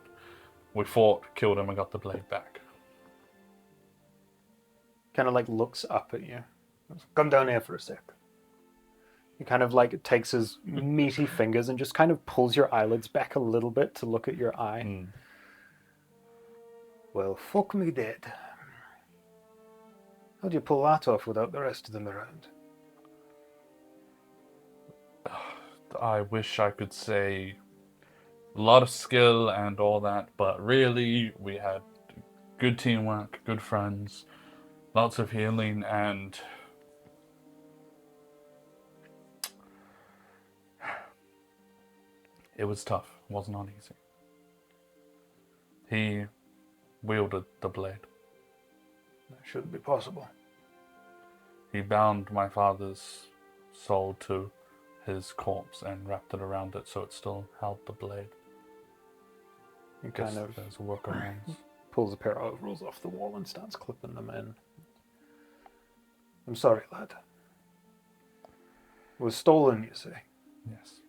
we fought, killed him, and got the blade back. Kind of looks up at you. Come down here for a sec. He kind of takes his meaty fingers and just kind of pulls your eyelids back a little bit to look at your eye. Well, fuck me dead. How'd you pull that off without the rest of them around? I wish I could say a lot of skill and all that, but really we had good teamwork, good friends, lots of healing, and it was tough. It was not easy. He wielded the blade. That shouldn't be possible. He bound my father's soul to his corpse and wrapped it around it so it still held the blade. He Guess kind of there's workarounds. pulls a pair of overalls off the wall and starts clipping them in. I'm sorry, lad. It was stolen, you say? Yes.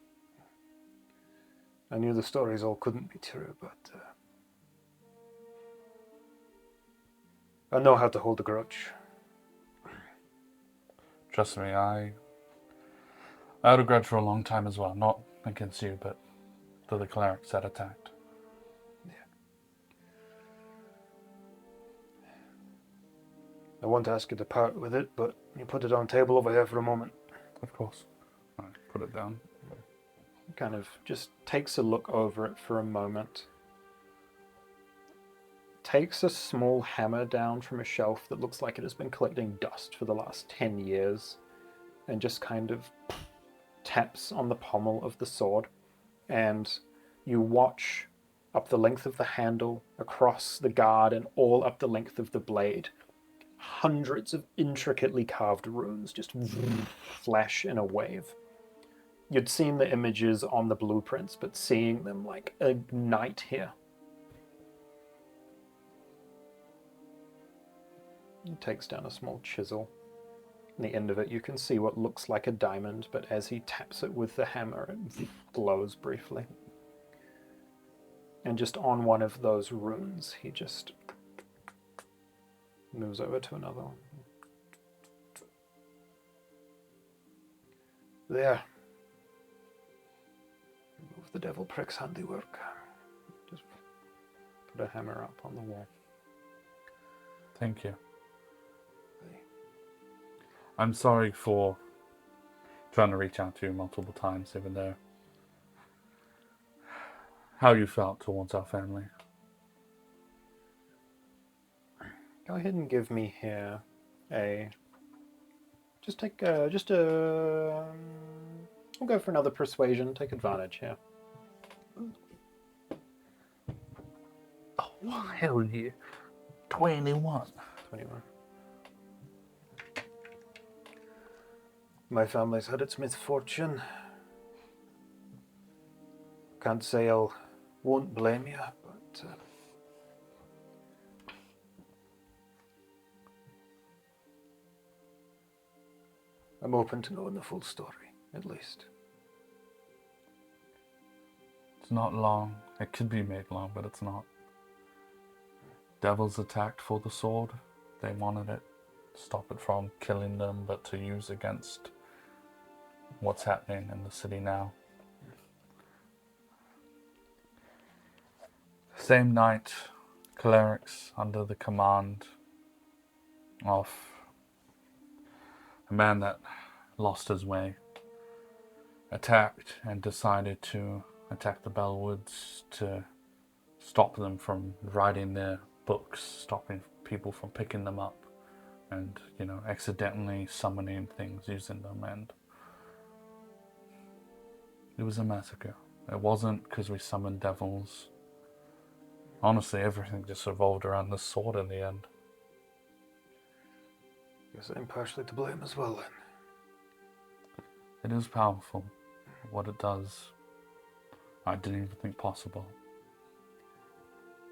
I knew the stories all couldn't be true, but I know how to hold a grudge. Trust me, I had a grudge for a long time as well. Not against you, but to the clerics that attacked. I won't ask you to part with it, but you put it on table over here for a moment. Of course. I put it down. Kind of just takes a look over it for a moment. Takes a small hammer down from a shelf that looks like it has been collecting dust for the last 10 years and just kind of taps on the pommel of the sword. And you watch up the length of the handle, across the guard, and all up the length of the blade. Hundreds of intricately carved runes just flash in a wave. You'd seen the images on the blueprints, but seeing them ignite here. He takes down a small chisel. At the end of it, you can see what looks like a diamond, but as he taps it with the hammer, it glows briefly. And just on one of those runes, he just moves over to another one. There. Remove the devil prick's handiwork. Just Put a hammer up on the wall. Thank you. I'm sorry for trying to reach out to you multiple times, even though how you felt towards our family. Go ahead and give me here a. We'll go for another persuasion. Take advantage here. Oh, hell yeah. 21. 21. My family's had its misfortune. Can't say won't blame you, but I'm open to knowing the full story, at least. It's not long. It could be made long, but it's not. Devils attacked for the sword. They wanted it. Stop it from killing them, but to use against what's happening in the city now. Same night, clerics under the command of a man that lost his way attacked and decided to attack the Bellwoods to stop them from writing their books, stopping people from picking them up and, accidentally summoning things using them, and it was a massacre. It wasn't because we summoned devils. Honestly, everything just revolved around the sword in the end. Guess I'm partially to blame as well then. It is powerful. What it does, I didn't even think possible.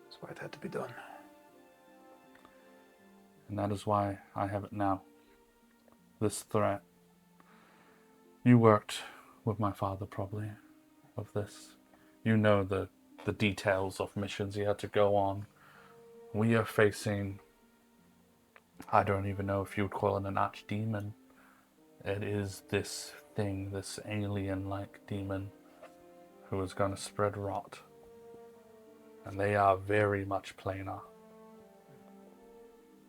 That's why it had to be done. And that is why I have it now. This threat. You worked with my father, probably, of this. You know the details of missions he had to go on. We are facing, I don't even know if you would call it an archdemon. It is this thing, this alien-like demon who is going to spread rot. And they are very much planar.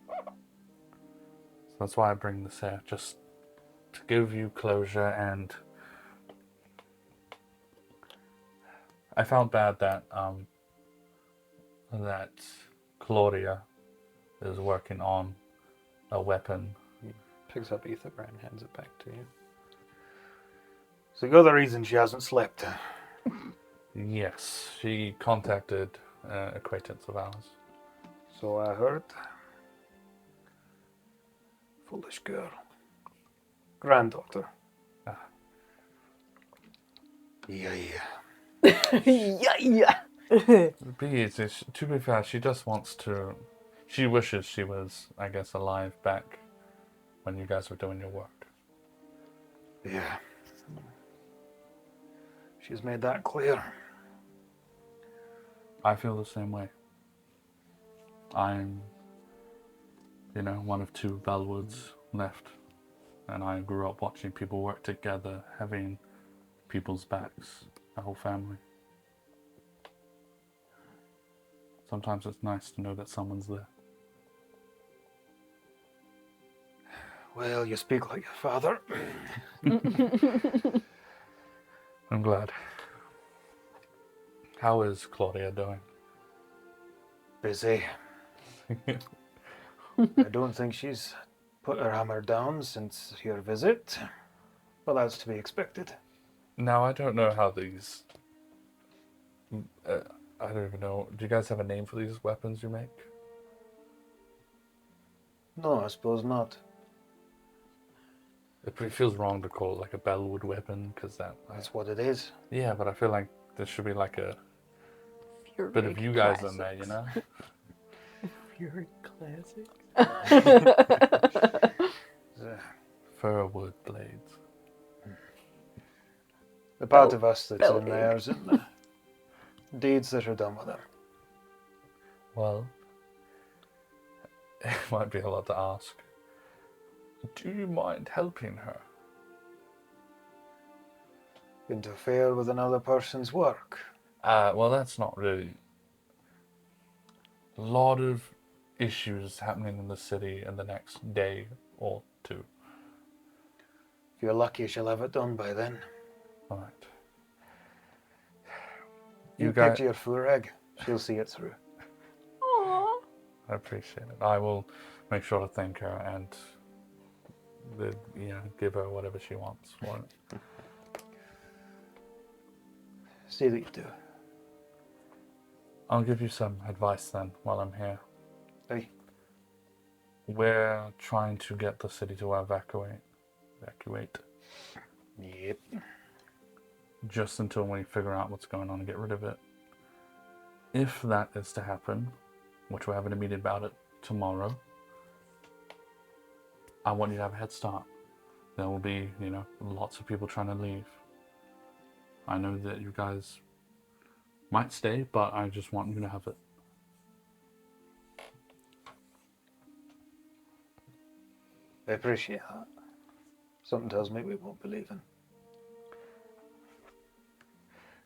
So that's why I bring this here, just to give you closure. And I felt bad that that Claudia is working on a weapon. Picks up Aetherbrand, hands it back to you. So you're the reason she hasn't slept. Yes, she contacted an acquaintance of ours. So I heard. Foolish girl. Granddaughter. Yeah. Yeah. To be fair, she just wants to. She wishes she was, I guess, alive back when you guys were doing your work. Yeah. She's made that clear. I feel the same way. I'm, one of two Bellwoods left, and I grew up watching people work together, having people's backs, the whole family. Sometimes it's nice to know that someone's there. Well, you speak like your father. I'm glad. How is Claudia doing? Busy. I don't think she's put her hammer down since your visit, but that's to be expected. Now, I don't know how these... I don't even know. Do you guys have a name for these weapons you make? No, I suppose not. It feels wrong to call it like a Bellwood weapon, because That's what it is. Yeah, but I feel like there should be like a Fury bit of you guys classics. in there, you know? Fury classic. Firwood blades. The part of us that's Bell in there is in the deeds that are done with them. Well, it might be a lot to ask. Do you mind helping her? Interfere with another person's work. Well, that's not really... lot of issues happening in the city in the next day or two. If you're lucky, she'll have it done by then. All right. You picked your fur egg. She'll see it through. Aww. I appreciate it. I will make sure to thank her and give her whatever she wants for it. See that you do. I'll give you some advice then while I'm here. Hey. We're trying to get the city to evacuate. Yep. Just until we figure out what's going on and get rid of it. If that is to happen, which we're having a meeting about it tomorrow, I want you to have a head start. There will be, lots of people trying to leave. I know that you guys might stay, but I just want you to have it. I appreciate that. Something tells me we won't be leaving.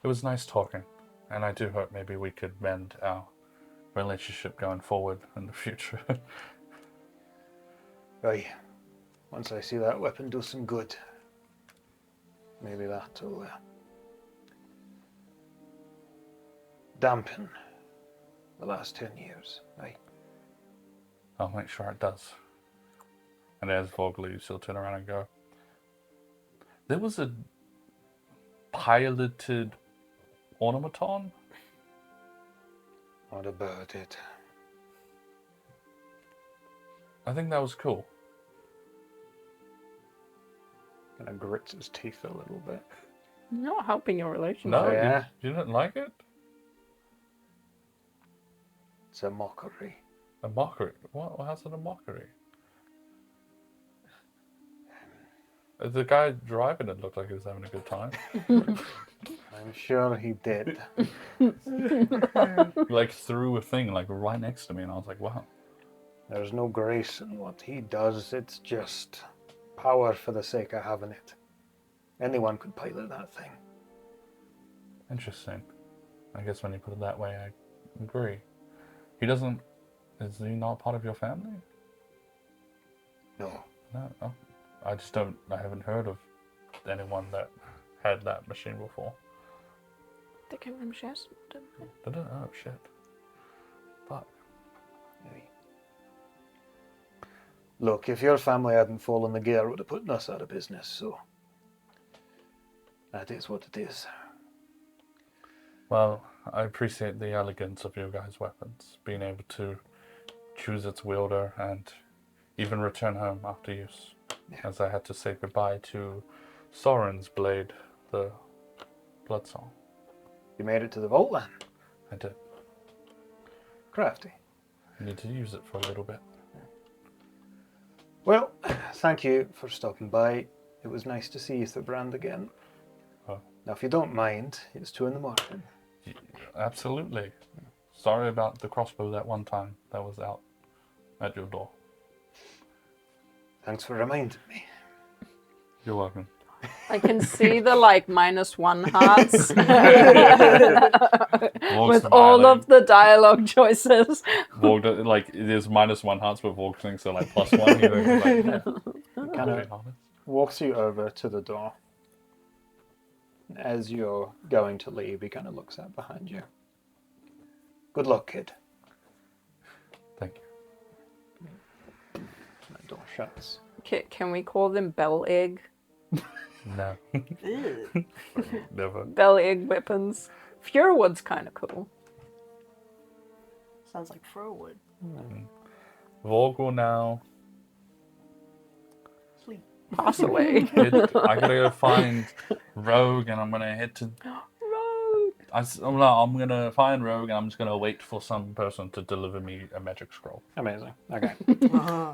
It was nice talking, and I do hope maybe we could mend our relationship going forward in the future. Right. Once I see that weapon do some good, maybe that'll dampen the last 10 years. Right. I'll make sure it does. And as Vorg leaves, he'll turn around and go, there was a piloted automaton? What about it? I think that was cool. Kind of grits his teeth a little bit. Not helping your relationship. No, yeah. you didn't like it? It's a mockery. A mockery? What? How's it a mockery? The guy driving it looked like he was having a good time. I'm sure he did. Like threw a thing like right next to me, and I was like, wow. There's no grace in what he does. It's just power for the sake of having it. Anyone could pilot that thing. Interesting. I guess when you put it that way, I agree. Is he not part of your family? No. No. Oh. I haven't heard of anyone that had that machine before. They came from Chess, didn't they? Did it? Oh, shit. Fuck. Maybe. Look, if your family hadn't fallen, the gear would have put us out of business, so that is what it is. Well, I appreciate the elegance of your guys' weapons, being able to choose its wielder and even return home after use. Yeah. As I had to say goodbye to Soren's blade, the blood song. You made it to the vault then? I did. Crafty. I need to use it for a little bit. Well, thank you for stopping by. It was nice to see Aetherbrand again. Oh. Now, if you don't mind, it's 2 a.m. Absolutely. Sorry about the crossbow that one time that was out at your door. Thanks for reminding me. You're welcome. I can see the -1 hearts with all of the dialogue choices. Vorg, it is -1 hearts, but Vorg thinks they're like +1. He thinks like, yeah. Kind of walks you over to the door. As you're going to leave, he kind of looks out behind you. Good luck, kid. Thank you. That door shuts. Can we call them Bell Egg? No. Ew. Never. Bell Egg weapons. Furewood's kind of cool. Sounds like Furwood. Vorg will now Sleep. Pass away. I gotta go find Rogue, and I'm gonna head to. Rogue. I'm gonna find Rogue, and I'm just gonna wait for some person to deliver me a magic scroll. Amazing. Okay.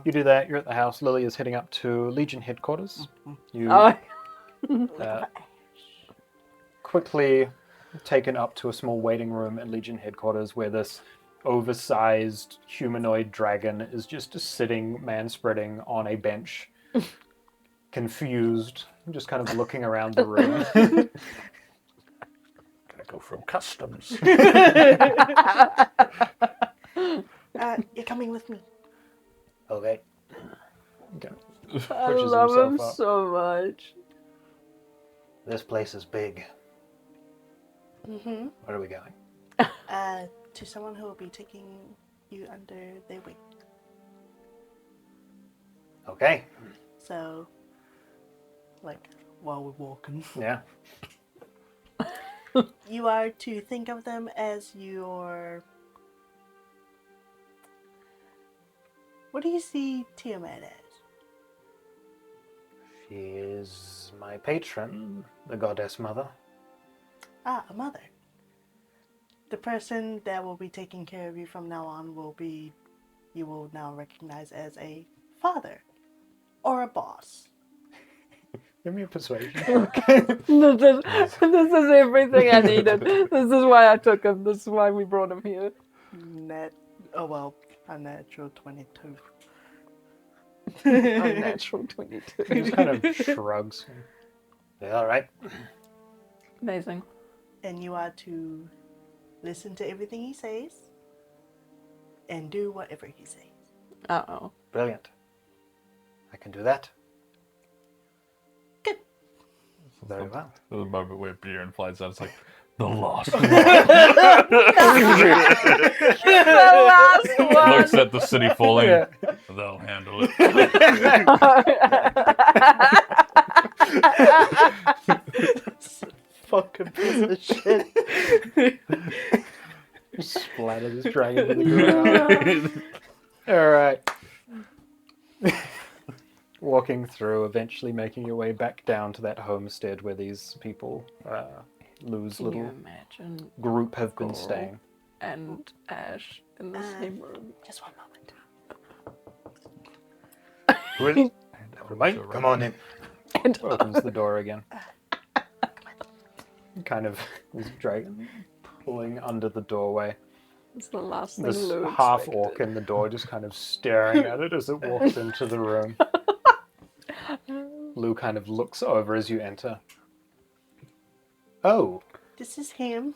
You do that. You're at the house. Lily is heading up to Legion headquarters. You quickly taken up to a small waiting room in Legion headquarters where this oversized humanoid dragon is just sitting man-spreading on a bench, confused, just kind of looking around the room. Gotta go from customs. with me. Okay. Okay. I Pushes love him himself up. so much. This place is big. Mm-hmm. Where are we going? To someone who will be taking you under their wing. Okay. So, like, while we're walking, Yeah. you are to think of them as your... What do you see Tiamat as? She is my patron, the goddess mother. Ah, a mother. The person that will be taking care of you from now on will be, you will now recognize as a father or a boss. Give me a persuasion. This is everything I needed. This is why I took him. This is why we brought him here. A natural 22. Unnatural 22. He just kind of shrugs. Yeah, all right. Amazing. And you are to listen to everything he says and do whatever he says. Uh-oh. Brilliant. I can do that. Good. Very well. The moment where Bjorn flies out, it's like, the lost The last one. looks at the city falling. Yeah. They'll handle it. Fucking piece of shit. Splattered his dragon to the ground. All right. Walking through, eventually making your way back down to that homestead where these people, Lou's Can you little imagine group have been Cool. staying. and Ash in the same room? Just one moment. Really? Never mind. Come on in. And Opens the door again. Kind of this dragon pulling under the doorway. it's the last thing This Lou half expected. orc in the door just kind of staring at it as it walks into the room. Lou kind of looks over as you enter. Oh, This is him.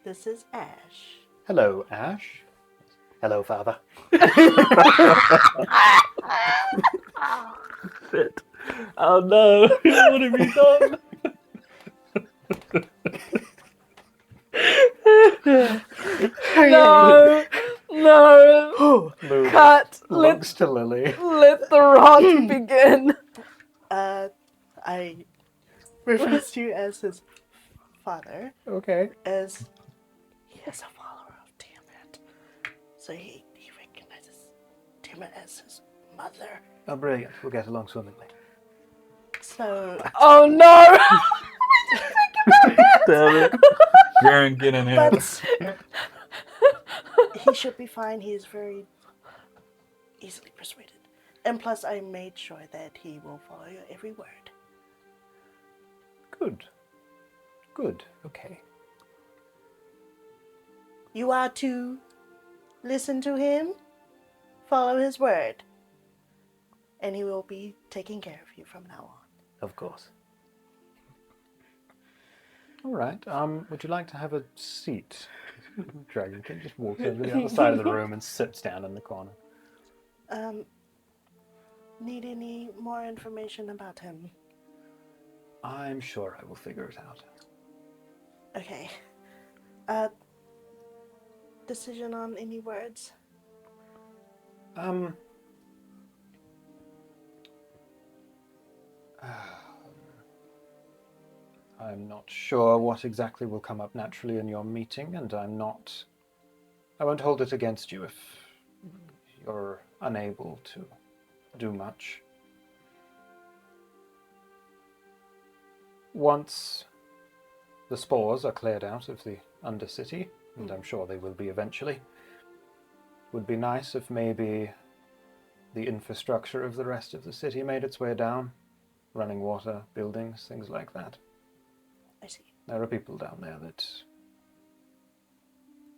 This is Ash. hello, Ash. Hello, Father. Shit. Oh no. What have you done? No. No. Lou Cut. looks to Lily. Let the rot begin. I reference you as his father, Okay. as he is a follower of Tiamat. So he recognizes Tiamat as his mother. Oh, brilliant. We'll get along swimmingly. So, Oh no. Damn it. Bjorn, get in here. but he should be fine. He is very easily persuaded. And plus, I made sure that he will follow your every word. Good. Good. Okay. You are to listen to him, follow his word, and he will be taking care of you from now on. Of course. All right. Would you like to have a seat? Dragon King just walks over to the other side of the room and sits down in the corner. Need any more information about him? I'm sure I will figure it out. Okay. Decision on any words? I'm not sure what exactly will come up naturally in your meeting, and I won't hold it against you if you're unable to do much. Once the spores are cleared out of the Undercity, and I'm sure they will be eventually, would be nice if maybe the infrastructure of the rest of the city made its way down. Running water, buildings, things like that. I see. There are people down there that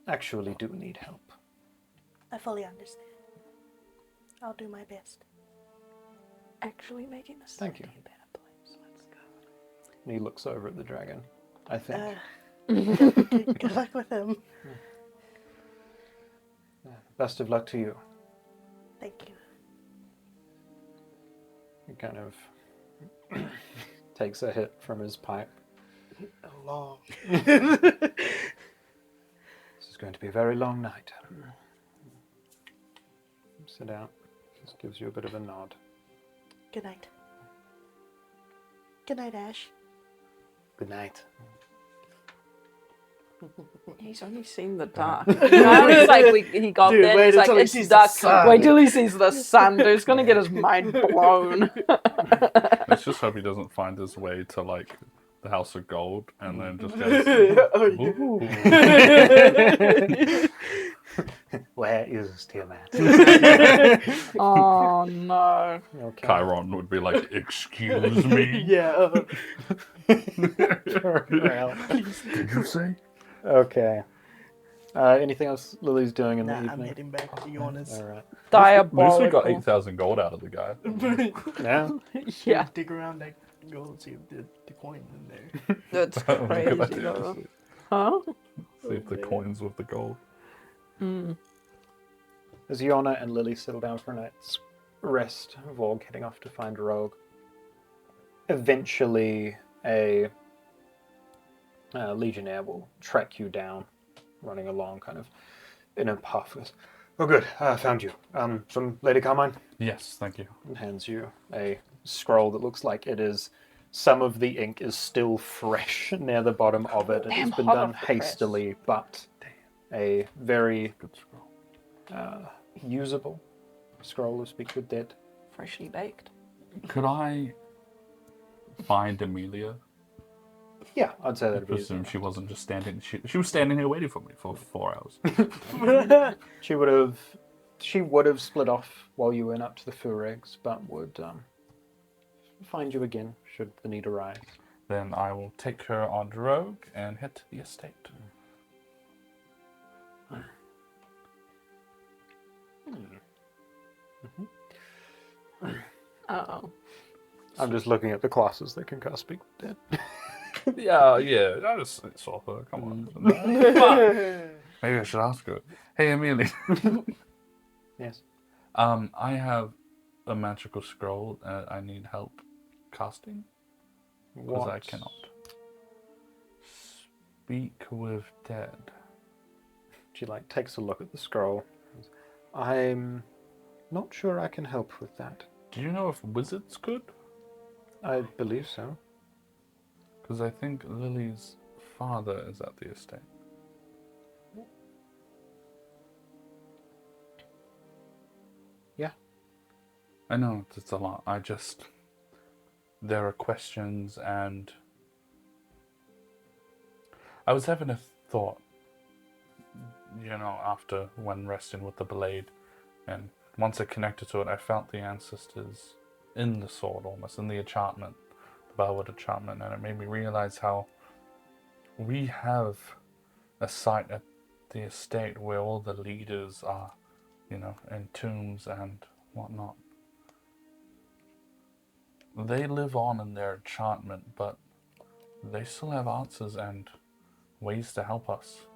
actually do need help. I fully understand. I'll do my best. Actually making this Thank you. city a better place. Let's go. And he looks over at the dragon, I think. Good luck with him. best of luck to you. Thank you. He kind of takes a hit from his pipe. Long. This is going to be a very long night. Sit down. Just gives you a bit of a nod. Good night. Good night, Ash. Good night. He's only seen the dark. It's like he got Dude, there. wait It's like until he it's sees the dark. sun. Wait till he sees the sun. Dude, it's gonna get his mind blown. Let's just hope he doesn't find his way to like the House of Gold and then just goes, ooh. Where is Tiamat? Oh no! Okay. Chiron would be like, excuse me? Yeah. Well, Did you say? okay. Anything else Lily's doing in the Nah, evening? I'm heading back to Yorna's. All right. At least we got Diabolical. 8,000 gold out of the guy. Yeah. Yeah, Dig around that gold and see if the coin in there. that's That was a good crazy. idea, though. actually. Huh? See if the coins with the gold. As Yorna and Lily settle down for a night's rest, Vorg heading off to find Rogue. Eventually, a legionnaire will track you down, running along kind of in a puff. Goes, oh good, I found you. From Lady Carmine? Yes, thank you. And hands you a scroll that looks like it is... Some of the ink is still fresh near the bottom of it. It has Damn been hot done off the press. hastily, but a very Good scroll. usable scroll of Speak with Dead. Freshly baked. Could I find Amelia? Yeah, I'd say I that'd be presume easy. she wasn't just standing. She was standing here waiting for me for 4 hours. She would have split off while you went up to the Furegs, but would find you again should the need arise. Then I will take her on Rogue and head to the estate. Uh-oh. I'm just looking at the classes that can cast Speak with Dead. Yeah. I just saw her. Come on. Fuck. Maybe I should ask her. Hey, Amelia. Yes. I have a magical scroll I need help casting because I What? cannot speak with dead. She takes a look at the scroll. I'm not sure I can help with that. Do you know if wizards could? I believe so. Because I think Lily's father is at the estate. Yeah. I know it's a lot. There are questions, and I was having a thought, after when resting with the blade, and once I connected to it, I felt the ancestors in the sword, almost in the enchantment, the Bellwood enchantment, and it made me realize how we have a site at the estate where all the leaders are, in tombs and whatnot. They live on in their enchantment, but they still have answers and ways to help us,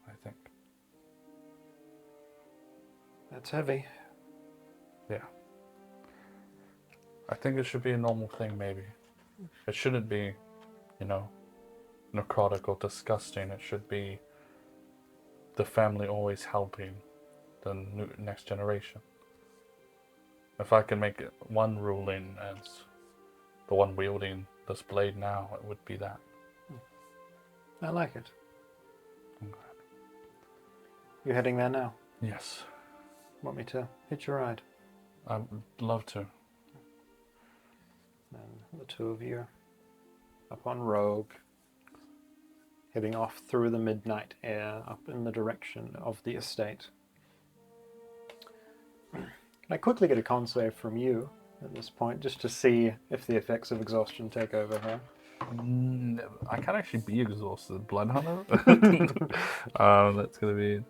I think. That's heavy. Yeah. I think it should be a normal thing, maybe. It shouldn't be, necrotic or disgusting. It should be the family always helping the next generation. If I can make it one ruling as the one wielding this blade now, it would be that. I like it. I'm glad. You heading there now? Yes, Want me to hitch a ride? I would love to. And the two of you up on Rogue, heading off through the midnight air up in the direction of the estate. Can I quickly get a con save from you at this point, just to see if the effects of exhaustion take over her? I can actually be exhausted. Blood Hunter? That's going to be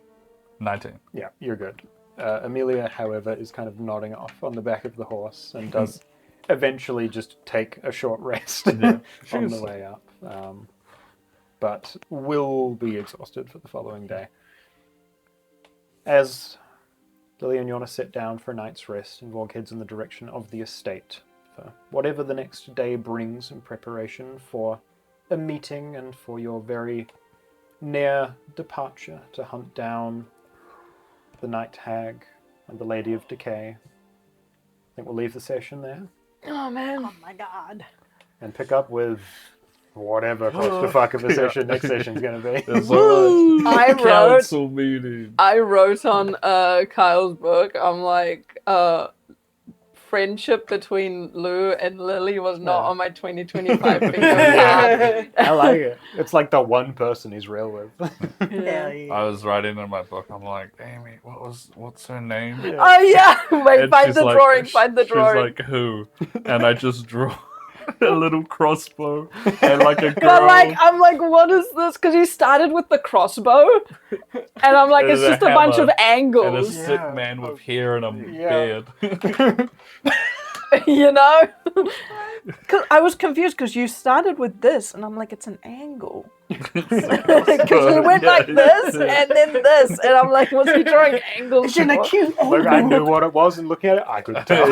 19. Yeah, you're good. Amelia, however, is kind of nodding off on the back of the horse and does eventually just take a short rest on the way up. But will be exhausted for the following day. As Lily and Yorna sit down for a night's rest, and Vorg heads in the direction of the estate for whatever the next day brings in preparation for a meeting and for your very near departure to hunt down the Night Hag and the Lady of Decay. I think we'll leave the session there Oh man. Oh my god. and pick up with whatever clusterfuck of a session next session's going to be. There's so much I wrote council meeting. on Kyle's book, I'm like, friendship between Lou and Lily was not on my 2025 bingo card. I like it. It's like the one person he's real with. Hell yeah. I was writing in my book. I'm like, Amy, what's her name? Oh yeah, wait, And find she's the like- drawing, find the She's drawing. like, who? And I just draw a little crossbow and like a girl. But I'm like, what is this? Because you started with the crossbow, and I'm like, it's There's a just a bunch of hammer and a angles, sick Yeah. man with hair and a Yeah. beard. you know? Because I was confused because you started with this, and I'm like, it's an angle. Because you went like this and then this, and I'm like, what's he drawing angles? It's in a for? cute Look, I knew what it was, and looking at it, I could tell.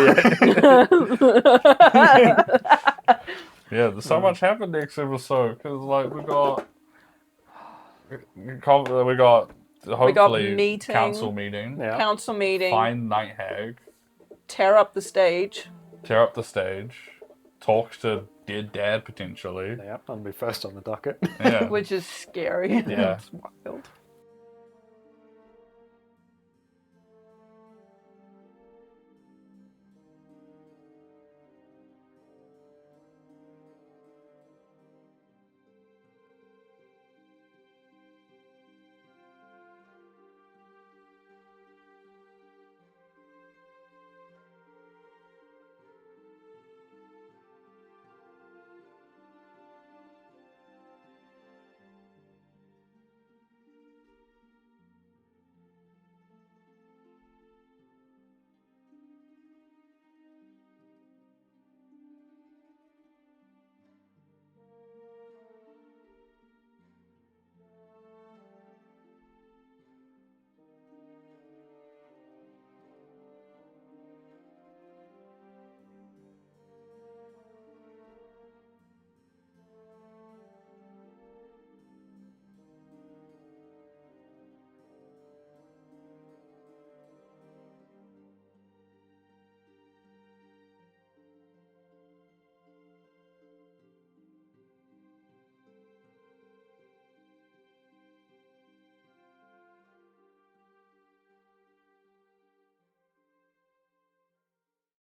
Yeah, there's so much happened next episode because like we got hopefully meeting. council meeting, Yeah. Council meeting, find Night Hag, tear up the stage. tear up the stage, talk to dead dad potentially. Yeah, that'll be first on the docket. Yeah. Which is scary. Yeah. It's wild.